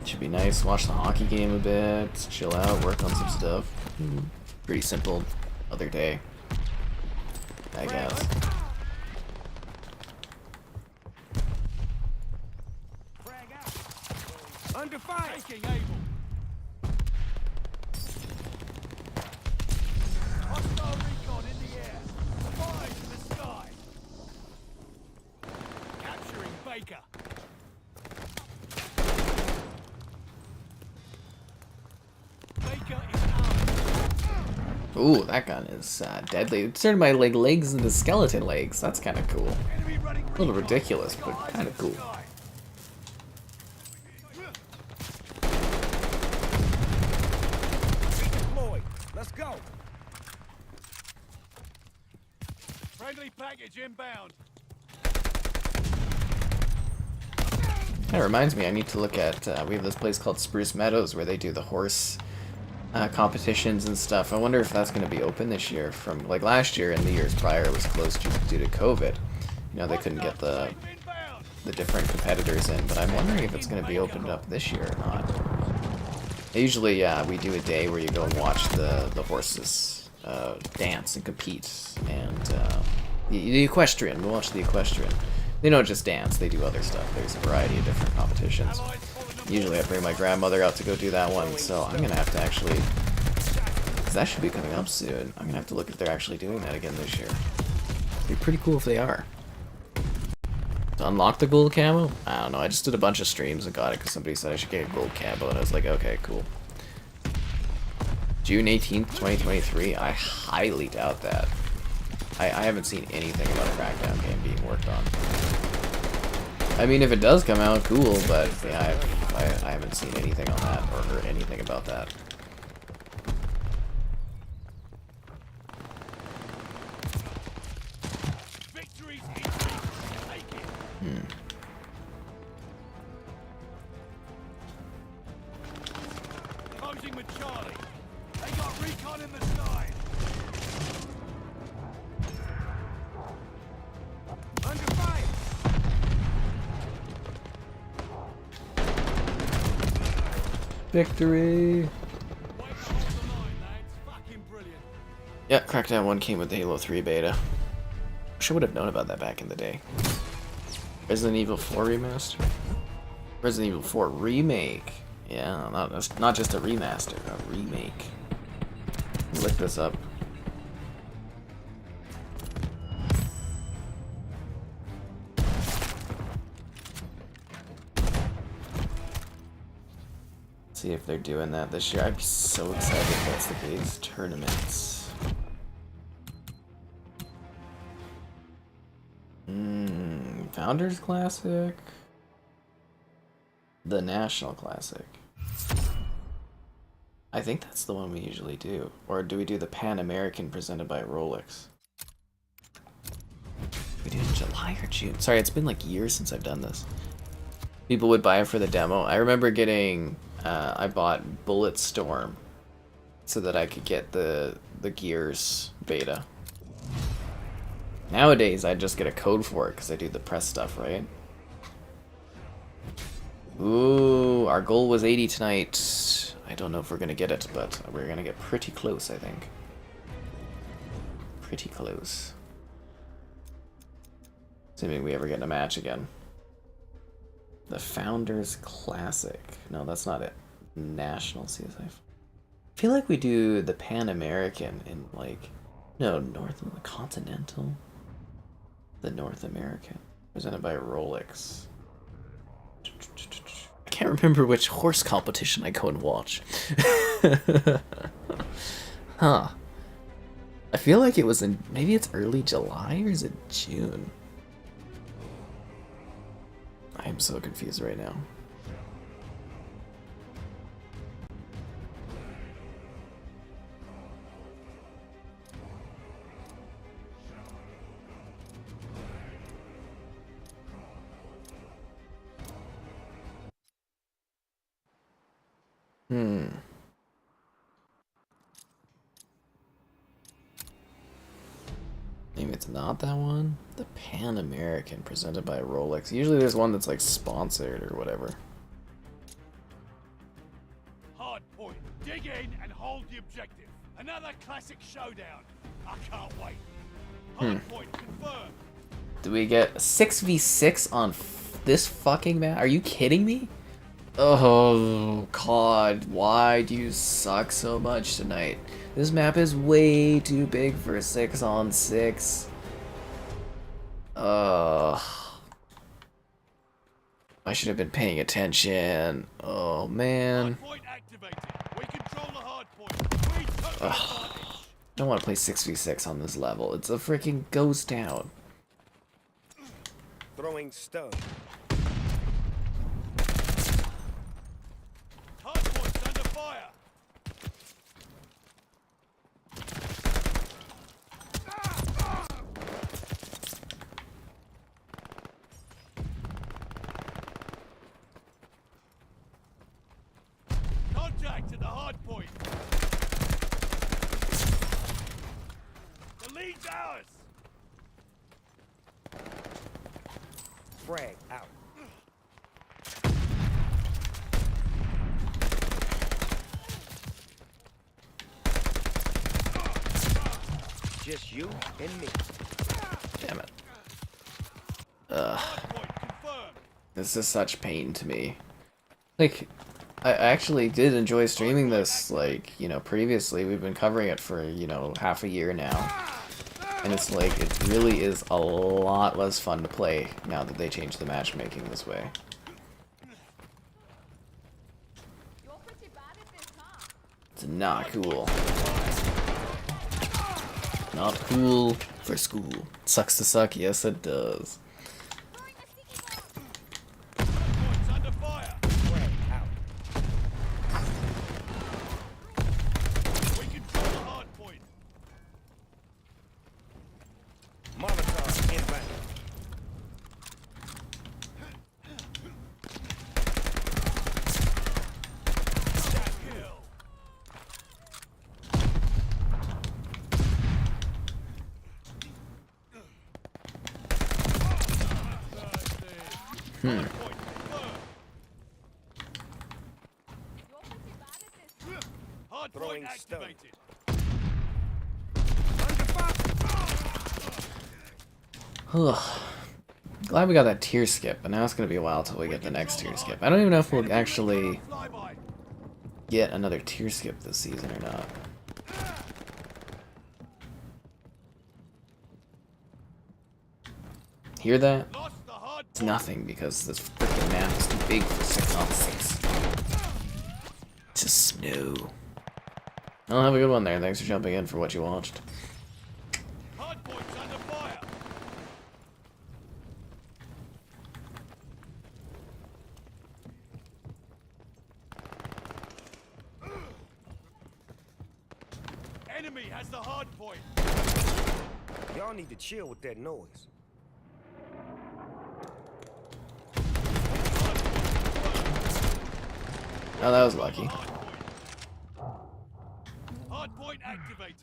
Should be nice. Watch the hockey game a bit. Chill out. Work on some stuff. Pretty simple other day, I guess. Under fire. Taking able. Ooh, that gun is deadly. It turned my legs into skeleton legs. That's kind of cool. Enemy running A little recon. ridiculous, but Got eyes kind in of the cool. sky. Deployed. Let's go. Friendly package inbound. That reminds me, I need to look at, we have this place called Spruce Meadows where they do the horse competitions and stuff. I wonder if that's going to be open this year. From, like, last year and the years prior it was closed due to COVID. You know, they couldn't get the different competitors in, but I'm wondering if it's going to be opened up this year or not. Usually, we do a day where you go and watch the horses dance and compete, and the equestrian, we'll watch the equestrian. They don't just dance, they do other stuff. There's a variety of different competitions. Usually I bring my grandmother out to go do that one, so I'm gonna have to actually, because that should be coming up soon, I'm gonna have to look if they're actually doing that again this year. It'd be pretty cool if they are. To unlock the gold camo? I don't know, I just did a bunch of streams and got it because somebody said I should get a gold camo, and I was like, okay, cool. June 18th, 2023? I highly doubt that. I haven't seen anything about a Crackdown game being worked on. I mean, if it does come out, cool, but yeah, I haven't seen anything on that or heard anything about that. Victory's in reach. Take it. Closing with Charlie. They got recon in the sky. Under fire. Victory! Way to hold the line, lads. Fucking brilliant. Yeah, Crackdown 1 came with the Halo 3 beta. Wish I would have known about that back in the day. Resident Evil 4 remaster? Resident Evil 4 remake. Yeah, not just a remaster, a remake. Let me look this up. See if they're doing that this year. I'd be so excited if that's the case. Tournaments. Founders Classic. The National Classic. I think that's the one we usually do. Or do we do the Pan American presented by Rolex? We do it in July or June? Sorry, it's been like years since I've done this. People would buy it for the demo. I remember getting, I bought Bulletstorm so that I could get the Gears beta. Nowadays, I just get a code for it because I do the press stuff, right? Ooh, our goal was 80 tonight. I don't know if we're gonna get it, but we're gonna get pretty close, I think. Pretty close. Assuming we ever get in a match again. The Founders Classic. No, that's not it. National CSI. I feel like we do the Pan American in like, no, Continental. The North American, presented by Rolex. I can't remember which horse competition I go and watch. Huh. I feel like it was in, maybe it's early July or is it June? I am so confused right now. Maybe it's not that one. The Pan American presented by Rolex. Usually there's one that's like sponsored or whatever. Hard point. Dig in and hold the objective. Another classic showdown. I can't wait. Hard point confirmed. Do we get 6v6 on this fucking map? Are you kidding me? Oh, God. Why do you suck so much tonight? This map is way too big for 6-on-6. I should have been paying attention. Oh, man. Hard point activated. We control the hard point. We took the advantage. don't want to play 6v6 on this level. It's a freaking ghost town. Throwing stun. Hardpoint's under fire. Contact at the hard point. The lead's ours. Frag out. Just you and me. Damn it. Hardpoint confirmed. This is such pain to me. Like, I actually did enjoy streaming this, like, you know, previously. We've been covering it for, you know, half a year now. And it's like, it really is a lot less fun to play now that they changed the matchmaking this way. It's not cool. Not cool for school. Sucks to suck, yes it does. Hardpoint's under fire. Frag out. We control the hard point. Molotov inbound. Shot kill. Hardpoint confirmed. Hardpoint Throwing stun. activated. Glad we got that tier skip, but now it's gonna be a while till we get the next tier skip. I don't even know if we'll actually Flyby. get another tier skip this season or not. Hear that? Lost the hard It's nothing because this freaking map is too big for 6on6. It's just snow. Well, have a good one there. Thanks for jumping in for what you watched. Hardpoint's under fire. Enemy has the hard point. Y'all need to chill with that noise. Oh, that was lucky. Hard point activated.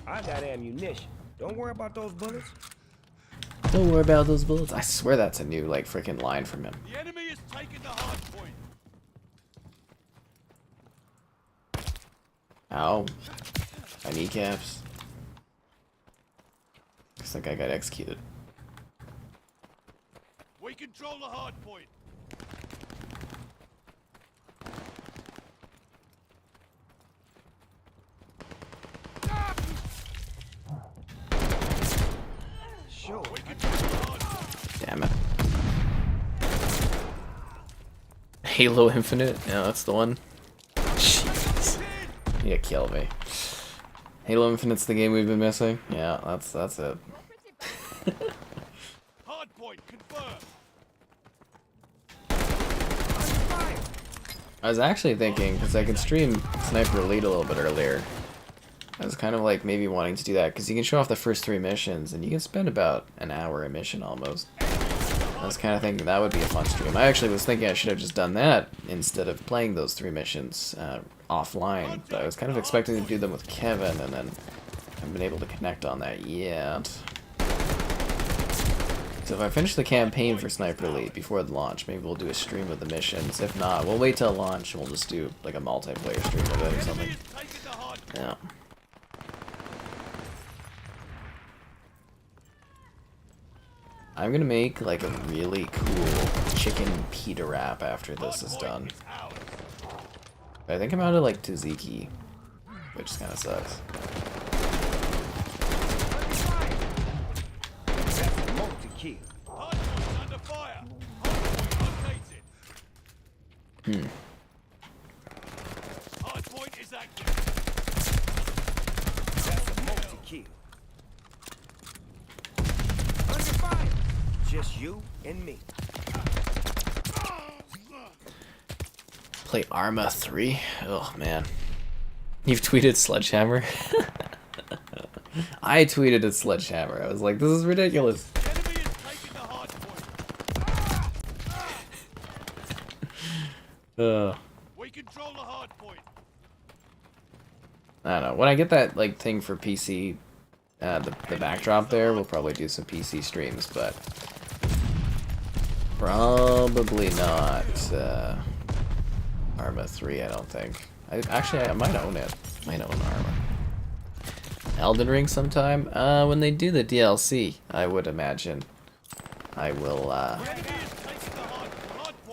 I got ammunition. Don't worry about those bullets. Don't worry about those bullets. I swear that's a new, like, freaking line from him. The enemy has taken the hard point. Ow. My kneecaps. Looks like I got executed. We control the hard point. Sure. We control the hard point. Damn it. Halo Infinite? Yeah, that's the one. Jeez. You kill me. Halo Infinite's the game we've been missing? Yeah, that's it. Hard point confirmed. I was actually thinking, because I could stream Sniper Elite a little bit earlier, I was kind of like maybe wanting to do that, because you can show off the first 3 missions, and you can spend about an hour a mission almost. I was kind of thinking that would be a fun stream. I actually was thinking I should have just done that instead of playing those 3 missions offline, but I was kind of expecting to do them with Kevin, and then I haven't been able to connect on that yet. So if I finish the campaign for Sniper Elite before the launch, maybe we'll do a stream of the missions. If not, we'll wait till launch and we'll just do like a multiplayer stream of it or something. Yeah. I'm gonna make like a really cool chicken pita wrap after this is done. But I think I'm out of like tzatziki, which kind of sucks. Multi-kill. Hardpoint's under fire. Hardpoint located. That's a multi-kill. Under fire. Just you and me. Play Arma 3? Oh man. You've tweeted Sledgehammer? I tweeted at Sledgehammer. I was like, this is ridiculous. Enemy is taking the hard point. We control the hard point. I don't know. When I get that like thing for PC, the backdrop there, we'll probably do some PC streams, but probably not Arma 3, I don't think. I might own it. Might own Arma. Elden Ring sometime? When they do the DLC, I would imagine. I will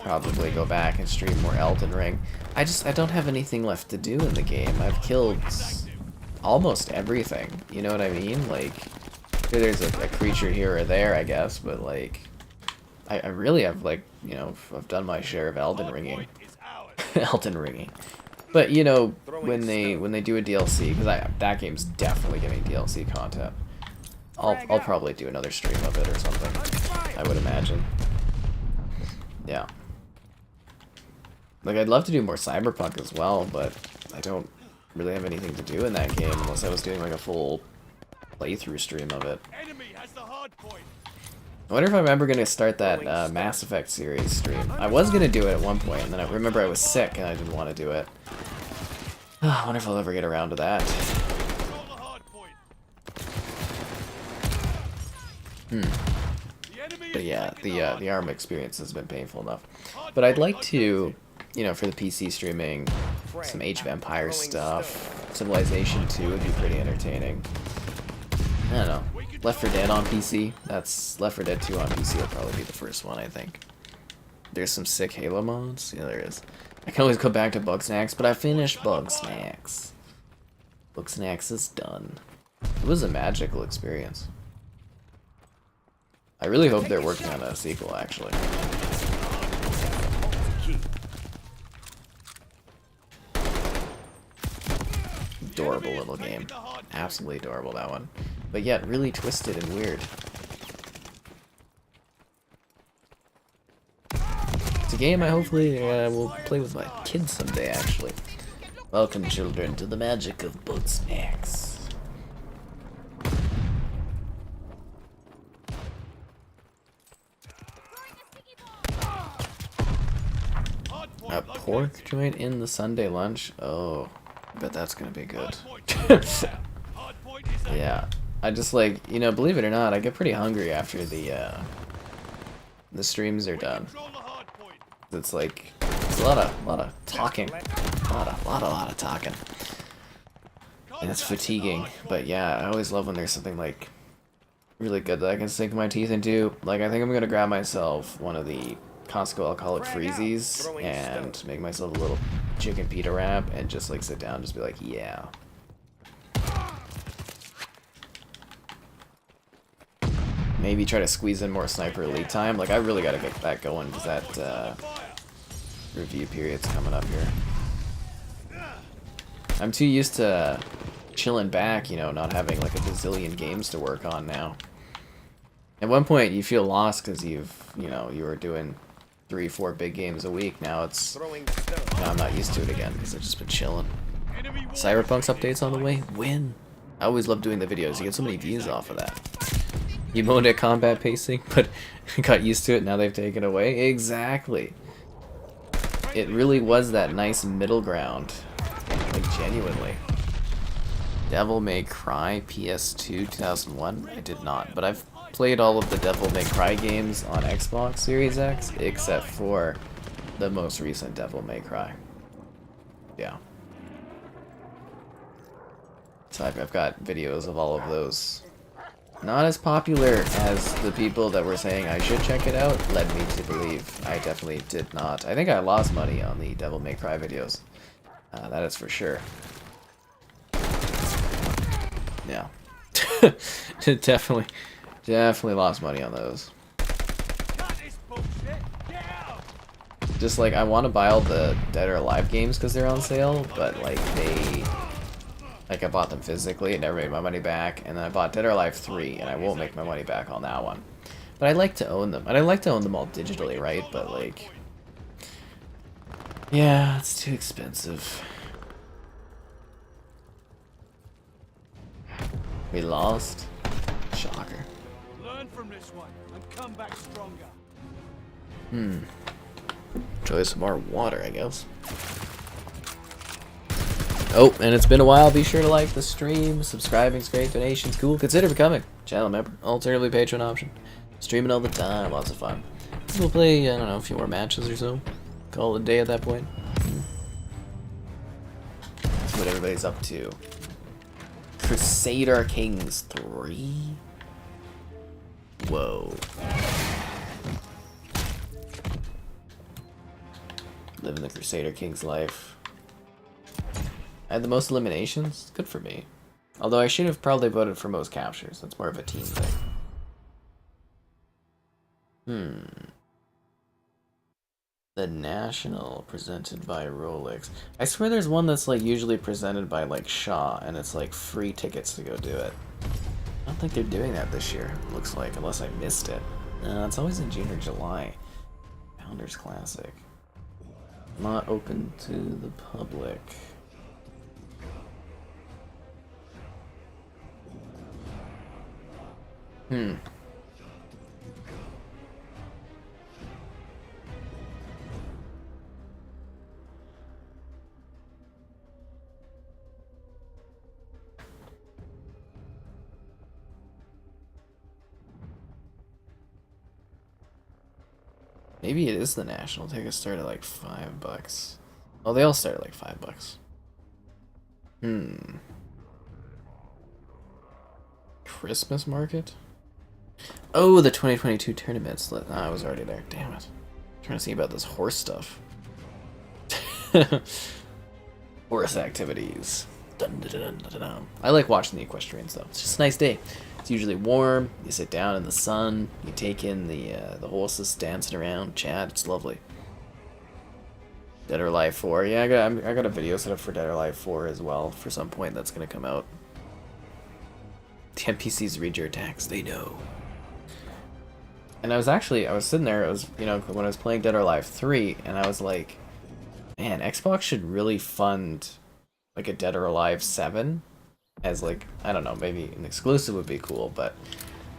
probably go back and stream more Elden Ring. I don't have anything left to do in the game. I've killed almost everything. You know what I mean? Like, there's a creature here or there, I guess, but like, I really have, like, you know, I've done my share of Elden Ringing. Elden Ringing. But you know, when they do a DLC, because that game's definitely getting DLC content. I'll probably do another stream of it or something. I would imagine. Yeah. Like, I'd love to do more Cyberpunk as well, but I don't really have anything to do in that game unless I was doing like a full playthrough stream of it. Enemy has the hard point. I wonder if I'm ever going to start that Mass Effect series stream. I was going to do it at one point, and then I remember I was sick and I didn't want to do it. I wonder if I'll ever get around to that. Control the hard point. The enemy But is yeah, taking the ARM experience has been painful enough. But I'd like to, you know, for the PC streaming, some Age of Empires stuff. Civilization 2 would be pretty entertaining. I don't know. Left 4 Dead on PC. That's Left 4 Dead 2 on PC will probably be the first one, I think. There's some sick Halo mods. Yeah, there is. I can always go back to Bugsnax, but I finished Bugsnax. Bugsnax is done. It was a magical experience. I really hope they're working on a sequel, actually. Adorable little game. Absolutely adorable, that one. But yet, really twisted and weird. It's a game I hopefully will play with my kids someday, actually. Welcome, children, to the magic of Bugsnax. A pork joint in the Sunday lunch? Oh, I bet that's gonna be good. Yeah, I just, like, you know, believe it or not, I get pretty hungry after the streams are done. It's like, it's a lot of talking, a lot of talking, and it's fatiguing. But yeah, I always love when there's something like really good that I can sink my teeth into. Like, I think I'm gonna grab myself one of the Costco alcoholic freezies and make myself a little chicken pita wrap and just like sit down and just be like, yeah. Maybe try to squeeze in more Sniper Elite time. Like, I really gotta get that going because that review period's coming up here. I'm too used to chilling back, you know, not having like a bazillion games to work on now. At one point, you feel lost because you were doing 3-4 big games a week. Now I'm not used to it again because I've just been chilling. Cyberpunk's updates on the way? Win! I always love doing the videos. You get so many views off of that. You moaned at combat pacing, but got used to it, now they've taken it away? Exactly. It really was that nice middle ground. Like, genuinely. Devil May Cry PS2 2001? I did not, but I've played all of the Devil May Cry games on Xbox Series X, except for the most recent Devil May Cry. Yeah. So I've got videos of all of those. Not as popular as the people that were saying I should check it out led me to believe. I definitely did not. I think I lost money on the Devil May Cry videos. That is for sure. Yeah. Definitely lost money on those. Cut this bullshit. Get out. Just like I want to buy all the Dead or Alive games because they're on sale, but like I bought them physically and never made my money back, and then I bought Dead or Alive 3 and I won't make my money back on that one. But I like to own them, and I like to own them all digitally, right? But like, yeah, it's too expensive. We lost. Shocker. Learn from this one and come back stronger. Enjoy some more water, I guess. Oh, and it's been a while. Be sure to like the stream, subscribing's great, donations cool. Consider becoming channel member, alternatively Patreon option. Streaming all the time, lots of fun. We'll play, I don't know, a few more matches or so. Call it a day at that point. That's what everybody's up to. Crusader Kings 3? Whoa. Living the Crusader King's life. I had the most eliminations? Good for me. Although I should have probably voted for most captures. That's more of a team thing. The National, presented by Rolex. I swear there's one that's like usually presented by like Shaw, and it's like free tickets to go do it. I don't think they're doing that this year, looks like, unless I missed it. It's always in June or July. Founders Classic. Not open to the public. Maybe it is the National. Tickets start at like $5. Oh, they all start at like $5. Christmas market? Oh, the 2022 tournaments. I was already there. Damn it. I'm trying to see about this horse stuff. Horse activities. Dun, dun, dun, dun, dun, dun. I like watching the equestrians though. It's just a nice day. It's usually warm. You sit down in the sun. You take in the horses dancing around, chat. It's lovely. Dead or Alive 4. Yeah, I got a video set up for Dead or Alive 4 as well. For some point, that's gonna come out. The NPCs read your attacks. They know. And I was sitting there. It was when I was playing Dead or Alive 3, and I was like, man, Xbox should really fund like a Dead or Alive 7. As like, I don't know, maybe an exclusive would be cool, but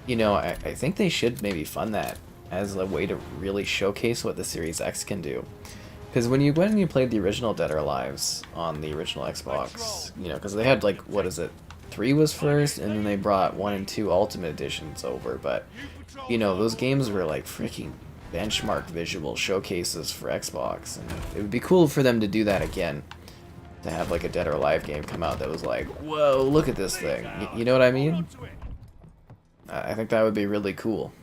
I think they should maybe fund that as a way to really showcase what the Series X can do. Because when you went and you played the original Dead or Alives on the original Xbox, because they had like, what is it, 3 was first, and then they brought 1 and 2 Ultimate Editions over, but those games were like freaking benchmark visual showcases for Xbox, and it would be cool for them to do that again. To have like a Dead or Alive game come out that was like, whoa, look at this thing. You know what I mean? I think that would be really cool.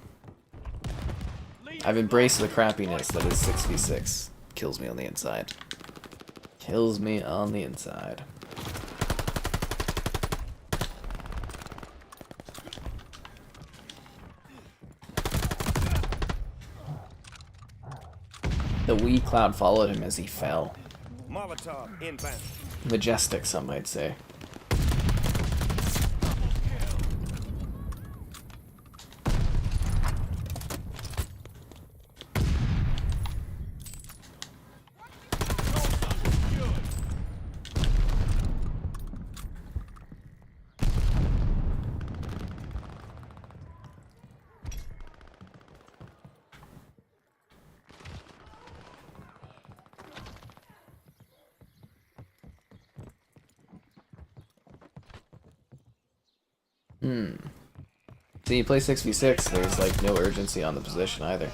I've embraced the crappiness that is 6v6. Kills me on the inside. Kills me on the inside. The Wii cloud followed him as he fell. Molotov inbound. Majestic, some might say. See, you play 6v6, there's like no urgency on the position either.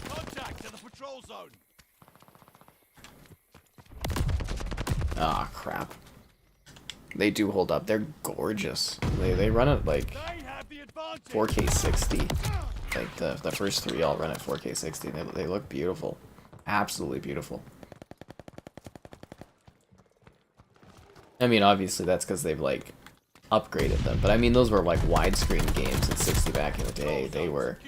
Contact to the patrol zone. Ah, crap. They do hold up. They're gorgeous. They run at like 4K 60. Like the first 3 all run at 4K 60. They look beautiful. Absolutely beautiful. I mean, obviously that's because they've like upgraded them. But I mean, those were like widescreen games at 60 back in the day. They were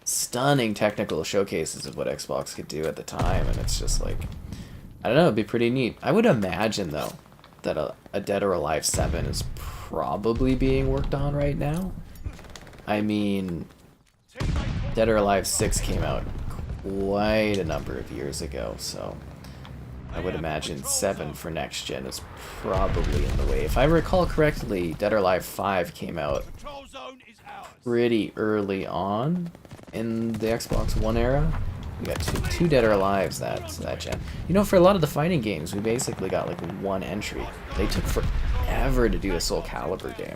stunning technical showcases of what Xbox could do at the time, and it's just like, I don't know, it'd be pretty neat. I would imagine though that a Dead or Alive 7 is probably being worked on right now. I mean, Dead or Alive 6 came out quite a number of years ago, so I would imagine 7 for next gen is probably in the way. If I recall correctly, Dead or Alive 5 came out pretty early on in the Xbox One era. We got two Dead or Alives that gen. You know, for a lot of the fighting games, we basically got like one entry. They took forever to do a Soul Calibur game.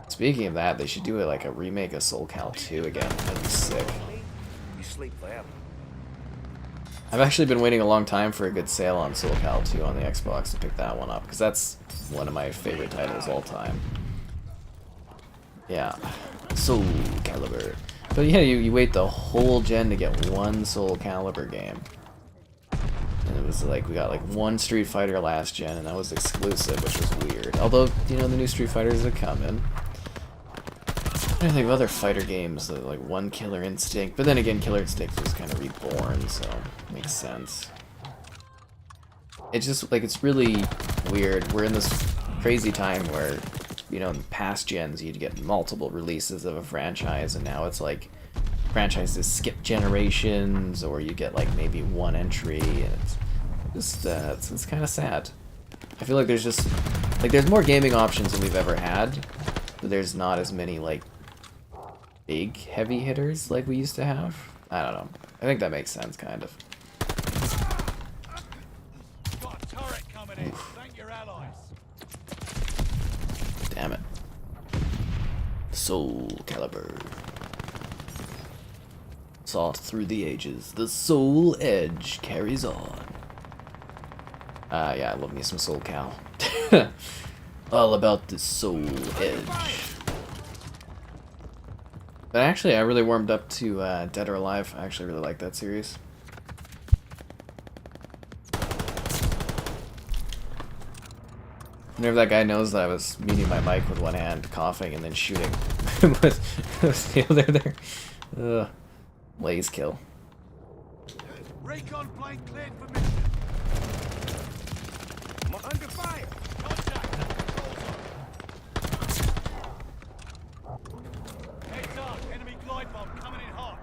Speaking of that, they should do like a remake of Soul Cal 2 again. That'd be sick. You sleep forever. I've actually been waiting a long time for a good sale on Soul Cal 2 on the Xbox to pick that one up, because that's one of my favorite titles all time. Yeah, Soul Calibur. But yeah, you wait the whole gen to get one Soul Calibur game. And it was like, we got like one Street Fighter last gen, and that was exclusive, which was weird. Although, you know, the new Street Fighters are coming. I think of other fighter games, like one Killer Instinct, but then again, Killer Instinct was kind of reborn, so it makes sense. It's just, like, it's really weird. We're in this crazy time where, you know, in past gens, you'd get multiple releases of a franchise, and now it's like franchises skip generations, or you get, like, maybe one entry, and it's just, it's kind of sad. I feel like there's just, like, there's more gaming options than we've ever had, but there's not as many, like, big heavy hitters like we used to have. I don't know. I think that makes sense, kind of. Got a turret coming in. Thank your allies. Damn it. Soul Calibur. Sought through the ages, the soul edge carries on. Yeah, I love me some Soul Cal. All about the soul edge. But actually, I really warmed up to Dead or Alive. I actually really like that series. Whenever that guy knows that I was muting my mic with one hand, coughing, and then shooting with the other there. Ugh. Lays kill. Recon plane cleared for mission. I'm under fire. Contact at control zone. Heads up, enemy glide bomb coming in hot.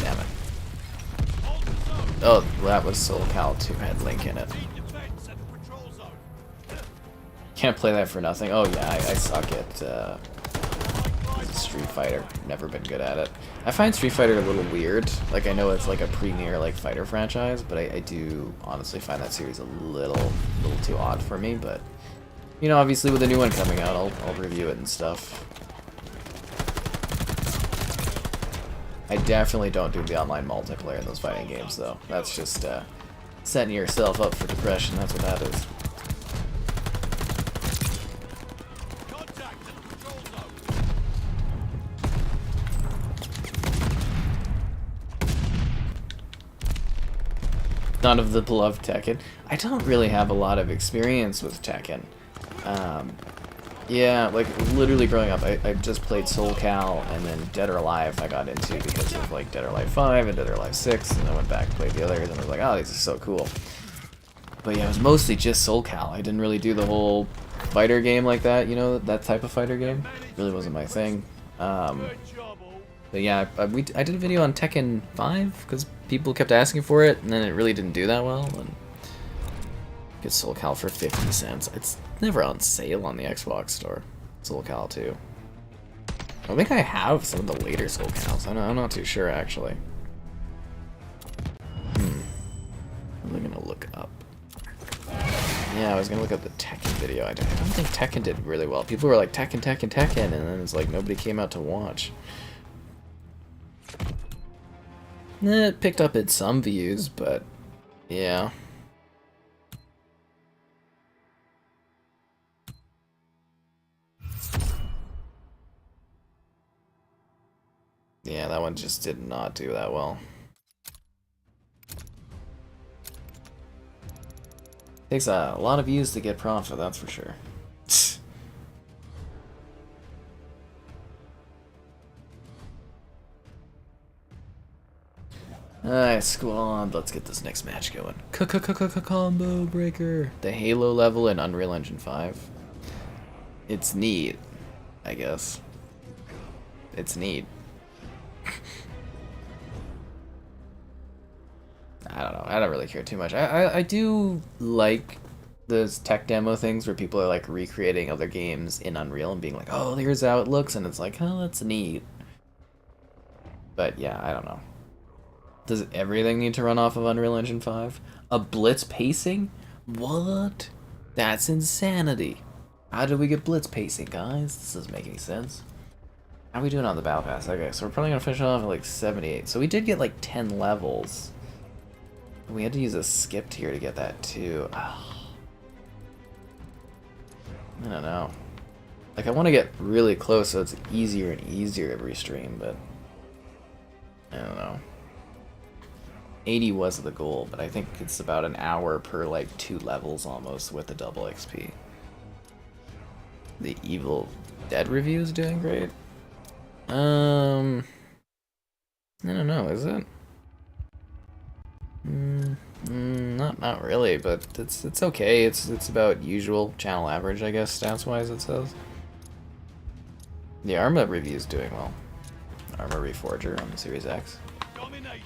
Damn it. Hold the zone. Oh, that was Soul Cal 2 had Link in it. Need defense at the control zone. Can't play that for nothing. Oh yeah, I suck at Street Fighter. Never been good at it. I find Street Fighter a little weird. Like, I know it's like a premier like fighter franchise, but I do honestly find that series a little too odd for me. But you know, obviously with a new one coming out, I'll review it and stuff. I definitely don't do the online multiplayer in those fighting games, though. That's just setting yourself up for depression. That's what that is. Contact at the control zone. None of the beloved Tekken. I don't really have a lot of experience with Tekken. Yeah, like literally growing up, I just played Soul Cal, and then Dead or Alive I got into because of like Dead or Alive 5 and Dead or Alive 6, and I went back and played the others, and I was like, oh, these are so cool. But yeah, it was mostly just Soul Cal. I didn't really do the whole fighter game like that, you know, that type of fighter game. It really wasn't my thing. Good job, all. But yeah, I did a video on Tekken 5 because people kept asking for it, and then it really didn't do that well. And get Soul Cal for 50 cents. It's never on sale on the Xbox store. Soul Cal 2. I think I have some of the later Soul Cals. I'm not too sure actually. What am I gonna look up? Yeah, I was gonna look up the Tekken video. I don't think Tekken did really well. People were like Tekken, Tekken, Tekken, and then it's like nobody came out to watch. It picked up at some views, but yeah. Yeah, that one just did not do that well. Takes a lot of views to get profit, that's for sure. Alright, squad, let's get this next match going. Combo breaker. The Halo level in Unreal Engine 5. It's neat, I guess. It's neat. I don't know. I don't really care too much. I do like those tech demo things where people are like recreating other games in Unreal and being like, oh, here's how it looks, and it's like, oh, that's neat. But yeah, I don't know. Does everything need to run off of Unreal Engine 5? A blitz pacing? What? That's insanity. How did we get blitz pacing, guys? This doesn't make any sense. How are we doing on the Battle Pass? Okay, so we're probably gonna finish off at like 78. So we did get like 10 levels. We had to use a skipped here to get that too. Oh. I don't know. Like, I want to get really close so it's easier and easier every stream, but I don't know. 80 was the goal, but I think it's about an hour per like 2 levels almost with the double XP. The Evil Dead review is doing great. I don't know, is it? Not really, but it's okay. It's about usual channel average, I guess, stats wise it says. The Arma review is doing well. Arma Reforger on the Series X. Domination.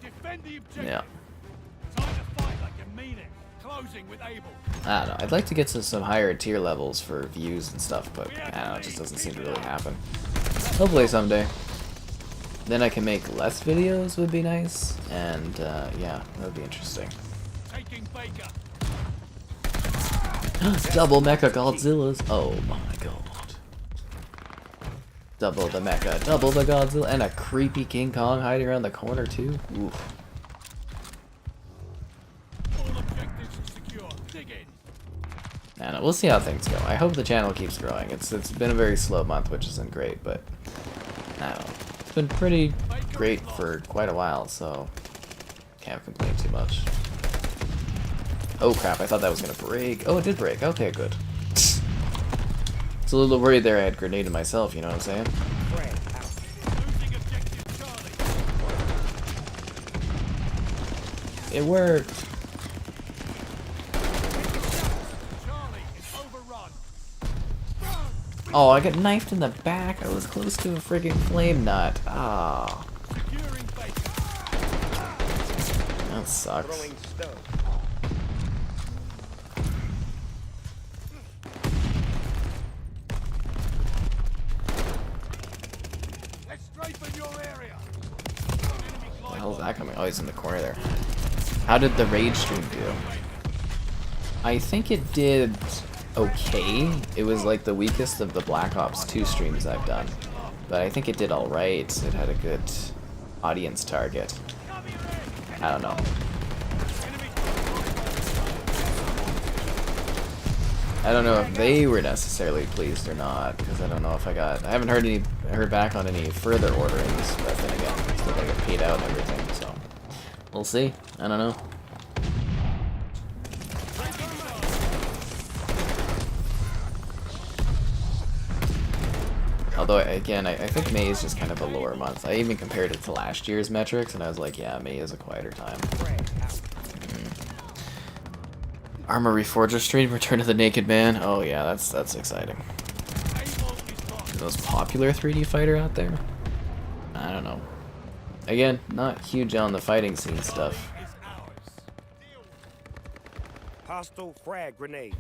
Defend the objective. Yeah. Time to fight like you mean it. Closing with Able. I don't know. I'd like to get to some higher tier levels for views and stuff, but I don't know, it just doesn't seem to really happen. Hopefully someday. Then I can make less videos would be nice, and yeah, that would be interesting. Taking Baker. Double Mecha Godzillas. Oh my god. Double the Mecha, double the Godzilla, and a creepy King Kong hiding around the corner too. Oof. All objectives secure. Dig in. I don't know, we'll see how things go. I hope the channel keeps growing. It's been a very slow month, which isn't great, but I don't know. It's been pretty great for quite a while, so can't complain too much. Oh crap, I thought that was gonna break. Oh, it did break. Okay, good. It's a little worried there I had grenaded myself, you know what I'm saying? Losing objective Charlie. It worked. Charlie is overrun. Oh, I got knifed in the back. I was close to a friggin' flame nut. Ah. Securing Baker. That sucks. Throwing stun. Let's strafe in your area. Where the hell is that coming? Oh, he's in the corner there. How did the raid stream do? I think it did okay. It was like the weakest of the Black Ops 2 streams I've done. But I think it did alright. It had a good audience target. I don't know. I don't know if they were necessarily pleased or not, because I don't know if I haven't heard back on any further orderings, but then again, still gotta get paid out and everything, so we'll see. I don't know. Although, again, I think May is just kind of a lower month. I even compared it to last year's metrics, and I was like, yeah, May is a quieter time. Armor Reforger stream, Return of the Naked Man. Oh yeah, that's exciting. The most popular 3D fighter out there? I don't know. Again, not huge on the fighting scene stuff. Hostile frag grenade.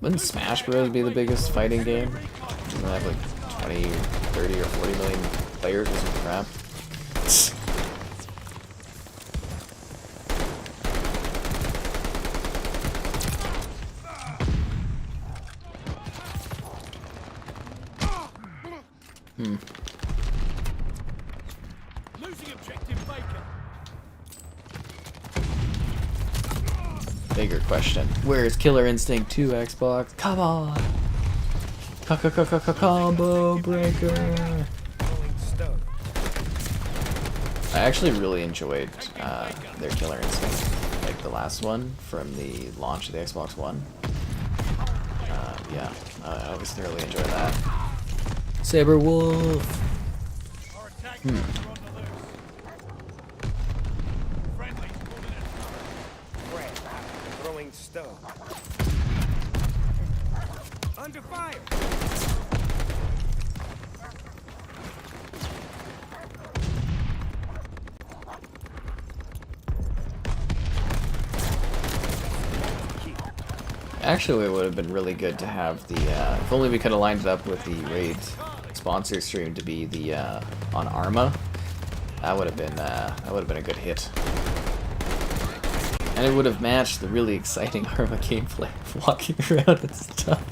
Wouldn't Smash Bros. Be the biggest fighting game? Doesn't it have like 20, 30, or 40 million players or some crap? Losing objective Baker. Bigger question. Where's Killer Instinct 2 Xbox? Come on! Combo breaker! Throwing stun. I actually really enjoyed their Killer Instinct. like the last one from the launch of the Xbox One. Yeah, I always thoroughly enjoy that. Saber Wolf. Our attack dogs are on the loose. Friendly, pulling it. Crap. Throwing stuff. Under fire. Actually, it would have been really good to have the, if only we could have lined it up with the raid sponsor stream to be the, on Arma. That would have been a good hit. And it would have matched the really exciting Arma gameplay, walking around and stuff.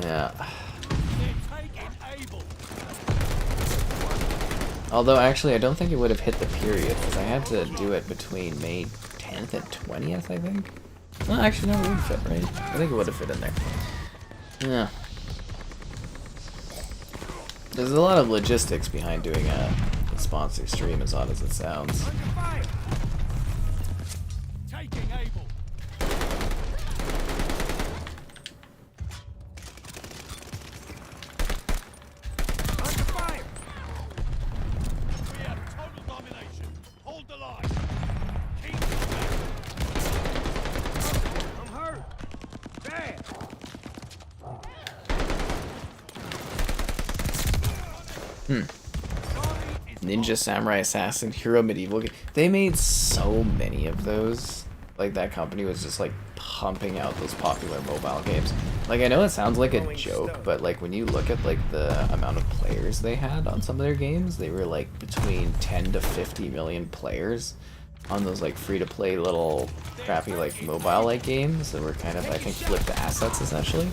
Yeah. Although, actually, I don't think it would have hit the period, because I had to do it between May 10th and 20th, I think. Well, actually, no, it would fit, right? I think it would have fit in there. Yeah. There's a lot of logistics behind doing a sponsor stream, as odd as it sounds. Under fire. Taking Able. Under fire. We have total domination. Hold the line. Keep the I'm hurt. Bad. Ninja Samurai Assassin Hero Medieval game. They made so many of those. Like, that company was just like pumping out those popular mobile games. Like, I know it sounds like a joke, but like when you look at like the amount of players they had on some of their games, they were like between 10 to 50 million players on those like free-to-play little crappy like mobile like games that were kind of, I think, flipped assets essentially.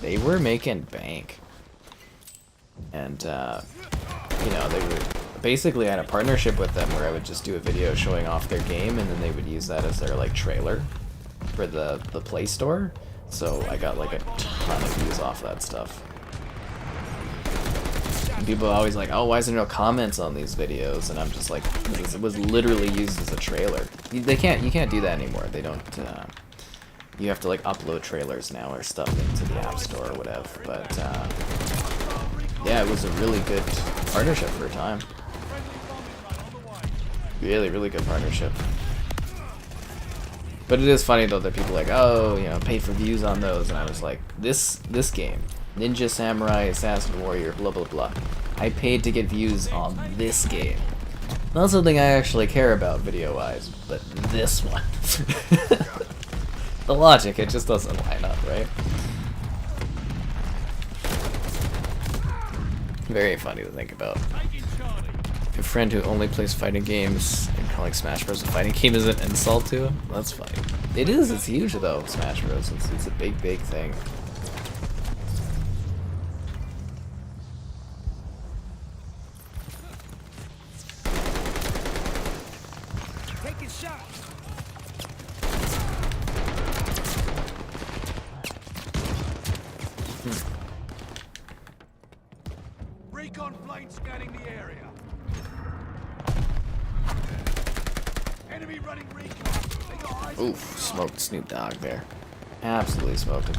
They were making bank. And you know, they were basically, I had a partnership with them where I would just do a video showing off their game, and then they would use that as their like trailer for the Play Store. So I got like a ton of views off that stuff. And people are always like, oh, why is there no comments on these videos? And I'm just like, it was literally used as a trailer. You can't do that anymore. They don't. You have to like upload trailers now or stuff into the App Store or whatever. But yeah, it was a really good partnership for a time. Really, really good partnership. But it is funny though that people are like, oh, you know, pay for views on those, and I was like, this game, Ninja Samurai Assassin Warrior, blah blah blah. I paid to get views on this game. Not something I actually care about video-wise, but this one. The logic, it just doesn't line up, right? Very funny to think about. A friend who only plays fighting games and calling Smash Bros. A fighting game is an insult to him? That's funny. It is, it's huge though, Smash Bros. It's a big, big thing. Taking shots. recon plane scanning the area. Enemy running recon. They got eyes. Oof, smoked Snoop Dogg there. Absolutely smoked him.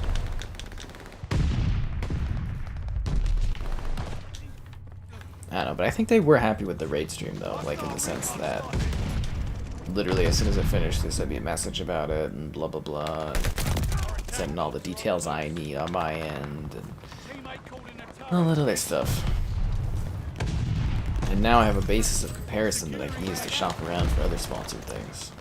I don't know, but I think they were happy with the raid stream though, like in the sense that literally as soon as it finished they sent me a message about it and blah blah blah, and sending all the details I need on my end and all that other stuff. And now I have a basis of comparison that I can use to shop around for other sponsored things.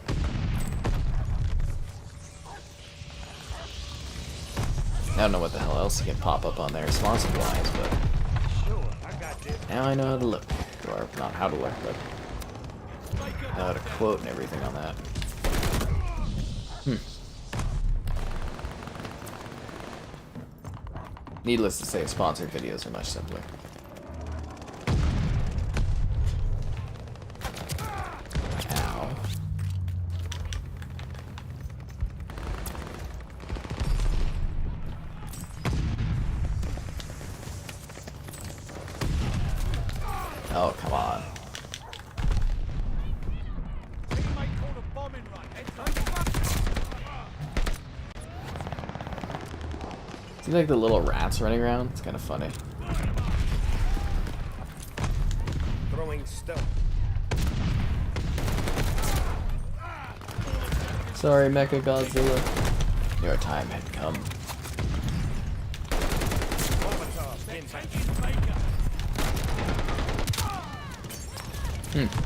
I don't know what the hell else you can pop up on there sponsored wise, but now I know how to look. Or not how to look, but know how to quote and everything on that. Needless to say, sponsored videos are much simpler. Ow. Oh, come on. See like the little rats running around? It's kind of funny. Throwing stuff. Sorry, Mecha Godzilla. Your time had come.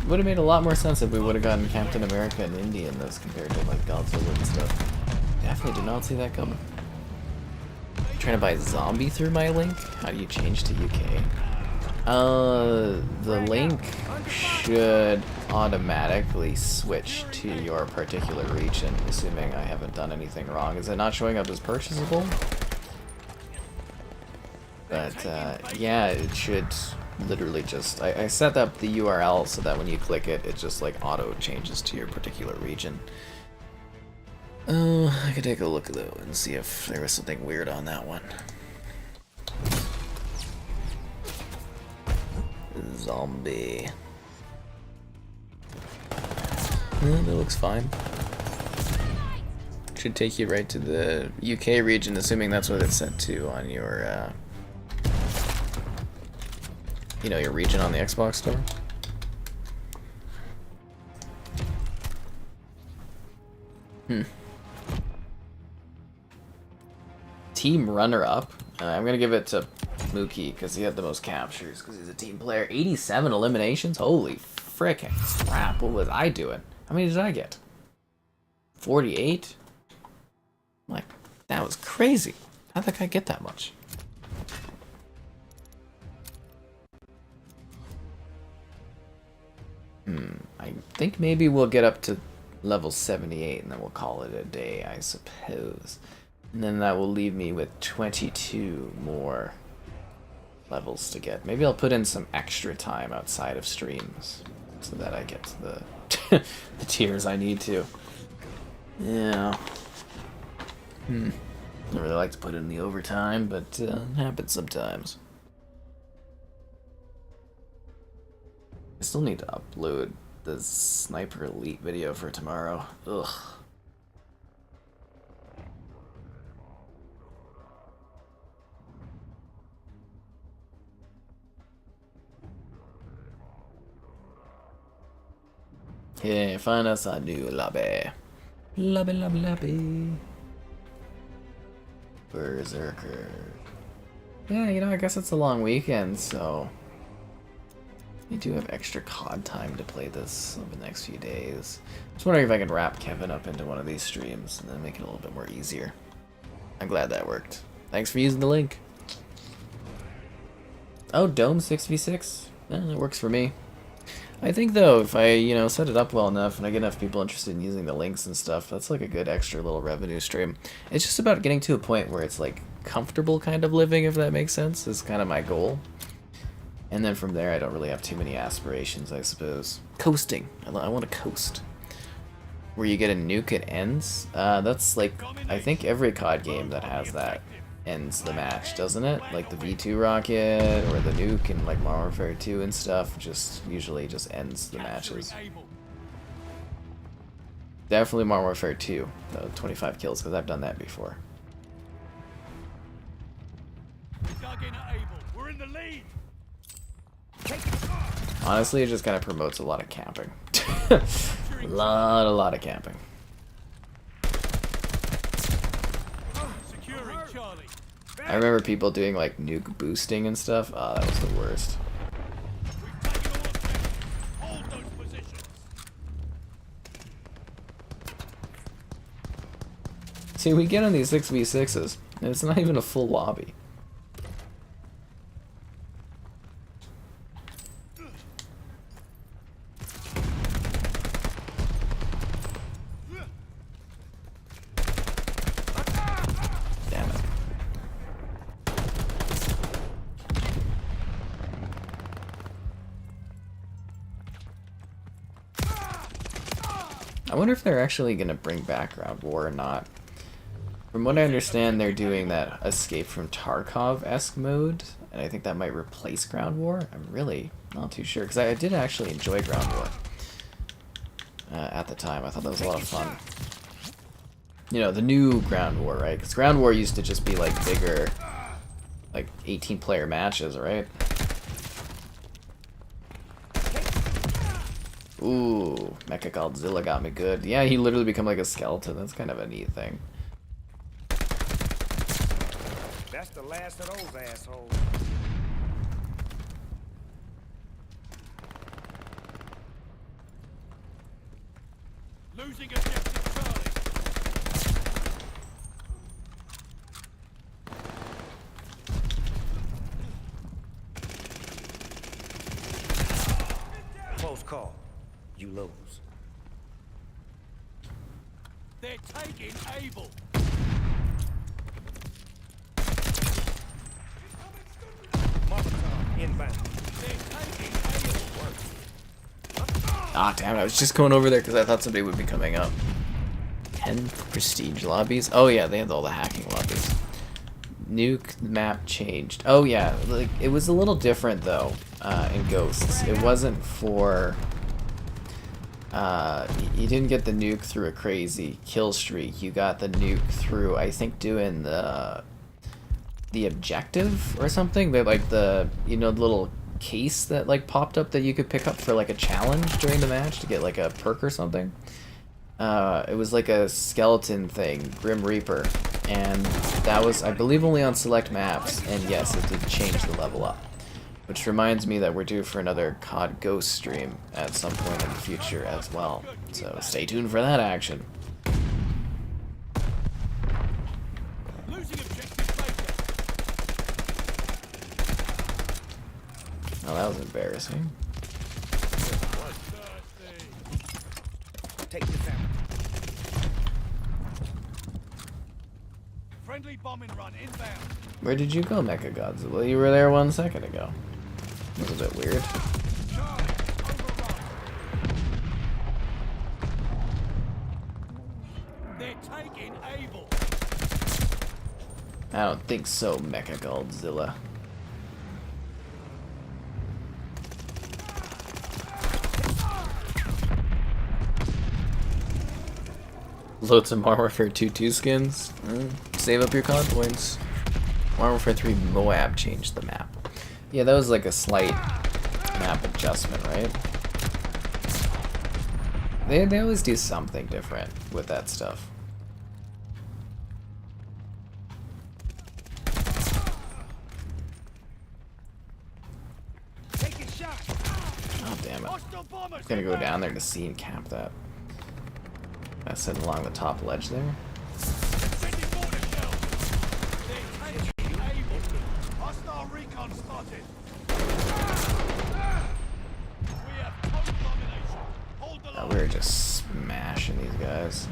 Would have made a lot more sense if we would have gotten Captain America and India in this compared to like Godzilla and stuff. Definitely did not see that coming. Trying to buy zombie through my link? How do you change to UK? The link should automatically switch to your particular region, assuming I haven't done anything wrong. Is it not showing up as purchasable? But yeah, it should literally just... I set up the URL so that when you click it, it just like auto changes to your particular region. I could take a look though and see if there was something weird on that one. Zombie. That looks fine. Should take you right to the UK region, assuming that's what it's set to on your, you know, your region on the Xbox store. Team runner-up. I'm gonna give it to Mookie because he had the most captures because he's a team player. 87 eliminations? Holy frickin' crap, what was I doing? How many did I get? 48? Like, that was crazy. How'd that guy get that much? I think maybe we'll get up to level 78 and then we'll call it a day, I suppose. And then that will leave me with 22 more levels to get. Maybe I'll put in some extra time outside of streams so that I get the the tiers I need to. Yeah. I really like to put in the overtime, but it happens sometimes. I still need to upload the Sniper Elite video for tomorrow. Ugh. Yeah, find us a new lobby. Lobby, lobby, lobby. Berserker. Yeah, you know, I guess it's a long weekend, so we do have extra COD time to play this over the next few days. Just wondering if I can wrap Kevin up into one of these streams and then make it a little bit more easier. I'm glad that worked. Thanks for using the link. Oh, Dome 6v6? It works for me. I think though, if I, you know, set it up well enough and I get enough people interested in using the links and stuff, that's like a good extra little revenue stream. It's just about getting to a point where it's like comfortable kind of living, if that makes sense, is kind of my goal. And then from there, I don't really have too many aspirations, I suppose. Coasting. I want to coast. Where you get a nuke, it ends. That's like, I think every COD game that has that ends the match, doesn't it? Like the V2 rocket or the nuke in like Modern Warfare 2 and stuff just usually just ends the matches. Definitely Modern Warfare 2, though, 25 kills, because I've done that before. We're in the lead. Honestly, it just kind of promotes a lot of camping. a lot of camping. I remember people doing like nuke boosting and stuff. Oh, that was the worst. Hold those positions. See, we get on these 6v6s, and it's not even a full lobby. I wonder if they're actually going to bring back Ground War or not. From what I understand, they're doing that Escape from Tarkov-esque mode, and I think that might replace Ground War. I'm really not too sure, because I did actually enjoy Ground War at the time. I thought that was a lot of fun. you know, the new Ground War, right? Because Ground War used to just be like bigger, like 18-player matches, right? Ooh, Mecha Godzilla got me good. Yeah, he literally become like a skeleton. That's kind of a neat thing. That's the last of those assholes. Losing objective Charlie. Close call. You lose. They're taking Able. Molotov inbound. They're taking Able. Ah, damn it. I was just going over there because I thought somebody would be coming up. 10 prestige lobbies? Oh, yeah, they had all the hacking lobbies. Nuke map changed. Oh, yeah. Like, it was a little different, though, in Ghosts. It wasn't for... you didn't get the nuke through a crazy kill streak. You got the nuke through, I think, doing the objective or something. They're like the, you know, the little case that like popped up that you could pick up for like a challenge during the match to get like a perk or something. It was like a skeleton thing, Grim Reaper, and that was, I believe, only on select maps, and yes, it did change the level up. Which reminds me that we're due for another COD Ghost stream at some point in the future as well. So stay tuned for that action. Losing objective Baker. Oh, that was embarrassing. Take this out. Friendly bombing run inbound. Where did you go, Mecha Godzilla? You were there 1 second ago. That was a bit weird. Charlie, overrun. They're taking Able. I don't think so, Mecha Godzilla. Load some Modern Warfare 2 skins. Save up your COD points. Modern Warfare 3 Moab changed the map. Yeah, that was like a slight map adjustment, right? They always do something different with that stuff. Taking shots. Oh, damn it. Hostile bombers. I'm gonna go down there to see and cap that. I said along the top ledge there. Sending mortar shells. They're taking Able. Hostile recon spotted. We have total domination. Hold the Oh, line. we were just smashing these guys.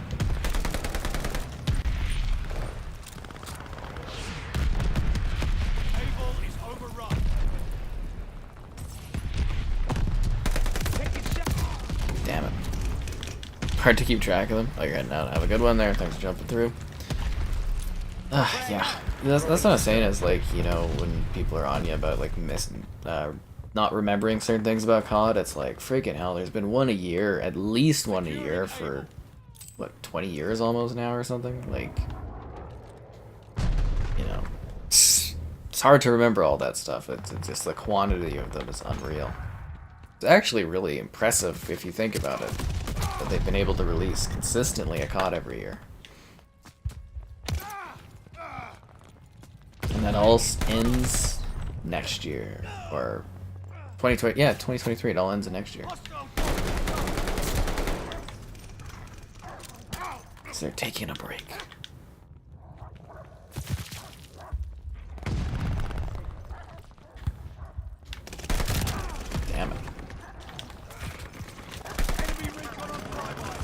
Able is overrun. Taking shots. Damn it. Hard to keep track of them. Oh, you're heading out. Have a good one there. Thanks for jumping through. Yeah. That's what I'm saying is, like, you know, when people are on you about, like, not remembering certain things about COD, it's like, freaking hell, there's been one a year, at least one a year for, what, 20 years almost now or something? Like, you know, it's hard to remember all that stuff. It's just the quantity of them is unreal. It's actually really impressive if you think about it, that they've been able to release consistently a COD every year. And that all ends next year, or 2020. Yeah, 2023. It all ends in next year. So they're taking a break. Damn it. Enemy recon on driveway.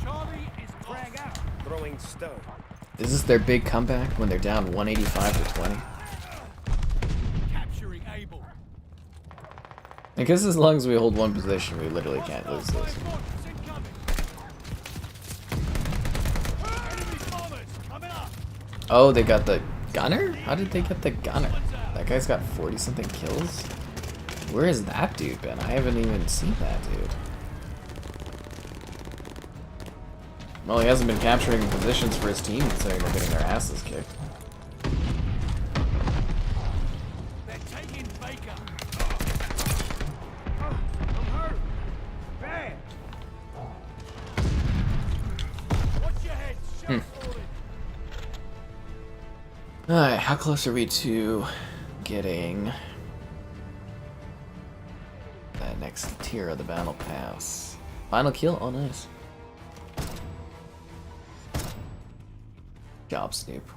Charlie is drag out. Throwing stun. Is this their big comeback when they're down 185 to 20? Capturing Able. I guess as long as we hold one position, we literally can't lose this. Reinforcements incoming. Enemy bombers coming up. Oh, they got the gunner? How did they get the gunner? That guy's got 40-something kills? Where has that dude been? I haven't even seen that dude. Well, he hasn't been capturing positions for his team, considering they're getting their asses kicked. They're taking Baker. I'm hurt. Bad. Watch your head. Shell falling. Alright, how close are we to getting that next tier of the battle pass? Final kill? Oh, nice. Job, Snoop.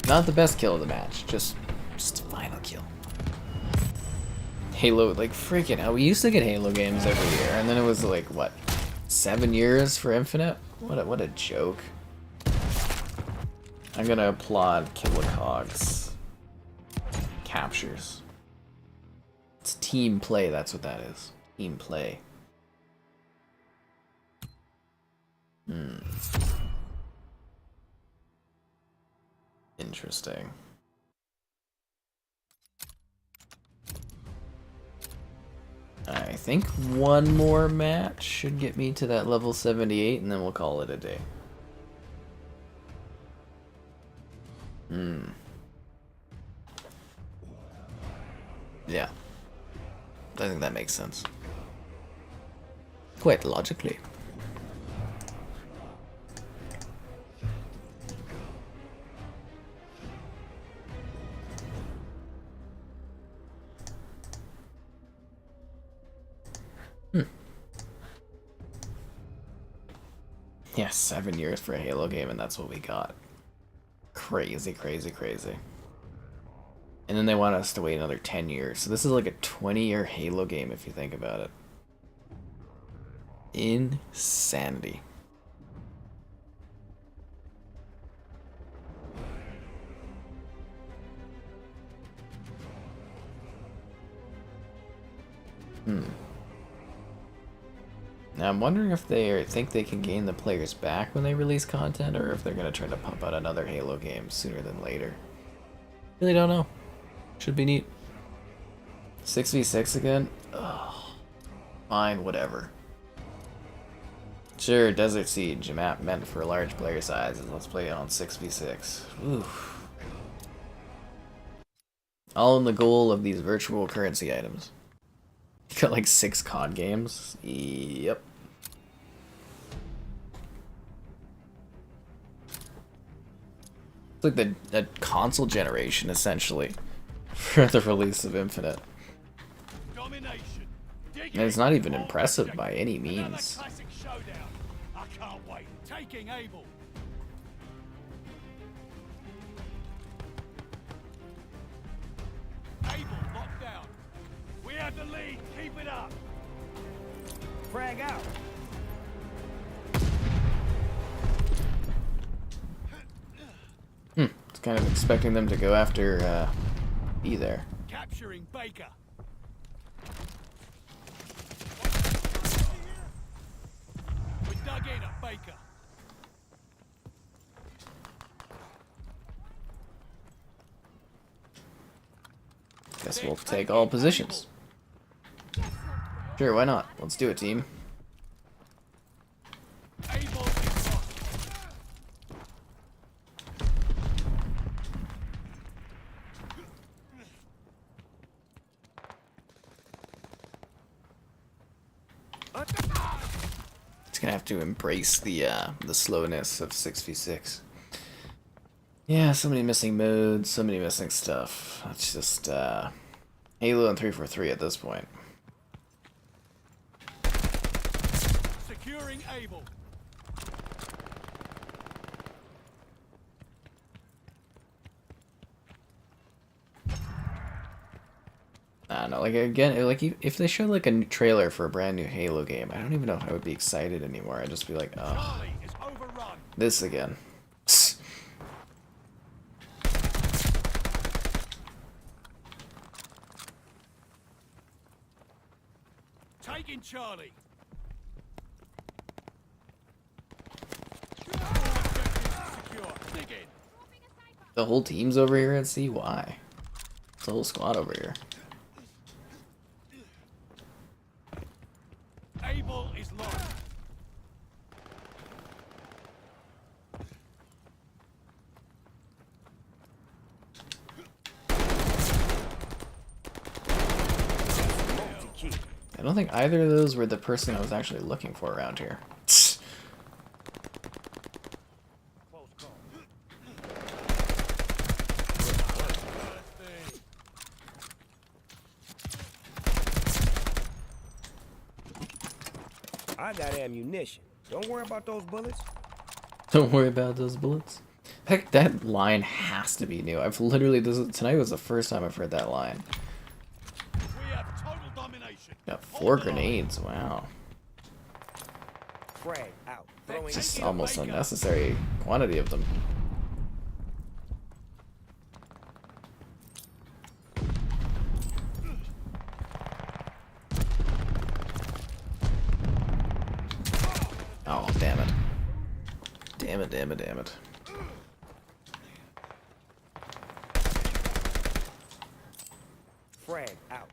Not the best kill of the match, just final kill. Halo, like freaking hell. We used to get Halo games every year, and then it was like, what, 7 years for Infinite? What a joke. I'm gonna applaud Killicog's captures. It's team play, that's what that is. Team play. Interesting. I think one more match should get me to that level 78, and then we'll call it a day. Yeah. I think that makes sense. Quite logically. Yeah, 7 years for a Halo game, and that's what we got. Crazy, crazy, crazy. And then they want us to wait another 10 years. So this is like a 20-year Halo game if you think about it. Insanity. Now I'm wondering if they think they can gain the players back when they release content, or if they're going to try to pump out another Halo game sooner than later. Really don't know. Should be neat. 6v6 again? Ugh. Fine, whatever. Sure, Desert Siege, a map meant for large player sizes. Let's play it on 6v6. Oof. All in the goal of these virtual currency items. You got like 6 COD games? Yep. It's like the console generation, essentially, for the release of Infinite. Domination. And it's not even impressive by any means. Classic showdown. I can't wait. Taking Able. Able locked down. We have the lead. Keep it up. Frag out. It's kind of expecting them to go after E there. Capturing Baker. We dug in at Baker. Guess we'll take all positions. Sure, why not? Let's do it, team. Able is lost. It's gonna have to embrace the slowness of 6v6. Yeah, so many missing modes, so many missing stuff. It's just Halo and 343 at this point. Securing Able. I don't know, like again, like if they showed like a new trailer for a brand new Halo game, I don't even know if I would be excited anymore. I'd just be like, oh, Charlie is overrun. this again. Taking Charlie. Secure. Dig in. The whole team's over here at sea? Why? It's a whole squad over here. Able is lost. I don't think either of those were the person I was actually looking for around here. I got ammunition. Don't worry about those bullets. Don't worry about those bullets. Heck, that line has to be new. I've literally tonight was the first time I've heard that line. We have total domination. Got 4 grenades. Wow, Frag out. Throwing just almost unnecessary quantity of them. Oh, damn it. Damn it, damn it, damn it. frag out.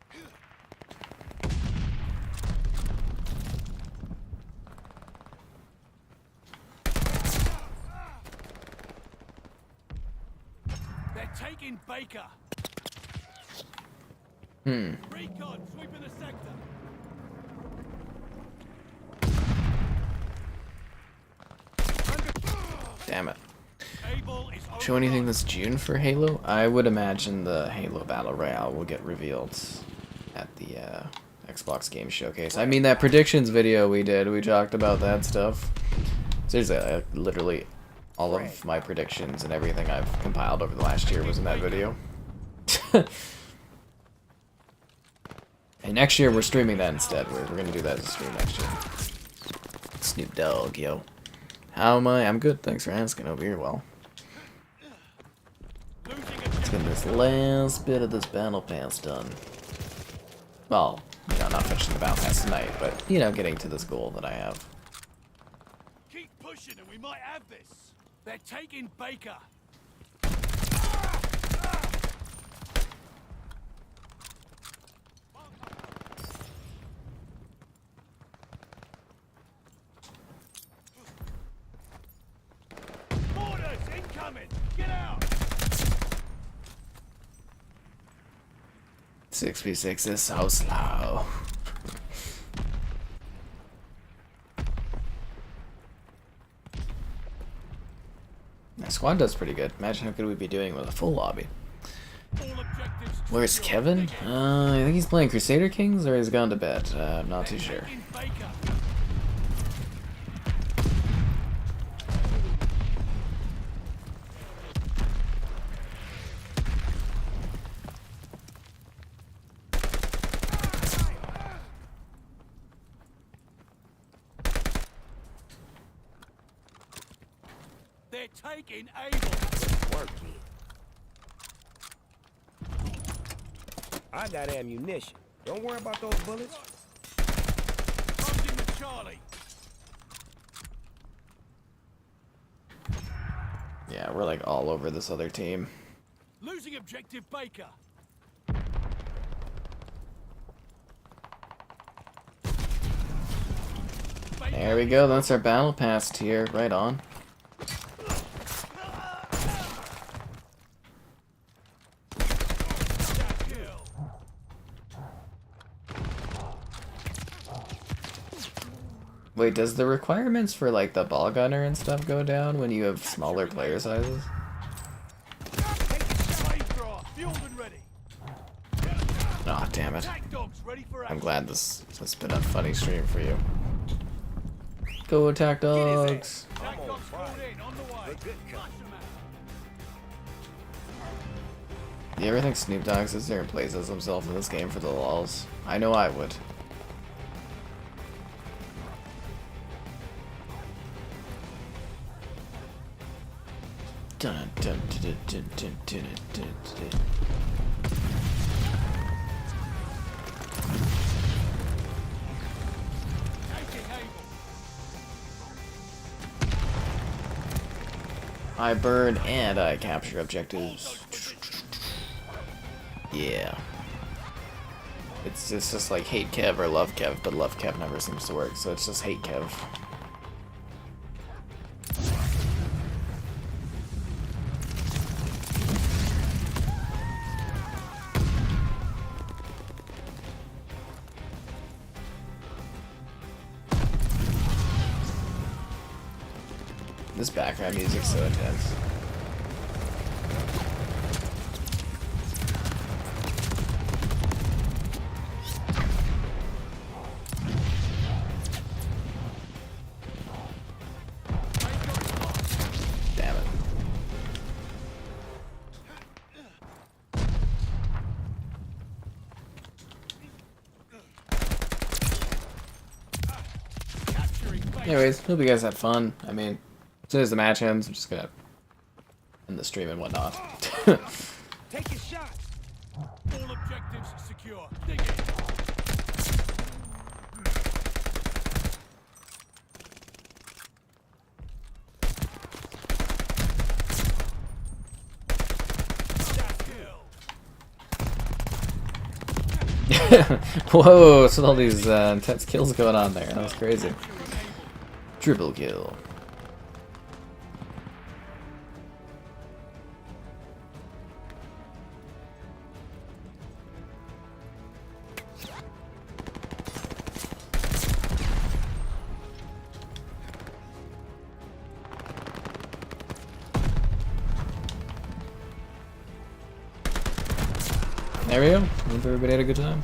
They're taking Baker. Recon sweeping the sector. Damn it. Able is Show anything this June for Halo? I would imagine the Halo Battle Royale will get revealed at the Xbox Game Showcase. I mean, that predictions video we did, we talked about that stuff. Seriously, literally all of my predictions and everything I've compiled over the last year was in that video. And next year we're streaming that instead. We're gonna do that as a stream next year. Snoop Dogg, yo. How am I? I'm good, thanks for asking. Hope you're well. Let's get this last bit of this battle pass done. Well, you know, not finishing the battle pass tonight, but, you know, getting to this goal that I have. keep pushing and we might have this. They're taking Baker. Orders incoming. Get out. 6v6 is so slow. That squad does pretty good. Imagine how good we'd be doing with a full lobby. All objectives. Where's Kevin? I think he's playing Crusader Kings or he's gone to bed. I'm not too sure. Taking Baker. They're taking Able. Work it. I got ammunition. Don't worry about those bullets. Hunting with Charlie. Yeah, we're like all over this other team. Losing objective Baker. There we go, that's our battle pass tier. Right on. Wait, does the requirements for like the ball gunner and stuff go down when you have smaller player sizes? Flamethrower, fueled and ready. Aw, damn it. Attack dogs ready for I'm action. glad this has been a funny stream for you. Go attack dogs! Attack dogs called in, on the way. Good cut. Flush 'em out. Do you ever think Snoop Dogg sits there and plays as himself in this game for the lulz? I know I would. Dun, dun, dun, dun, dun, dun, dun, dun. Taking Able. I burn and I capture objectives. Yeah. It's just like hate Kev or love Kev, but love Kev never seems to work, so it's just hate Kev. This background music's so intense. Damn it. Anyways, hope you guys had fun. I mean, as soon as the match ends, I'm just gonna end the stream and whatnot. Take your shot. All objectives secure. Dig in. Whoa, so all these intense kills going on there. That was crazy. Triple kill. There we go. Hope everybody had a good time.